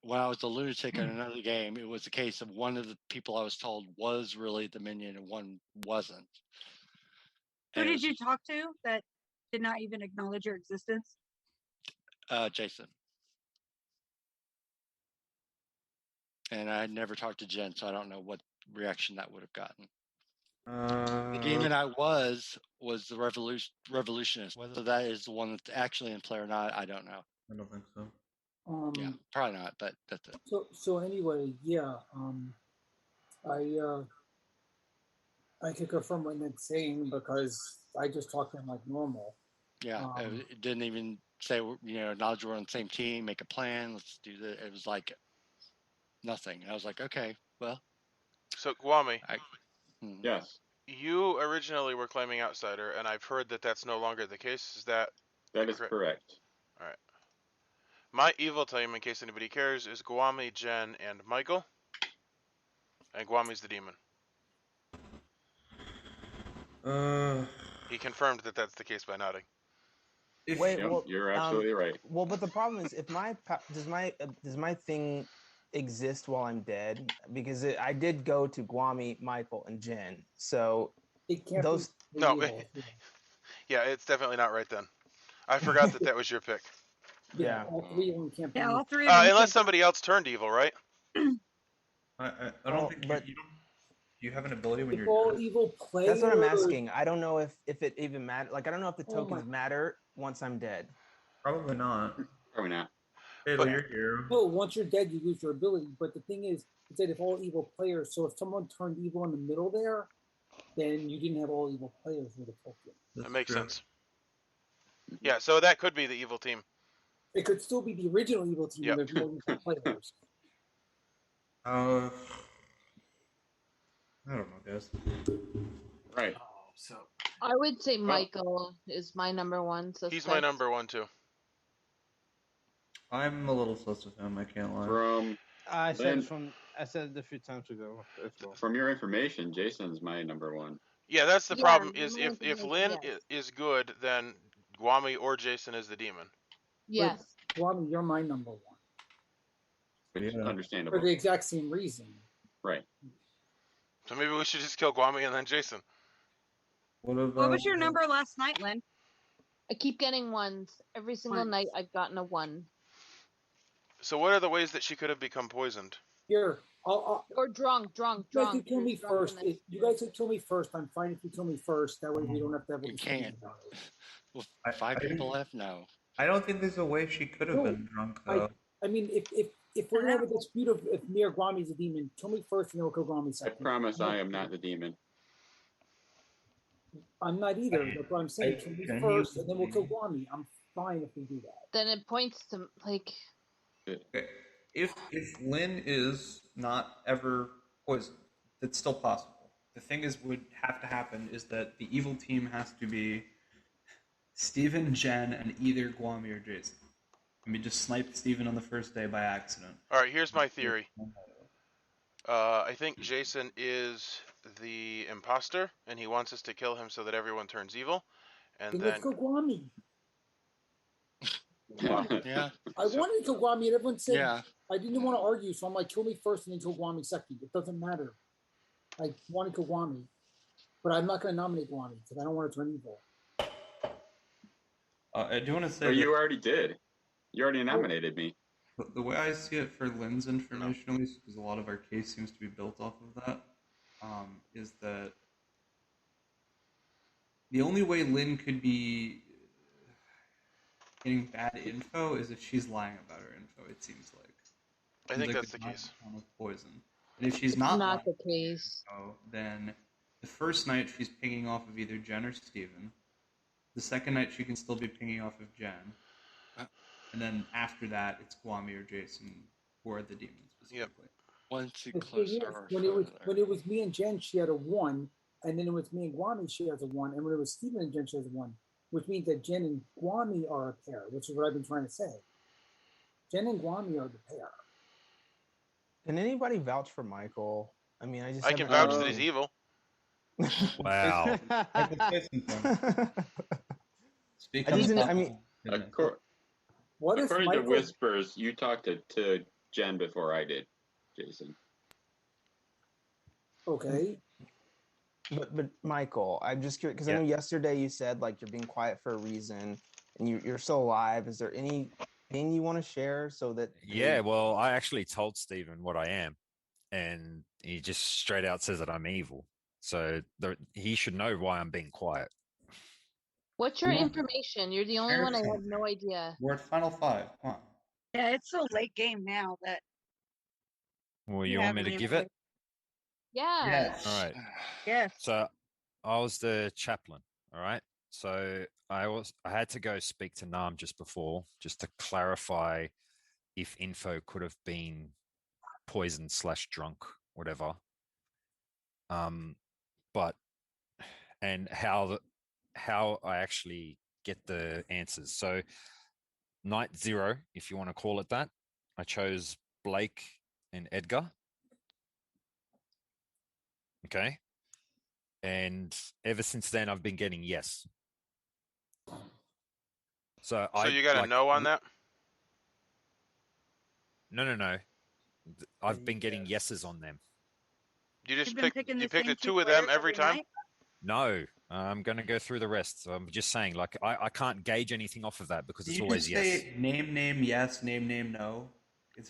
K: when I was a lunatic in another game, it was a case of one of the people I was told was really the minion and one wasn't.
L: Who did you talk to that did not even acknowledge your existence?
K: Jason. And I never talked to Jen, so I don't know what reaction that would have gotten. The demon I was the revolutionist. Whether that is the one that's actually in play or not, I don't know.
D: I don't think so.
K: Yeah, probably not, but that's it.
C: So anyway, yeah, I could confirm what Nick's saying because I just talked to him like normal.
K: Yeah, it didn't even say, acknowledge we're on the same team, make a plan, let's do this. It was like nothing. I was like, okay, well.
A: So, Gwami.
J: Yes.
A: You originally were claiming outsider, and I've heard that that's no longer the case. Is that
J: That is correct?
A: All right. My evil team, in case anybody cares, is Gwami, Jen, and Michael. And Gwami's the demon. He confirmed that that's the case by nodding.
M: Wait, well,
J: you're absolutely right.
M: Well, but the problem is, if does my thing exist while I'm dead? Because I did go to Gwami, Michael, and Jen. So
C: it can't
M: those
C: be
A: no, yeah, it's definitely not right then. I forgot that was your pick.
C: Yeah, all three of them can't be.
L: Yeah, all three of them.
A: Unless somebody else turned evil, right?
D: I don't think. But do you have an ability when
C: if
D: you're
C: all
D: dead?
C: evil players.
M: That's what I'm asking. I don't know if it even matters. Like, I don't know if the tokens matter once I'm dead.
D: Probably not.
J: Probably not.
D: Hey,
C: But,
D: you're here.
C: no, once you're dead, you lose your ability. But the thing is, it said if all evil players. So if someone turned evil in the middle there, then you didn't have all evil players with a token.
A: That makes sense. Yeah, so that could be the evil team.
C: It could still be the original evil team.
A: Yep.
C: There's no evil players.
D: I don't know, guys.
J: Right.
H: So
O: I would say Michael is my number one suspect.
A: He's my number one too.
D: I'm a little sus with him. I can't lie.
G: I said it a few times ago as well.
J: From your information, Jason's my number one.
A: Yeah, that's the problem. Is if Lynn is good, then Gwami or Jason is the demon.
O: Yes.
C: Gwami, you're my number one.
J: Which is understandable.
C: For the exact same reason.
J: Right.
A: So maybe we should just kill Gwami and then Jason.
L: What was your number last night, Lynn?
O: I keep getting ones. Every single night I've gotten a 1.
A: So what are the ways that she could have become poisoned?
C: Here,
O: or drunk.
C: You guys could kill me first. If you guys could kill me first, I'm fine if you kill me first. That way we don't have to have a discussion about it.
K: Well, 5 people left? No.
D: I don't think there's a way she could have been drunk, though.
C: I mean, if if we're gonna have a dispute of if me or Guami's a demon, kill me first and then we'll kill Guami
J: I
C: second.
J: promise I am not the demon.
C: I'm not either. That's what I'm saying. Kill me first and then we'll kill Guami. I'm fine if we do that.
O: Then it points to like.
D: Okay. If Lynn is not ever poisoned, it's still possible. The thing is, would have to happen is that the evil team has to be Steven, Jen, and either Guami or Jason. I mean, just sniped Steven on the first day by accident.
A: All right, here's my theory. I think Jason is the imposter, and he wants us to kill him so that everyone turns evil. And
C: Then
A: then
C: let's go Guami.
K: Yeah.
C: I wanted to kill Guami, and everyone said
K: Yeah.
C: I didn't want to argue, so I'm like, kill me first and then kill Guami second. It doesn't matter. I want to kill Guami, but I'm not going to nominate Guami because I don't want to turn evil.
D: I do want to say
J: But you already did. You already nominated me.
D: The way I see it for Lynn's information, at least, because a lot of our case seems to be built off of that, is that the only way Lynn could be getting bad info is if she's lying about her info, it seems like.
A: I think that's the case.
D: With poison. And if she's not
O: Not the case.
D: Then the first night she's pinging off of either Jen or Steven. The second night she can still be pinging off of Jen. And then after that, it's Guami or Jason who are the demons specifically.
K: Once you
C: The
K: close
C: thing is,
K: our
C: when it was me and Jen, she had a 1, and then it was me and Guami, she has a 1, and when it was Steven and Jen, she has a 1, which means that Jen and Guami are a pair, which is what I've been trying to say. Jen and Guami are the pair.
M: Can anybody vouch for Michael? I mean,
A: I can vouch that he's evil.
N: Wow.
J: According to whispers, you talked to Jen before I did, Jason.
C: Okay.
M: But Michael, I'm just curious because I know yesterday you said like you're being quiet for a reason and you're still alive. Is there anything you want to share so that?
N: Yeah, well, I actually told Steven what I am, and he just straight out says that I'm evil. So he should know why I'm being quiet.
O: What's your information? You're the only one I have no idea.
D: We're at Final 5. Come on.
L: Yeah, it's so late game now that.
N: Well, you want me to give it?
O: Yeah.
D: Yes.
N: All right.
L: Yes.
N: So I was the chaplain. All right. So I had to go speak to Nam just before, just to clarify if info could have been poisoned / drunk, whatever. But and how I actually get the answers. So night 0, if you want to call it that, I chose Blake and Edgar. Okay. And ever since then, I've been getting yes. So
A: you got a no on that?
N: No. I've been getting yeses on them.
A: You just
L: picked
A: the 2 of them every time?
L: night?
N: No, I'm going to go through the rest. So I'm just saying, like, I can't gauge anything off of that because it's
D: You
N: always
D: just say
N: yes.
D: name, yes, name, no.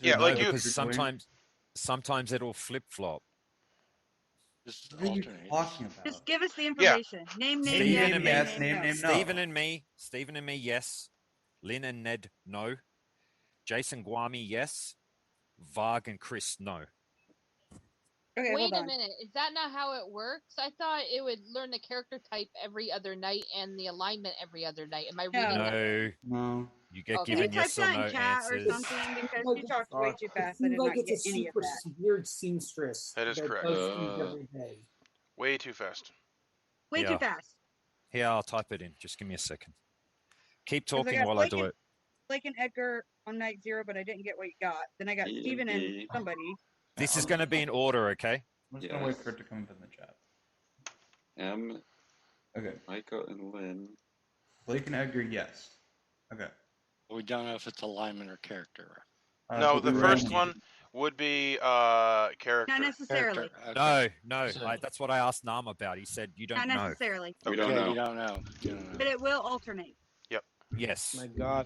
N: Yeah, like because sometimes it'll flip flop.
D: What are you talking about?
L: Just give us the information. Name,
N: Steven and me,
L: yes, name, no.
N: Steven and me, yes. Lynn and Ned, no. Jason Guami, yes. Varg and Chris, no.
L: Okay,
O: wait a minute. Is that not how it works? I thought it would learn the character type every other night and the alignment every other night. Am I reading that?
D: No.
N: You get
L: Can you
N: given
L: type
N: yes or
L: that
N: no
L: in chat
N: answers.
L: or something? Because you talked way too fast. I
C: It
L: did
C: seems like
L: not
C: it's
L: get
C: a
L: any of
C: super
L: that.
C: weird seamstress.
A: That is correct.
C: Does things every day.
A: Way too fast.
L: Way too fast.
N: Here, I'll type it in. Just give me a second. Keep
L: 'Cause
N: talking
L: got
N: while I do it.
L: Blake and Edgar on night 0, but I didn't get what you got. Then I got Steven and somebody.
N: This is going to be in order, okay?
D: I'm just going to wait for it to come up in the chat. Okay.
J: Michael and Lynn.
D: Blake and Edgar, yes. Okay.
K: We don't know if it's alignment or character.
A: No, the first one would be character.
L: Not necessarily.
N: No. That's what I asked Nam about. He said you don't
L: Not
N: know.
L: necessarily.
J: We don't know.
K: You don't know.
L: But it will alternate.
A: Yep.
N: Yes.
G: My God.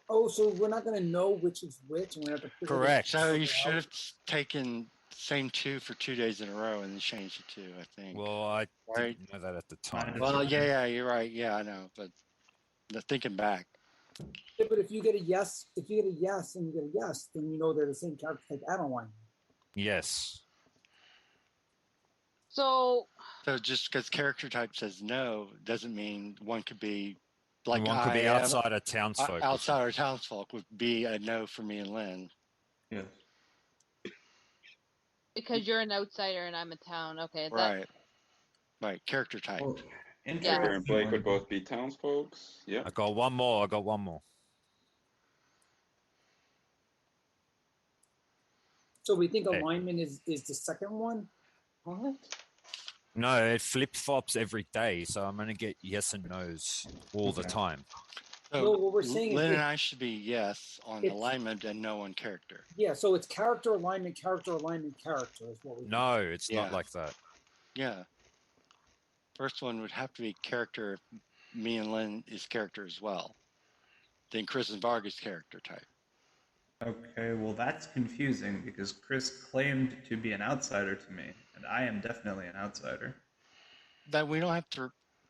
C: Oh, so we're not going to know which is which, and we have to figure
N: Correct.
K: So you should have taken same 2 for 2 days in a row and then changed it to, I think.
N: Well, I didn't know that at the time.
K: Well, yeah, you're right. Yeah, I know. But thinking back.
C: Yeah, but if you get a yes and you get a yes, then you know they're the same character type add-on line.
N: Yes.
O: So
K: just because character type says no doesn't mean one could be like
N: one could be
K: I am-
N: outside of townsfolk.
K: outside of townsfolk would be a no for me and Lynn.
D: Yes.
O: because you're an outsider and I'm a town. Okay.
K: Right. Right. Character type.
D: Well,
J: Edgar and Blake would both be townsfolk. Yeah.
N: I got one more.
C: So we think
N: Okay.
C: alignment is the second one?
J: What?
N: No, it flip flops every day, so I'm gonna get yes and no's all the time.
K: So
C: No, what we're saying is
K: Lynn and
C: it-
K: I should be yes on
C: it's-
K: alignment and no on character.
C: Yeah, so it's character alignment is what we
N: No, it's not like that.
K: Yeah. First one would have to be character if me and Lynn is character as well. Then Chris and Vargas character type.
D: Okay, well that's confusing because Chris claimed to be an outsider to me, and I am definitely an outsider.
K: That we don't have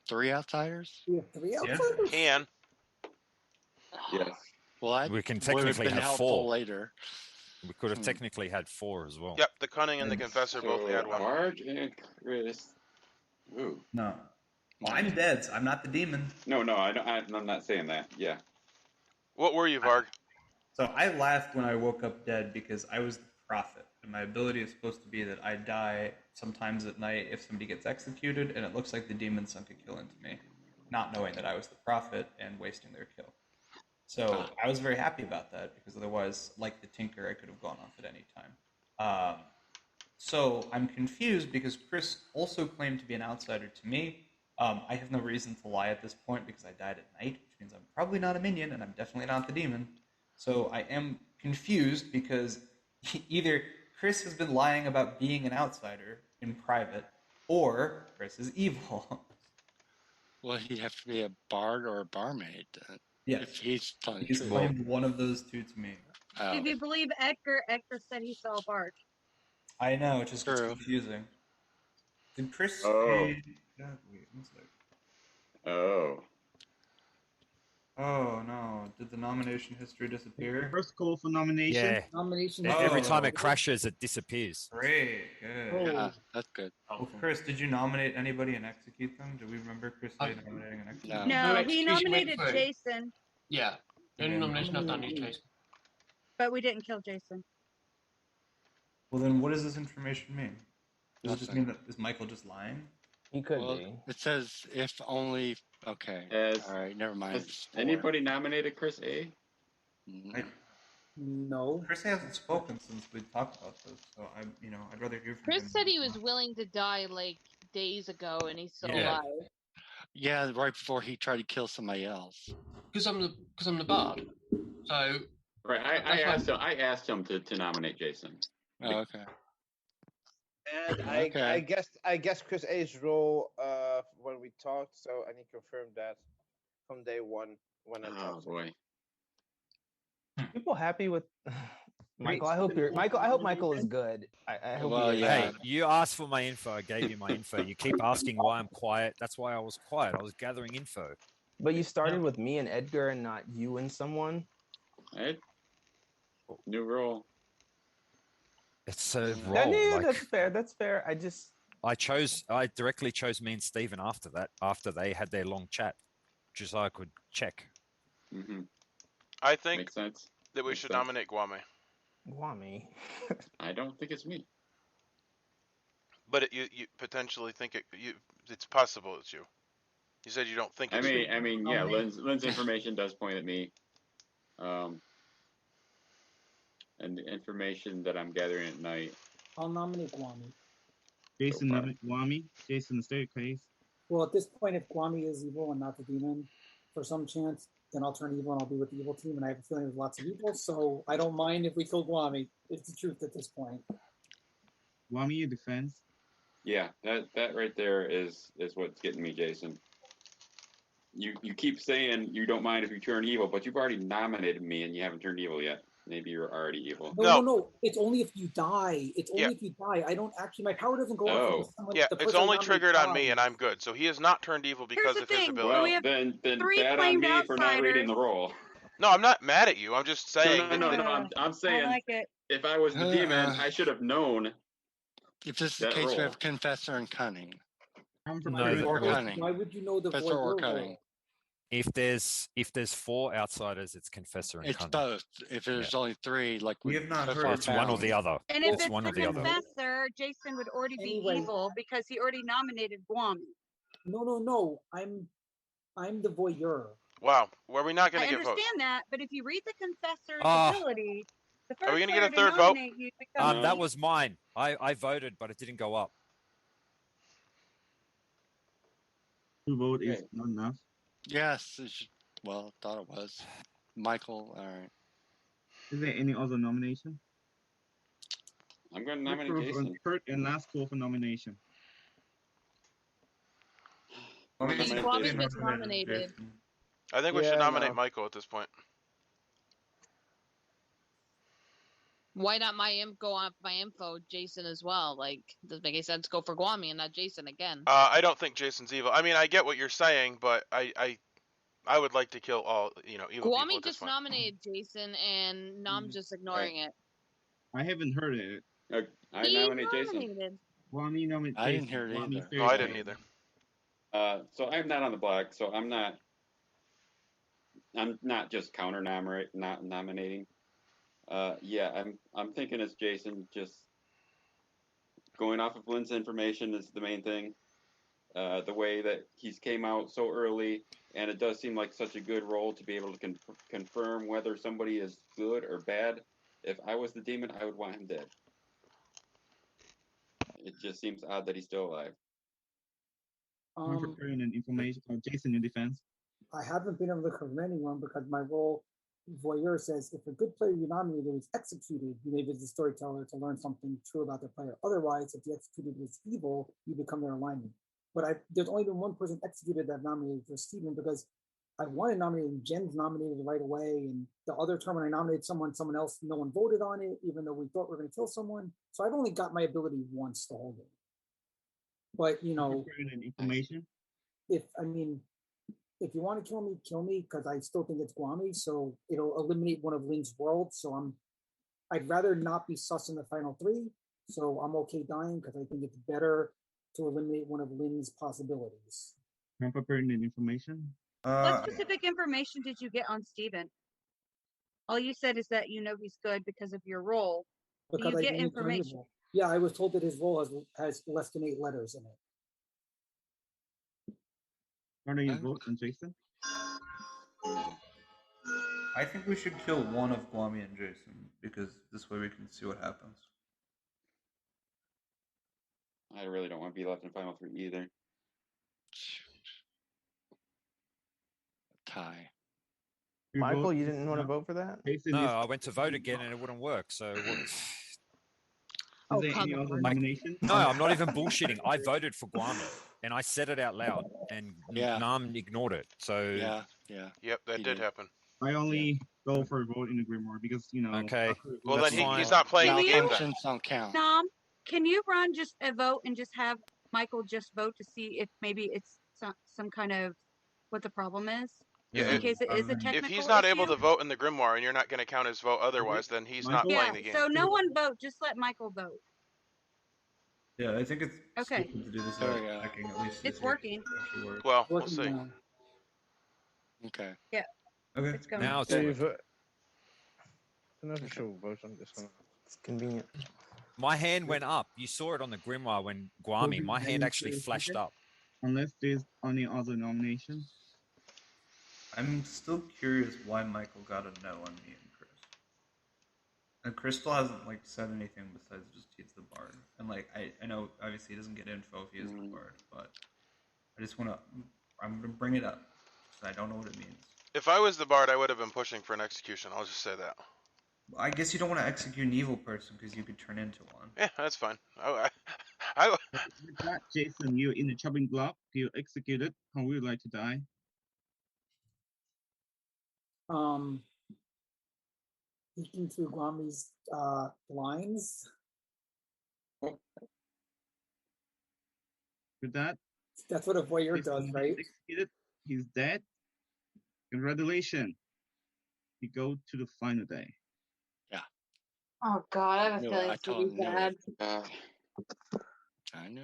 K: three outsiders?
C: We have 3
D: outsiders?
A: Can.
J: Yes.
K: Well,
N: We can
K: would have
N: technically
K: been
N: have
K: helpful
N: 4
K: later.
N: We could have technically had 4 as well.
A: Yep, the Cunning and the Confessor both had one.
J: Marge and Chris. Ooh.
D: No. Well, I'm dead, so I'm not the demon.
J: No, I'm not saying that. Yeah.
A: What were you, Varg?
D: So I laughed when I woke up dead because I was the prophet, and my ability is supposed to be that I die sometimes at night if somebody gets executed, and it looks like the demon sunk a kill into me, not knowing that I was the prophet and wasting their kill. So I was very happy about that because otherwise, like the Tinker, I could have gone off at any time. So I'm confused because Chris also claimed to be an outsider to me. I have no reason to lie at this point because I died at night, which means I'm probably not a minion and I'm definitely not the demon. So I am confused because either Chris has been lying about being an outsider in private, or Chris is evil.
K: Well, he'd have to be a bard or a barmaid.
D: Yes.
K: If he's telling
D: He's
K: the truth.
D: claimed one of those two to me.
K: Oh.
L: If you believe Edgar said he saw a bard.
D: I know, it just gets confusing. Did Chris
J: Oh.
D: say... wait, one sec.
J: Oh.
D: Oh, no. Did the nomination history disappear?
B: First call for nomination.
N: Yeah.
C: Nomination.
N: Every time it crashes, it disappears.
D: Great, good.
K: Yeah, that's good.
D: Well, Chris, did you nominate anybody and execute them? Do we remember Chris nominating and executing?
L: No,
I: No,
L: he
I: execution
L: nominated
I: went through.
L: Jason,
I: Yeah. The only nomination I've done is Jason.
L: but we didn't kill Jason.
D: Well, then what does this information mean? Does it just
K: Nothing.
D: mean that is Michael just lying?
M: He could
K: Well,
M: be.
K: it says if only. Okay. All right. Never mind.
J: Has
K: It's 4.
J: anybody nominated Chris A?
K: No.
C: No.
D: Chris hasn't spoken since we talked about this, so I'd rather hear from
O: Chris
D: him.
O: said he was willing to die like days ago, and he's still
N: Yeah.
O: alive.
K: Yeah, right before he tried to kill somebody else.
I: Because I'm the bard. So
J: Right. I asked him to nominate Jason.
K: Oh, okay.
G: And
K: Okay.
G: I guess Chris A's role when we talked, so I need to confirm that from day one when I
J: Oh
G: talked.
J: boy.
M: People happy with Michael? I hope Michael is good. I hope
K: Well,
M: he is.
K: yeah.
N: Hey, you asked for my info. I gave you my info. You keep asking why I'm quiet. That's why I was quiet. I was gathering info.
M: But you started with me and Edgar and not you and someone.
J: Right. New role.
N: It's a
M: Yeah,
N: role.
M: yeah,
N: like,
M: that's fair.
N: I directly chose me and Steven after that, after they had their long chat, just so I could check.
J: Mm-hmm.
A: I think
J: Makes sense.
A: that we
J: Makes
A: should
J: sense.
A: nominate Guame.
M: Guami.
J: I don't think it's me.
A: But you potentially think it's possible it's you. You said you don't think
J: I
A: it's you.
J: mean, yeah. Lynn's information does point at me. And the information that I'm gathering at night.
C: I'll nominate Guami.
B: Jason Wami. Jason the staircase.
C: Well, at this point, if Guami is evil and not the demon, for some chance, then I'll turn evil and I'll be with the evil team. And I have a feeling there's lots of evil, so I don't mind if we kill Guami. It's the truth at this point.
B: Wami in defense.
J: Yeah, that right there is what's getting me, Jason. You keep saying you don't mind if you turn evil, but you've already nominated me and you haven't turned evil yet. Maybe you're already evil.
C: No. It's only if you die. It's only if you die. I don't actually. My power doesn't go off.
A: Yeah, it's only triggered on me, and I'm good. So he has not turned evil because of his ability.
J: Well, then bad on me for not reading the roll.
A: No, I'm not mad at you. I'm just saying
J: No.
A: that.
J: I'm saying
L: I like it.
J: if I was the demon, I should have known.
K: If this is the
J: that
K: case, we
J: roll.
K: have Confessor and Cunning.
B: I'm
N: No,
B: preparing.
K: Or
C: Why
K: Cunning.
C: would you know the
K: Confessor or
C: voyeur
K: Cunning.
C: role?
N: If there's 4 outsiders, it's Confessor and
K: It's
N: Cunning.
K: both. If there's only 3, like
B: We
K: we
B: have not
K: so
B: heard
K: far
N: It's one or
K: found.
N: the other.
L: And if
N: It's
L: it's
N: one
L: the
N: or the other.
L: confessor, Jason would already be
C: Anyway.
L: evil because he already nominated Guami.
C: No. I'm the voyeur.
A: Wow, were we not going
L: I
A: to get votes?
L: understand that, but if you read the confessor's
N: Ah.
L: ability, the
A: Are we
L: first
A: gonna get a
L: player to
A: third vote?
L: nominate you becomes
N: That was mine. I voted, but it didn't go up.
B: 2 vote is
J: Okay.
B: not enough.
K: Yes. Well, thought it was. Michael, all right.
B: Is there any other nomination?
J: I'm going to nominate Jason.
B: Third and last call for nomination.
J: I'm gonna
O: Because
J: nominate
O: Guami
J: Jason.
O: gets nominated.
A: I think we should
G: Yeah,
A: nominate
G: no.
A: Michael at this point.
O: Why not my go off my info, Jason as well? Like, does it make any sense? Go for Guami and not Jason again.
A: I don't think Jason's evil. I mean, I get what you're saying, but I would like to kill all evil people
O: Guami
A: at this
O: just
A: point.
O: nominated Jason, and Nam just ignoring it.
B: I haven't heard it.
J: I
O: He
J: nominate Jason.
O: nominated.
B: Guami nominate
K: I didn't
B: Jason.
K: hear it
B: Guami
K: either.
B: says
A: No, I didn't either.
J: So I'm not on the block, so I'm not just counter nominating. Yeah, I'm thinking it's Jason. Just going off of Lynn's information is the main thing. The way that he's came out so early, and it does seem like such a good role to be able to confirm whether somebody is good or bad. If I was the demon, I would want him dead. It just seems odd that he's still alive.
B: I'm preparing an information. Jason in defense.
C: I haven't been able to cover anyone because my role, voyeur, says if a good player you nominated is executed, you may visit the storyteller to learn something true about their player. Otherwise, if the executed is evil, you become their alignment. But there's only been one person executed that I've nominated for Steven because I wanted nominated, Jen's nominated right away, and the other term when I nominated someone else, no one voted on it, even though we thought we were going to kill someone. So I've only got my ability once the whole game. But
B: information.
C: If you want to kill me, because I still think it's Guami, so it'll eliminate one of Lynn's worlds. So I'd rather not be sus in the final 3. So I'm okay dying because I think it's better to eliminate one of Lynn's possibilities.
B: I'm preparing an information.
L: What specific information did you get on Steven? All you said is that you know he's good because of your role.
C: Because
L: you
C: I
L: get
C: didn't turn the
L: information.
C: role. Yeah, I was told that his role has less than 8 letters in it.
B: What are your votes on Jason?
D: I think we should kill one of Guami and Jason because this way we can see what happens.
J: I really don't want to be left in final 3 either.
K: Tie.
M: Michael, you didn't want to vote for that?
N: No, I went to vote again and it wouldn't work. So what?
B: Is there any other nomination?
N: No, I'm not even bullshitting. I voted for Guami and I said it out loud, and Nam ignored it. So
A: Yep, that did happen.
B: I only go for a vote in the Grimoire because
N: Okay.
A: Well, then he's not playing the game. Then.
K: Don't count.
L: Nam, can you run just a vote and just have Michael just vote to see if maybe it's some kind of what the problem is?
A: Yeah,
L: in case it is a technical
A: if he's not
L: issue?
A: able to vote in the Grimoire and you're not going to count his vote otherwise, then he's not playing the game.
L: So no one vote. Just let Michael vote.
D: Yeah, I think it's
L: Okay.
D: stupid to do this
K: There
D: without
K: we go.
D: hacking, at least.
L: It's working.
A: Well, we'll see.
K: Okay.
L: Yeah.
D: Okay.
L: It's going.
N: Now it's
G: an official vote on this one.
M: It's convenient.
N: My hand went up. You saw it on the Grimoire when Guami. My hand actually flashed up.
B: Unless there's any other nomination.
D: I'm still curious why Michael got a no on me and Chris. And Crystal hasn't said anything besides just he's the bard. And I know obviously he doesn't get info if he is the bard, but I'm gonna bring it up because I don't know what it means.
A: If I was the bard, I would have been pushing for an execution. I'll just say that.
D: I guess you don't want to execute an evil person because you could turn into one.
A: Yeah, that's fine.
B: With that, Jason, you're in the chopping block. You're executed. How would you like to die?
C: Peeking through Guami's blinds.
B: With that,
C: that's what a voyeur does, right?
B: Executed. He's dead. Congratulations. we go to the final day.
O: Oh God, I have a
K: No,
O: feeling
K: I
O: it's gonna be
K: totally know
O: bad.
K: I know.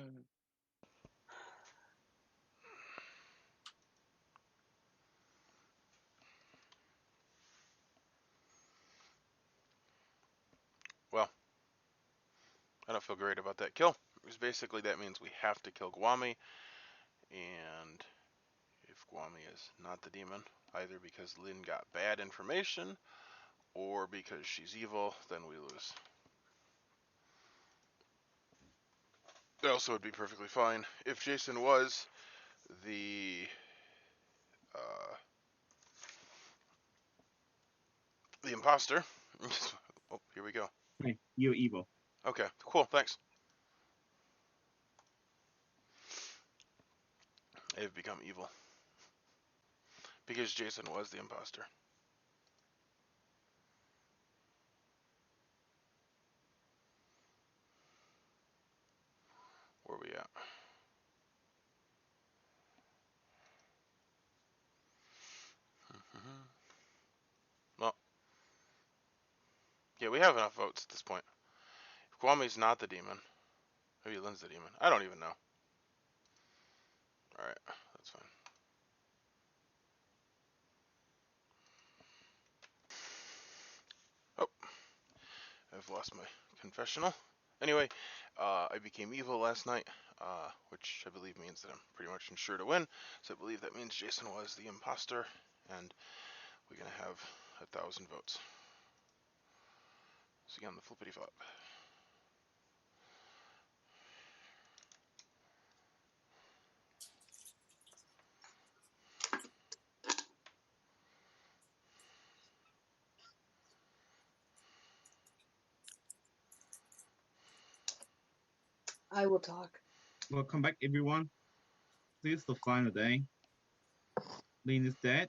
A: Well, I don't feel great about that kill. Because basically that means we have to kill Guami, and if Guami is not the demon, either because Lynn got bad information or because she's evil, then we lose. It also would be perfectly fine if Jason was the imposter. Oh, here we go.
B: Hey, you're evil.
A: Okay, cool, thanks. I've become evil. Because Jason was the imposter. Where are we at? Well, yeah, we have enough votes at this point. If Guami's not the demon, maybe Lynn's the demon. I don't even know. Alright, that's fine. Oh, I've lost my confessional. Anyway, I became evil last night, which I believe means that I'm pretty much sure to win. So I believe that means Jason was the imposter, and we're gonna have 1,000 votes. See you on the flippity flop.
O: I will talk.
B: Welcome back, everyone. This is the final day. Lynn is dead,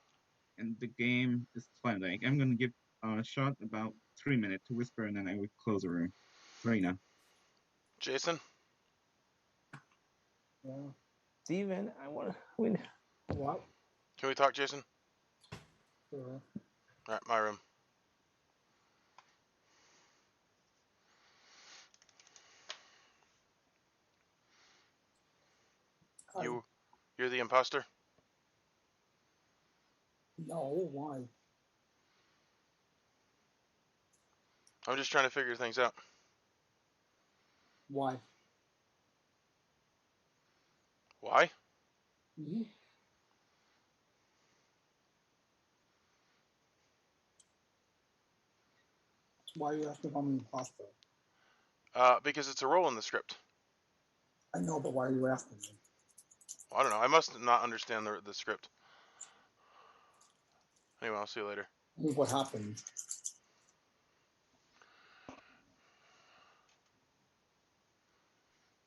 B: and the game is the final day. I'm gonna give a shot about 3 minutes to whisper, and then I will close the room. Right now.
A: Jason?
C: Yeah.
M: Steven, I want to win.
C: What?
A: Can we talk, Jason?
C: Sure.
A: Alright, my room. You're the imposter?
C: No, why?
A: I'm just trying to figure things out.
C: Why?
A: Why?
C: Mm-hmm. Why are you asking if I'm an imposter?
A: Because it's a role in the script.
C: I know, but why are you asking me?
A: Well, I don't know. I must not understand the script. Anyway, I'll see you later.
C: What happened?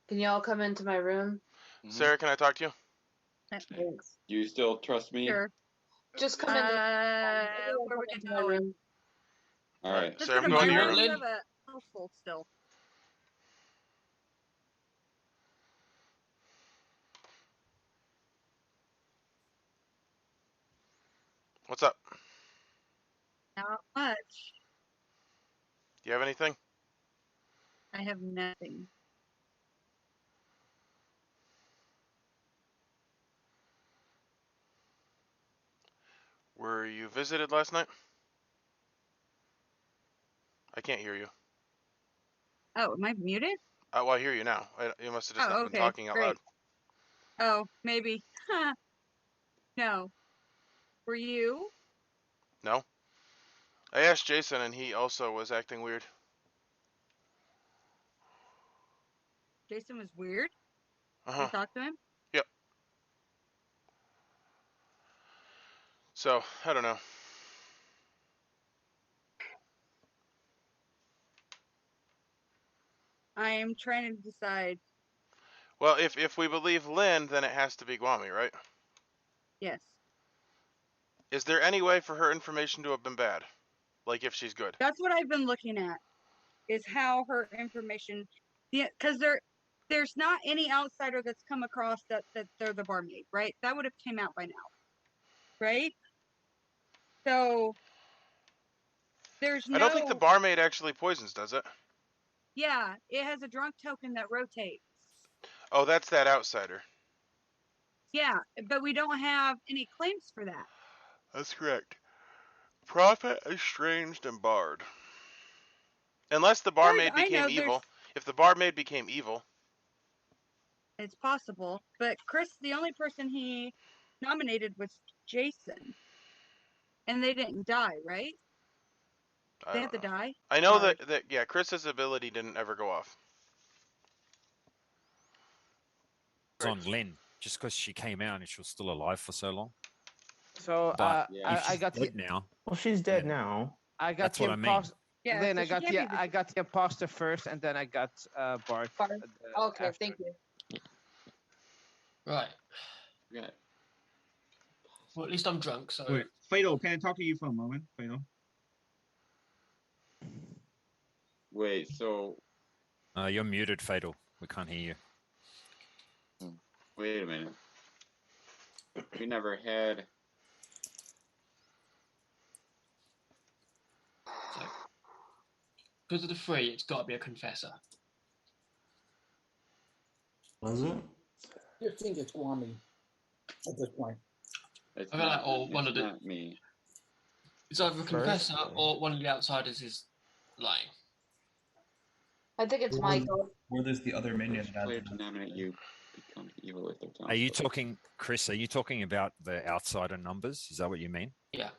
O: Can y'all come into my room?
A: Sarah, can I talk to you?
O: Thanks.
J: Do you still trust me?
L: Sure.
O: Just come into
L: Where we
O: my
L: going?
O: room.
J: All right.
L: Just
A: Sarah,
L: go
A: I'm
L: to
A: going
L: my
A: to your
L: room.
A: room.
L: You have a house full still.
A: What's up?
L: Not much.
A: Do you have anything?
L: I have nothing.
A: Were you visited last night? I can't hear you.
L: Oh, am I muted?
A: Well, I hear you now. You must have just not been
L: Okay.
A: talking out
L: Great.
A: loud.
L: Oh, maybe. Huh. No. Were you?
A: No? I asked Jason, and he also was acting weird.
L: Jason was weird?
A: Uh-huh.
L: You talked to him?
A: Yep. So, I don't know.
L: I am trying to decide.
A: Well, if we believe Lynn, then it has to be Guami, right?
L: Yes.
A: Is there any way for her information to have been bad? Like if she's good?
L: That's what I've been looking at. Is how her information, because there's not any outsider that's come across that they're the barmaid, right? That would have came out by now, right? So There's no.
A: I don't think the barmaid actually poisons, does it?
L: Yeah, it has a drunk token that rotates.
A: Oh, that's that outsider.
L: Yeah, but we don't have any claims for that.
A: That's correct. Prophet, estranged, and bard. Unless the barmaid became evil. If the barmaid became evil.
L: It's possible. But Chris, the only person he nominated was Jason. And they didn't die, right? They have to die?
A: I know that yeah, Chris's ability didn't ever go off.
N: It's on Lynn, just because she came out and she was still alive for so long.
G: So
N: But
G: I
N: if she's
G: got
N: dead now.
M: Well, she's dead now.
G: I got
N: That's
G: the
N: what I mean.
G: imposter.
L: Yeah,
G: Lynn,
L: so
G: I
L: she
G: got
L: can't
G: the I got the imposter first, and then I got Bart.
O: Okay, thank you.
I: Right.
J: Yeah.
I: Well, at least I'm drunk, so.
B: Wait, Fatal, can I talk to you for a moment, Fatal?
J: Wait, so
N: You're muted, Fatal. We can't hear you.
J: wait a minute. We never had.
I: So, because of the three, it's got to be a confessor.
D: Was it?
C: I think it's Kwame at this point.
J: It's
I: I feel like,
J: not,
I: or one of the.
J: not me.
I: It's either a confessor or one of the outsiders is lying.
O: I think it's Michael.
D: Or there's the other minion.
J: Player to nominate you becomes evil if they're townsfolk.
N: Are you talking, Chris? Are you talking about the outsider numbers? Is that what you mean?
I: Yeah.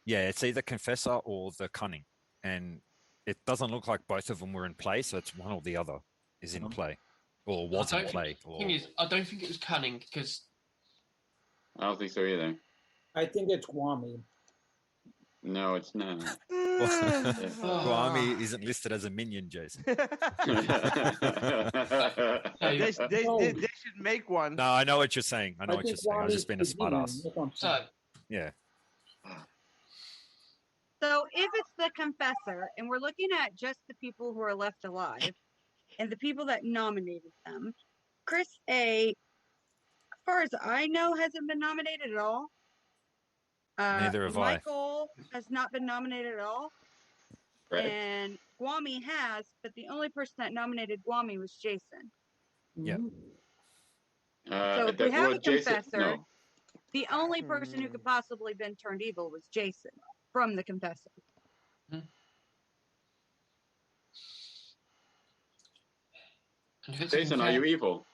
N: Yeah, it's either confessor or the cunning, and it doesn't look like both of them were in play, so it's one or the other is in play, or was in play.
I: The thing is, I don't think it was cunning because.
J: I don't think so either.
C: I think it's Kwame.
J: No, it's not.
N: Kwame isn't listed as a minion, Jason.
G: They should make one.
N: No, I know what you're saying. I know what you're saying. I was just being a smart ass.
I: So,
N: yeah.
L: So if it's the confessor, and we're looking at just the people who are left alive, and the people that nominated them, Chris A, as far as I know, hasn't been nominated at all.
N: Neither have I.
L: Michael has not been nominated at all.
J: Right.
L: And Guami has, but the only person that nominated Guami was Jason.
N: Yeah.
L: So if we have a
J: Jason,
L: confessor,
J: no.
L: the only person who could possibly been turned evil was Jason from the confessor.
J: Jason, are you evil?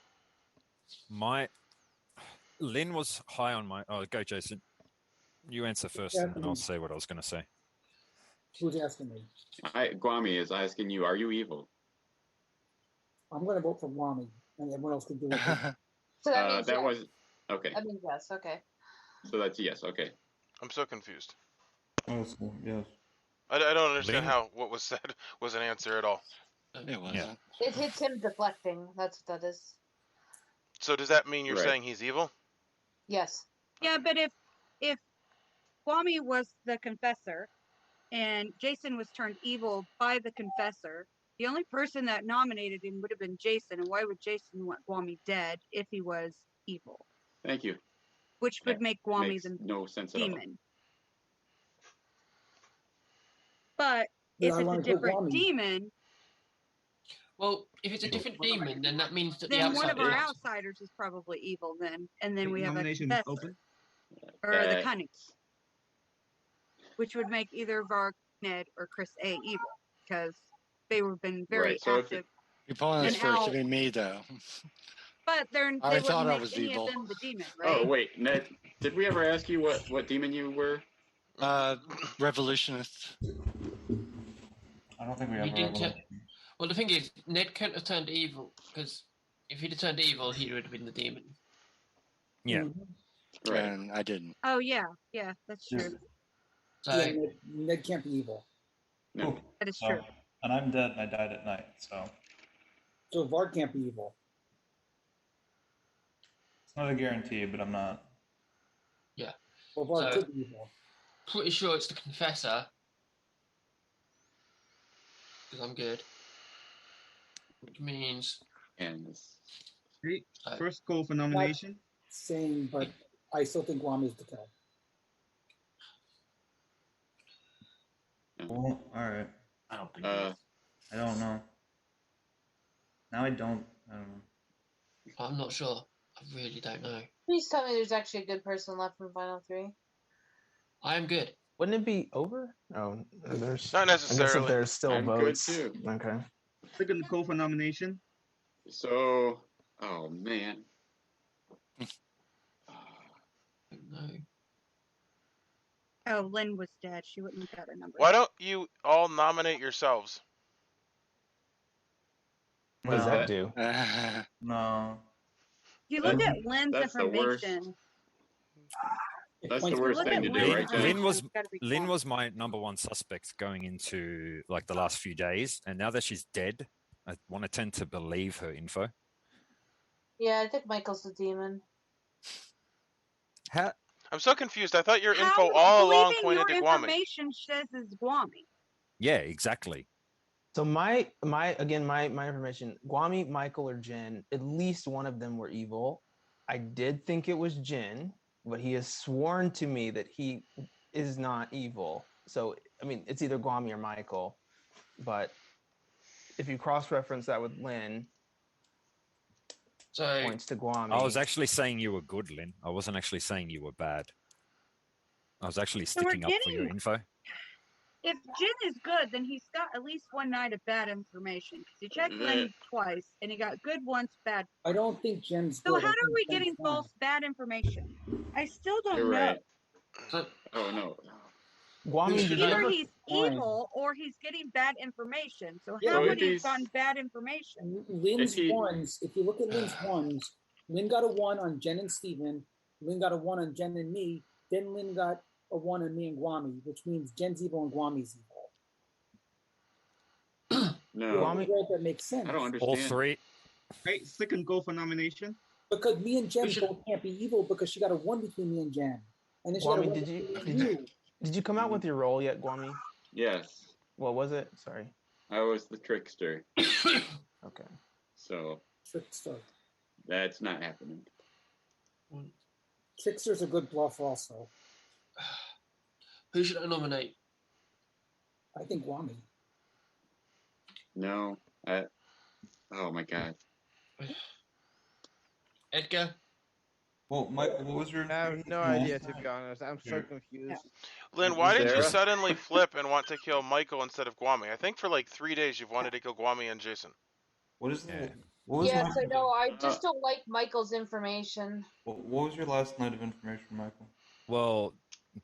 N: Lynn was high on my. Oh, go, Jason. You answer first, and then I'll say what I was going to say.
C: Who's asking me?
J: Guami is asking you, are you evil?
C: I'm going to vote for Kwame, and everyone else can do it.
O: So that means
J: that
O: yes.
J: was okay.
O: That means yes. Okay.
J: So that's yes. Okay.
A: I'm so confused.
D: Oh, so, yes.
A: I don't understand how what was said was an answer at all.
K: It was.
N: Yeah.
O: It's him deflecting. That's what that is.
A: So does that mean you're
J: Right.
A: saying he's evil?
O: Yes.
L: Yeah, but if Kwame was the confessor and Jason was turned evil by the confessor, the only person that nominated him would have been Jason. And why would Jason want Kwame dead if he was evil?
J: Thank you.
L: Which would make Kwame
J: Makes
L: the
J: no sense at all.
L: demon. But
C: Yeah,
L: if
C: I
L: it's a
C: wanna go
L: different
C: Kwame.
L: demon,
I: well, if it's a different demon, then that means that the
L: then one of
I: outsider.
L: our outsiders is probably evil then. And then we have a
B: Nomination
L: confessor.
B: open.
L: Or the cunning. Which would make either Vark, Ned, or Chris A evil. Because they have been very
J: Right, so if
L: active.
K: Your opponent's
L: And
K: first
L: how-
K: to be me, though.
L: But they're,
K: I
L: they
K: thought
L: wouldn't
K: I
L: make
K: was
L: any
K: evil.
L: of them the demon, right?
J: Oh wait, Ned, did we ever ask you what demon you were?
K: Revolutionist.
D: I don't think we
I: We
D: ever.
I: didn't tell- Well, the thing is, Ned couldn't have turned evil because if he'd have turned evil, he would have been the demon.
N: Yeah.
J: Right.
K: And I didn't.
L: Oh yeah, yeah, that's true.
I: So
C: Yeah, Ned can't be evil.
J: No.
L: That is true.
D: And I'm dead, and I died at night, so
C: So Vard can't be evil.
D: it's not a guarantee, but I'm not.
I: yeah,
C: Well, Vard
I: So-
C: could be evil.
I: pretty sure it's the confessor because I'm good, which means
J: And
B: Okay,
I: So-
B: first call for nomination.
C: Same, but I still think Kwame is the kill.
D: Well, all right.
H: I don't think.
D: I don't know. Now I don't know.
I: I'm not sure. I really don't know.
O: Please tell me there's actually a good person left from Final 3.
I: I am good.
M: Wouldn't it be over? Oh, there's
A: Not
M: I guess if
A: necessarily.
M: there's still
J: I'm good
M: votes.
J: too.
M: Okay.
B: Second call for nomination.
J: So, oh man.
I: No.
L: Oh, Lynn was dead. She wouldn't have got a number.
A: Why don't you all nominate yourselves?
M: What does
D: No.
M: that do?
D: No.
L: You look at Lynn's
J: That's the worst.
L: information.
J: That's
C: Points
J: the worst
L: look
J: thing
L: at
J: to do
L: Lynn's
J: right there.
L: information, it's gotta be
N: Lynn
L: Guam.
N: was my number one suspect going into like the last few days, and now that she's dead, I want to tend to believe her info.
O: Yeah, I think Michael's the demon.
N: How?
A: I'm so confused. I thought your
L: How
A: info all along
L: believing
A: pointed
L: your
A: to Guami.
L: information says is Guami.
N: Yeah, exactly.
M: So my information, Guami, Michael, or Jin, at least one of them were evil. I did think it was Jin, but he has sworn to me that he is not evil. So I mean, it's either Guami or Michael. But if you cross-reference that with Lynn,
I: So
M: points to Guami.
N: I was actually saying you were good, Lynn. I wasn't actually saying you were bad. I was actually
L: So we're
N: sticking up for your
L: getting-
N: info.
L: If Jin is good, then he's got at least one night of bad information. Because he checked Lynn twice, and he got good once, bad.
C: I don't think Jim's
L: So
C: good.
L: how
C: I
L: are
C: think
L: we
C: Jim's
L: getting
C: bad.
L: false bad information? I still don't
J: You're
L: know.
J: right.
I: So,
J: Oh no.
M: Guami,
I: should
M: did you
I: I-
L: Either
M: ever?
L: he's
C: Fine.
L: evil or he's getting bad information. So
C: Yeah,
L: how
J: so
L: would
J: if
L: he have
J: he's-
L: gotten bad information?
C: Lynn's
J: If he-
C: ones, if you look at Lynn's ones, Lynn got a 1 on Jen and Steven, Lynn got a 1 on Jen and me, then Lynn got a 1 on me and Guami, which means Jen's evil and Guami's evil.
J: No.
M: Guami-
C: Well, that makes sense.
J: I don't understand.
N: All three.
B: Okay, second goal for nomination.
C: Because me and Jen
I: We should-
C: both can't be evil because she got a 1 between me and Jen. And then she got a
M: Guami,
C: 1
M: did you
C: between
M: did you come out with your role yet, Guami?
J: Yes.
M: What was it? Sorry.
J: I was the trickster.
M: Okay.
J: So
C: Trickster.
J: that's not happening.
C: Trickster's a good bluff also.
I: who should I nominate?
C: I think Guami.
J: No. Oh my god.
I: Edgar?
D: Well, Michael, what was your?
G: I have no idea, to be honest. I'm so confused.
A: Lynn, why did you
J: Sarah?
A: suddenly flip and want to kill Michael instead of Guami? I think for like 3 days you've wanted to kill Guami and Jason.
D: What is
N: Yeah.
D: What was
O: Yes, I know. I
J: Uh,
O: just don't like Michael's information.
D: What was your last night of information, Michael?
N: Well,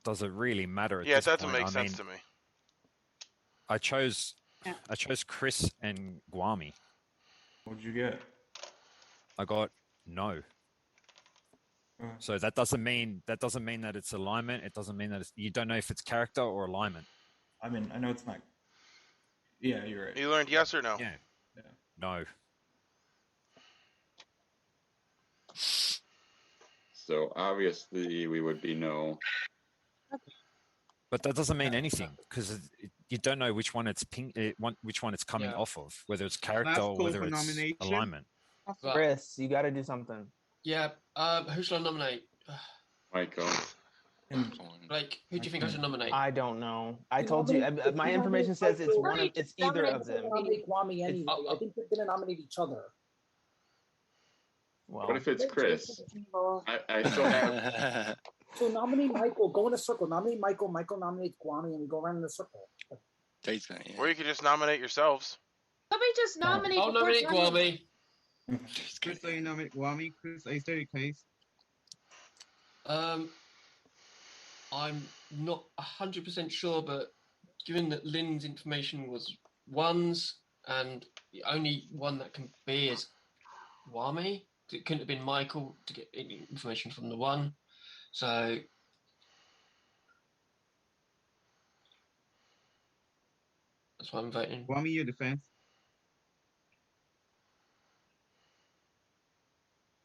N: does it really matter at
A: Yeah, it
N: this
A: doesn't
N: point?
A: make
N: I
A: sense
N: mean,
A: to me.
N: I chose
L: Yeah.
N: Chris and Guami.
D: What did you get?
N: I got no. So that doesn't mean that it's alignment. It doesn't mean that you don't know if it's character or alignment.
D: I mean, I know it's not. Yeah, you're right.
A: You learned yes or no?
N: Yeah. No.
J: So obviously we would be no.
N: But that doesn't mean anything because you don't know which one it's which one it's coming
I: Yeah.
N: off of, whether it's character
B: Last
N: or
B: call
N: whether
B: for
N: it's
B: nomination.
N: alignment.
I: Right.
M: Chris, you got to do something.
I: Yeah. Who should I nominate?
J: Michael.
I: Blake, who do you think I should nominate?
M: I don't know. I told you. My information says it's one of. It's either of them.
C: Nominate Guami anyway. I think they're going to nominate each other.
M: Well,
J: What if it's Chris? I still have.
C: So nominate Michael. Go in a circle. Nominate Michael. Michael nominates Guami, and we go around in a circle.
A: Or you could just nominate yourselves.
O: Somebody just nominate.
I: I'll
O: the
I: nominate
O: person.
I: Guami.
B: Chris, you nominate Guami. Chris, are you still case?
I: I'm not 100% sure, but given that Lynn's information was ones, and the only one that can be is Guami, it couldn't have been Michael to get any information from the one. So that's why I'm voting.
B: Guami, your defense.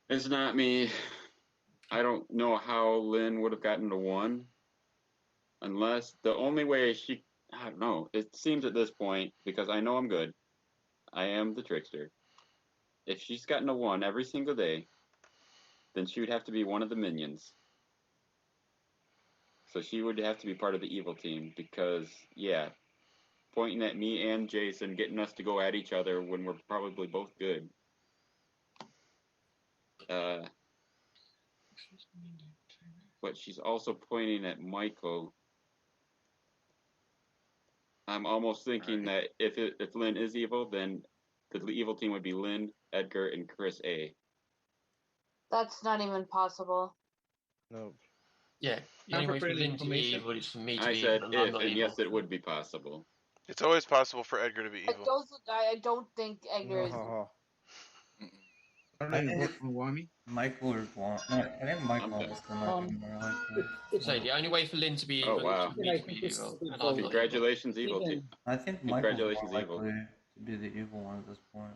J: It's not me. I don't know how Lynn would have gotten to 1. Unless the only way she, I don't know. It seems at this point, because I know I'm good. I am the trickster. If she's gotten a 1 every single day, then she would have to be one of the minions. So she would have to be part of the evil team because, yeah, pointing at me and Jason, getting us to go at each other when we're probably both good. But she's also pointing at Michael. I'm almost thinking that if Lynn is evil, then the evil team would be Lynn, Edgar, and Chris A.
O: That's not even possible.
G: No.
I: Yeah, the
B: Time
I: only
B: for
I: way for
B: further
I: Lynn to be
B: information.
I: evil is for me to
J: I
I: be
J: said
I: evil, and I'm
J: if,
I: not
J: and
I: evil.
J: yes, it would be possible.
A: It's always possible for Edgar to be
O: I
A: evil.
O: don't think Edgar is.
B: I don't know you vote for Wami.
D: Michael or Guam. No, I think Michael is the more likely.
I: So the only way for Lynn to be
J: Oh,
I: evil
J: wow.
I: is for me to be evil, and I'm not evil.
J: Congratulations, evil team.
D: I think Michael's more
J: Congratulations, evil.
D: likely to be the evil one at this point.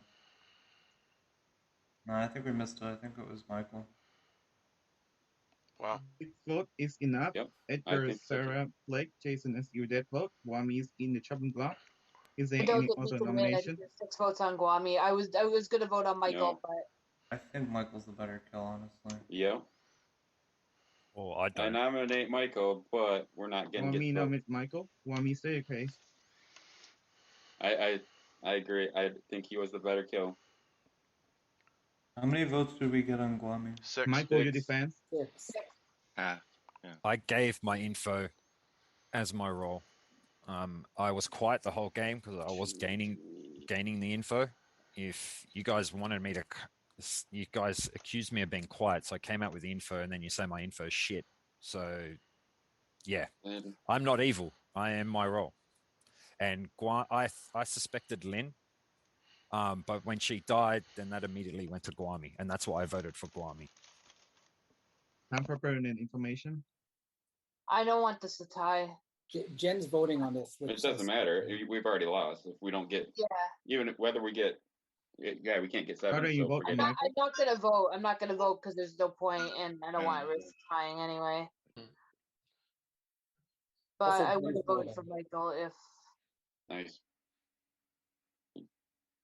D: No, I think we missed it. I think it was Michael.
A: Wow.
B: Six vote is enough.
J: Yep,
B: Edgar,
J: think so, too.
B: Sarah, Blake, Jason is your dead vote. Wami is in the chopping block. Is there
O: I don't
B: any
O: think he
B: other
O: can win.
B: nomination?
O: There's 6 votes on Guami. I was gonna vote on Michael,
J: No.
O: but
D: I think Michael's the better kill, honestly.
J: Yeah.
N: Well, I
J: I
N: don't.
J: nominate Michael, but we're not going to
B: Wami
J: get votes.
B: nominate Michael. Wami say your case.
J: I agree. I think he was the better kill.
D: How many votes did we get on Guami?
A: 6.
B: Michael, your defense.
N: I gave my info as my role. I was quiet the whole game because I was gaining the info. If you guys wanted me to, you guys accused me of being quiet, so I came out with the info, and then you say my info is shit. So, yeah, I'm not evil. I am my role. And I suspected Lynn, but when she died, then that immediately went to Guami, and that's why I voted for Guami.
B: Time for pertinent information.
O: I don't want this to tie.
C: Jen's voting on this.
J: It doesn't matter. We've already lost. If we don't get, even whether we get, we can't get 7.
B: Carter, you vote
O: I'm not gonna vote. I'm not gonna vote because there's no point, and I don't want to risk tying anyway. But I would have voted for Michael if.
J: Nice.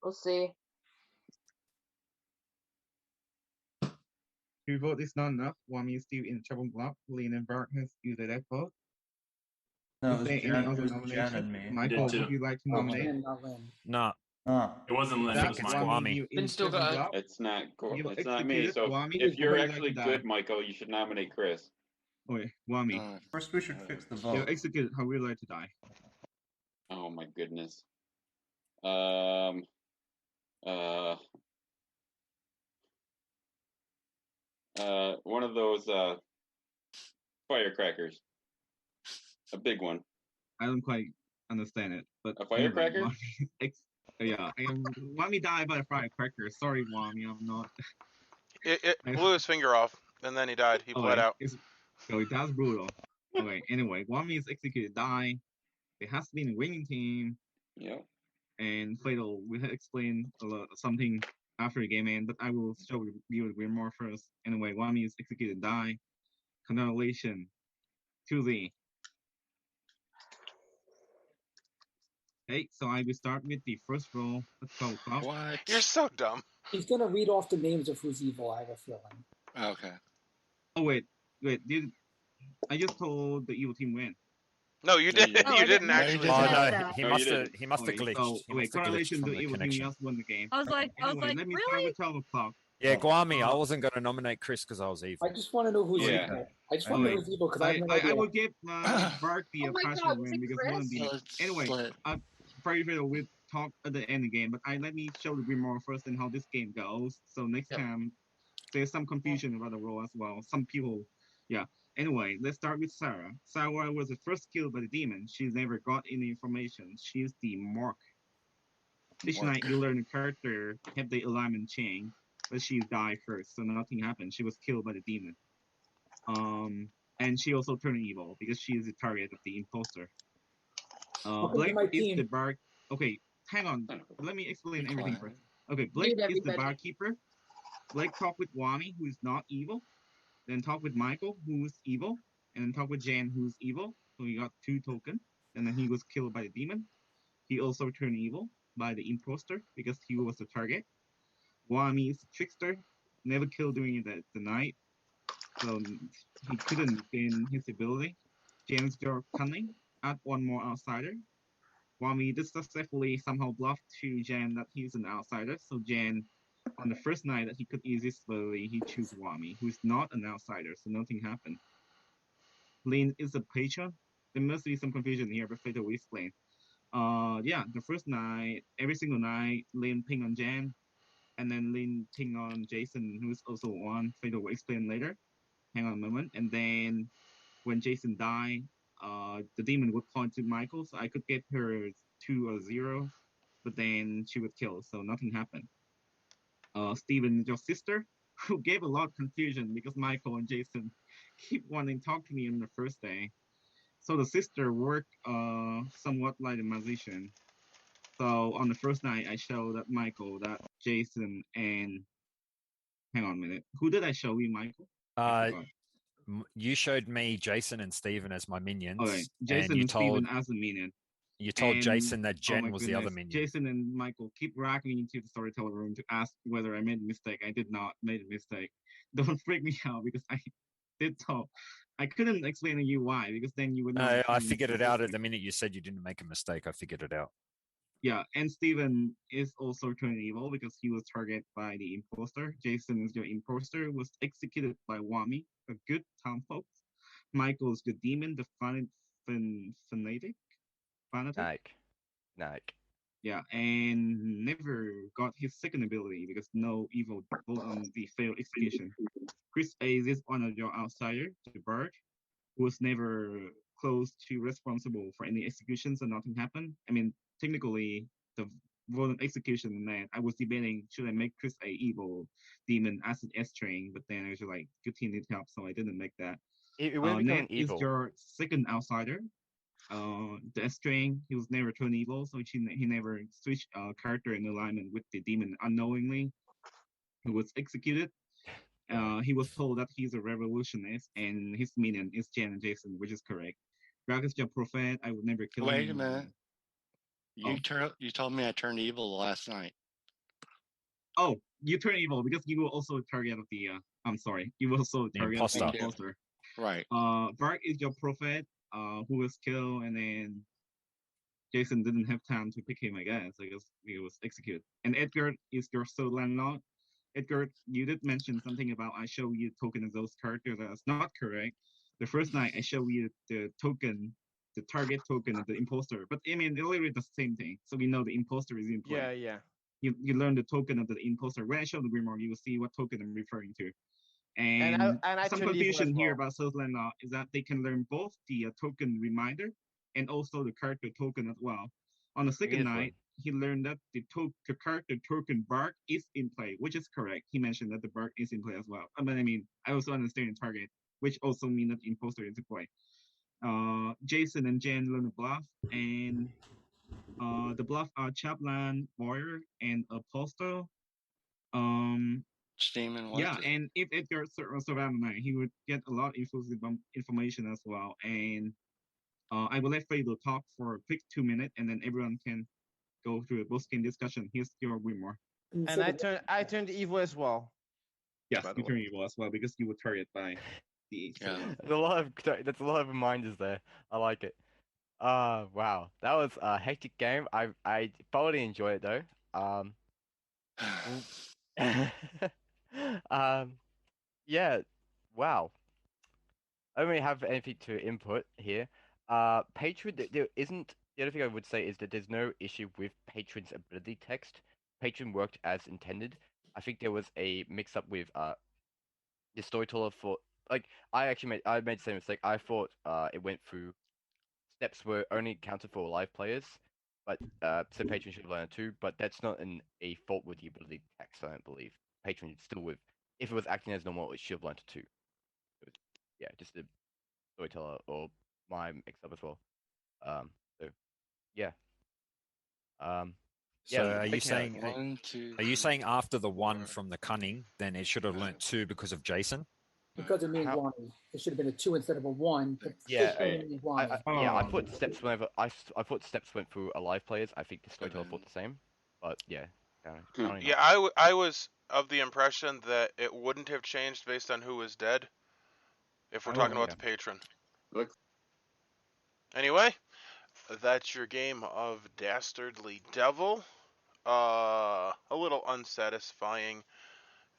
O: We'll see.
B: Your vote is not enough. Wami is still in the chopping block. Lynn and Bart has used that vote.
D: No,
B: Is
D: it
B: there
D: was
B: any
D: Jen,
B: other
D: it was Jen
B: nomination?
D: and me.
B: Michael,
H: I did
B: would you like to nominate?
N: No.
H: It wasn't Lynn. It was
N: it's
H: mine.
N: Guami.
I: Lynn still got it.
J: It's not.
B: You
J: It's not me.
B: executed
J: So
B: Guami.
J: if you're
B: Nobody like
J: actually
B: to
J: good,
B: die.
J: Michael, you should nominate Chris.
B: Okay, Wami.
D: First, we should fix the
B: You
D: vote.
B: execute how we like to die.
J: Oh my goodness. One of those firecrackers. A big one.
B: I don't quite understand it, but
J: A firecracker?
B: Anyway, yeah, Wami died by a firecracker. Sorry, Wami, I'm not.
A: It blew his finger off, and then he died. He bled out.
B: So that's brutal. Okay, anyway, Wami is executed, die. There has to be a winning team.
J: Yeah.
B: And Fatal, we had explained something after the game end, but I will show you a bit more first. Anyway, Wami is executed, die. Congratulations to the. Okay, so I will start with the first roll. Let's go, Clock.
K: What?
A: You're so dumb.
C: He's gonna read off the names of who's evil. I have a feeling.
K: Okay.
B: Oh wait. Did I just told the evil team win?
A: No, you didn't.
L: Oh,
A: you
L: I
A: didn't
L: didn't
A: actually.
L: know
A: say
L: that.
A: that.
N: He
J: No,
N: must
J: you
N: have.
J: didn't.
N: He must have
B: Okay,
N: glitched.
B: so
N: He must have glitched
B: congratulations
N: from
B: to
N: the
B: evil team.
N: connection.
B: Just won the game.
L: I was like,
B: Anyway, let me start
L: really?
B: with 12 o'clock.
N: Yeah, Guami. I wasn't going to nominate Chris because I was evil.
C: I just want to know who's
J: Yeah.
C: evil. I just want to know who's evil because I have no idea.
B: I will give Bart the
O: Oh my
B: partial
O: God,
B: win
O: was it
B: because
O: Chris?
B: one of the.
K: Let's
B: Anyway,
K: let-
B: Probably we'll talk at the end of the game, but let me show the bit more first and how this game goes. So next time, there's some confusion about the role as well. Some people, yeah. Anyway, let's start with Sarah. Sarah was the first killed by the demon. She's never got any information. She's the Mork. This night, you learn the character have the alignment chain, but she died first, so nothing happened. She was killed by the demon. And she also turned evil because she is the target of the imposter. Blake is the bar. Okay, hang on. Let me explain everything first. Okay, Blake is the barkeeper. Blake talked with Wami, who is not evil. Then talk with Michael, who's evil. And then talk with Jan, who's evil. So he got 2 tokens. And then he was killed by the demon. He also turned evil by the imposter because he was the target. Wami is the trickster. Never killed during the night. So he couldn't gain his ability. James your cunning. Add 1 more outsider. Wami did successfully somehow bluff to Jan that he's an outsider. So Jan, on the first night that he could easily, he chose Wami, who's not an outsider, so nothing happened. Lin is a patron. There must be some confusion here, but Fatal will explain. Yeah, the first night, every single night, Lin ping on Jan, and then Lin ping on Jason, who's also on. Fatal will explain later. Hang on a moment. And then when Jason died, the demon would point to Michael, so I could get her 2 or 0, but then she would kill, so nothing happened. Steven, your sister, who gave a lot of confusion because Michael and Jason keep wanting to talk to me on the first day. So the sister worked somewhat like a magician. So on the first night, I showed that Michael, that Jason, and hang on a minute. Who did I show you, Michael?
N: You showed me Jason and Steven as my minions.
B: Okay, Jason and Steven as a minion.
N: You told
B: And,
N: Jason that Jen was the other minion.
B: Jason and Michael keep dragging me into the storyteller room to ask whether I made a mistake. I did not make a mistake. Don't freak me out because I did talk. I couldn't explain to you why, because then you would know.
N: No, I figured it out at the minute you said you didn't make a mistake. I figured it out.
B: Yeah, and Steven is also turning evil because he was targeted by the imposter. Jason is your imposter, was executed by Wami, a good townfolk. Michael is the demon, the fanatic.
F: Nike.
B: Yeah, and never got his second ability because no evil on the failed execution. Chris A is one of your outsiders, the bird, who was never close to responsible for any executions and nothing happened. I mean, technically, the violent execution, man, I was debating should I make Chris A evil demon as an S train, but then I was like, good team need help, so I didn't make that.
F: It wouldn't become
B: Ned
F: evil.
B: is your second outsider. The S train, he was never turned evil, so he never switched character in alignment with the demon unknowingly. He was executed. He was told that he's a revolutionist and his minion is Jan and Jason, which is correct. Greg is your prophet. I would never kill him.
K: Wait a minute. You told me I turned evil last night.
B: Oh, you turned evil because you were also target of the. I'm sorry, you were also target of the imposter.
K: Right.
B: Vark is your prophet, who was killed, and then Jason didn't have time to pick him. I guess he was executed. And Edgar is your sole landlord. Edgar, you did mention something about I show you token of those characters. That's not correct. The first night I show you the token, the target token of the imposter. But I mean, they're literally the same thing. So we know the imposter is in play.
G: Yeah.
B: You learn the token of the imposter. When I show the Grimoire, you will see what token I'm referring to. And
G: I
B: some confusion here about Southland Law is that they can learn both the token reminder and also the character token as well. On the second night, he learned that the character token Bark is in play, which is correct. He mentioned that the Bark is in play as well. I mean, I also understand the target, which also means that the imposter is in play. Jason and Jen learn a bluff, and the bluff are Chaplain, Warrior, and Apostle. Yeah, and if Edgar survived the night, he would get a lot of information as well. And I will let Fatal talk for a quick 2 minutes, and then everyone can go through a post-game discussion. Here's your Grimoire.
G: And I turned evil as well.
B: Yes, you turned evil as well because you were targeted by the.
F: That's a lot of reminders there. I like it. Wow, that was a hectic game. I thoroughly enjoyed it though. Yeah, wow. I don't really have anything to input here. Patron, there isn't. The other thing I would say is that there's no issue with Patron's ability text. Patron worked as intended. I think there was a mix-up with the storyteller for I made the same mistake. I thought it went through steps were only counted for live players, but so Patron should have learned too. But that's not a fault with the ability text. I don't believe Patron still would. If it was acting as normal, it should have learned too. Yeah, just a storyteller or my mix-up as well. So yeah.
N: So are you saying after the 1 from the cunning, then it should have learnt 2 because of Jason?
C: Because it means Wami. It should have been a 2 instead of a 1.
F: I thought steps whenever I thought steps went through alive players. I think the storyteller thought the same, but yeah.
A: Yeah, I was of the impression that it wouldn't have changed based on who was dead. If we're talking about the patron.
J: Look.
A: Anyway, that's your game of Dastardly Devil. A little unsatisfying.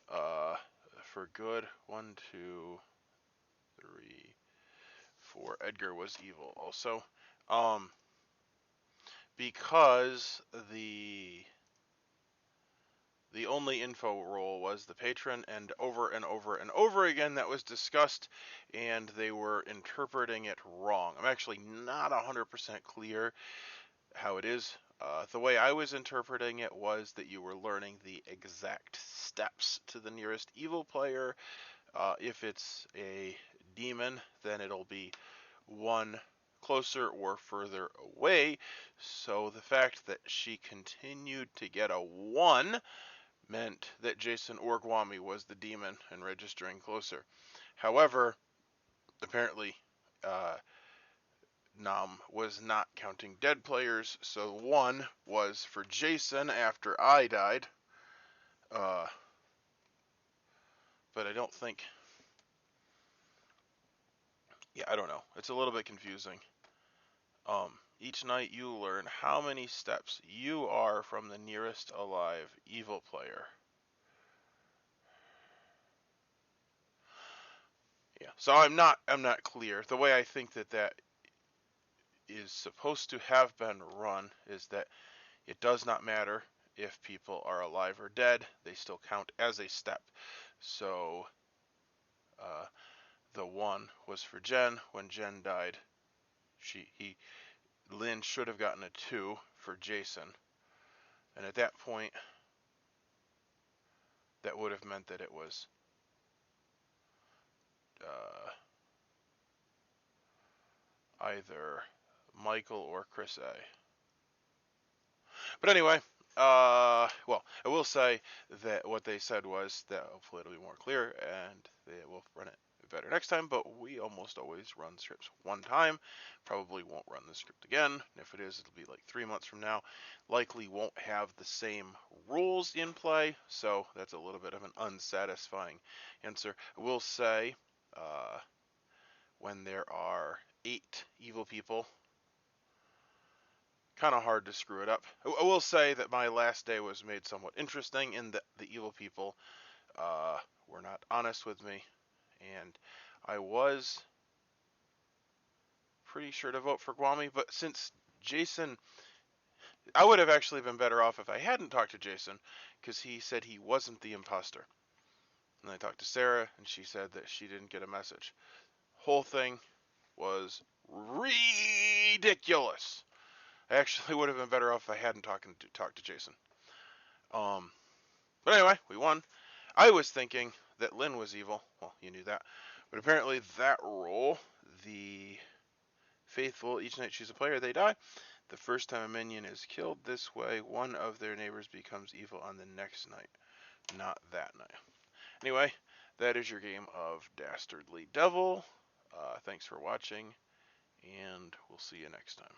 A: For good. 1, 2, 3, 4. Edgar was evil also. Because the only info role was the patron, and over and over again that was discussed, and they were interpreting it wrong. I'm actually not 100% clear how it is. The way I was interpreting it was that you were learning the exact steps to the nearest evil player. If it's a demon, then it'll be one closer or further away. So the fact that she continued to get a 1 meant that Jason Orgwami was the demon and registering closer. However, apparently, Nam was not counting dead players, so 1 was for Jason after I died. But I don't think... Yeah, I don't know. It's a little bit confusing. Each night you learn how many steps you are from the nearest alive evil player. Yeah, so I'm not clear. The way I think that is supposed to have been run is that it does not matter if people are alive or dead, they still count as a step. So the 1 was for Jen. When Jen died, Lynn should have gotten a 2 for Jason. And at that point, that would have meant that it was either Michael or Chris A. But anyway, well, I will say that what they said was that hopefully it'll be more clear and they will run it better next time, but we almost always run scripts one time. Probably won't run the script again. If it is, it'll be like 3 months from now. Likely won't have the same rules in play, so that's a little bit of an unsatisfying answer. I will say, when there are 8 evil people, kind of hard to screw it up. I will say that my last day was made somewhat interesting in that the evil people were not honest with me, and I was pretty sure to vote for Guami, but since Jason, I would have actually been better off if I hadn't talked to Jason, because he said he wasn't the imposter. And I talked to Sarah, and she said that she didn't get a message. Whole thing was ridiculous. I actually would have been better off if I hadn't talked to Jason. But anyway, we won. I was thinking that Lynn was evil. Well, you knew that. But apparently that role, the faithful, each night choose a player, they die. The first time a minion is killed this way, one of their neighbors becomes evil on the next night. Not that night. Anyway, that is your game of Dastardly Devil. Thanks for watching, and we'll see you next time.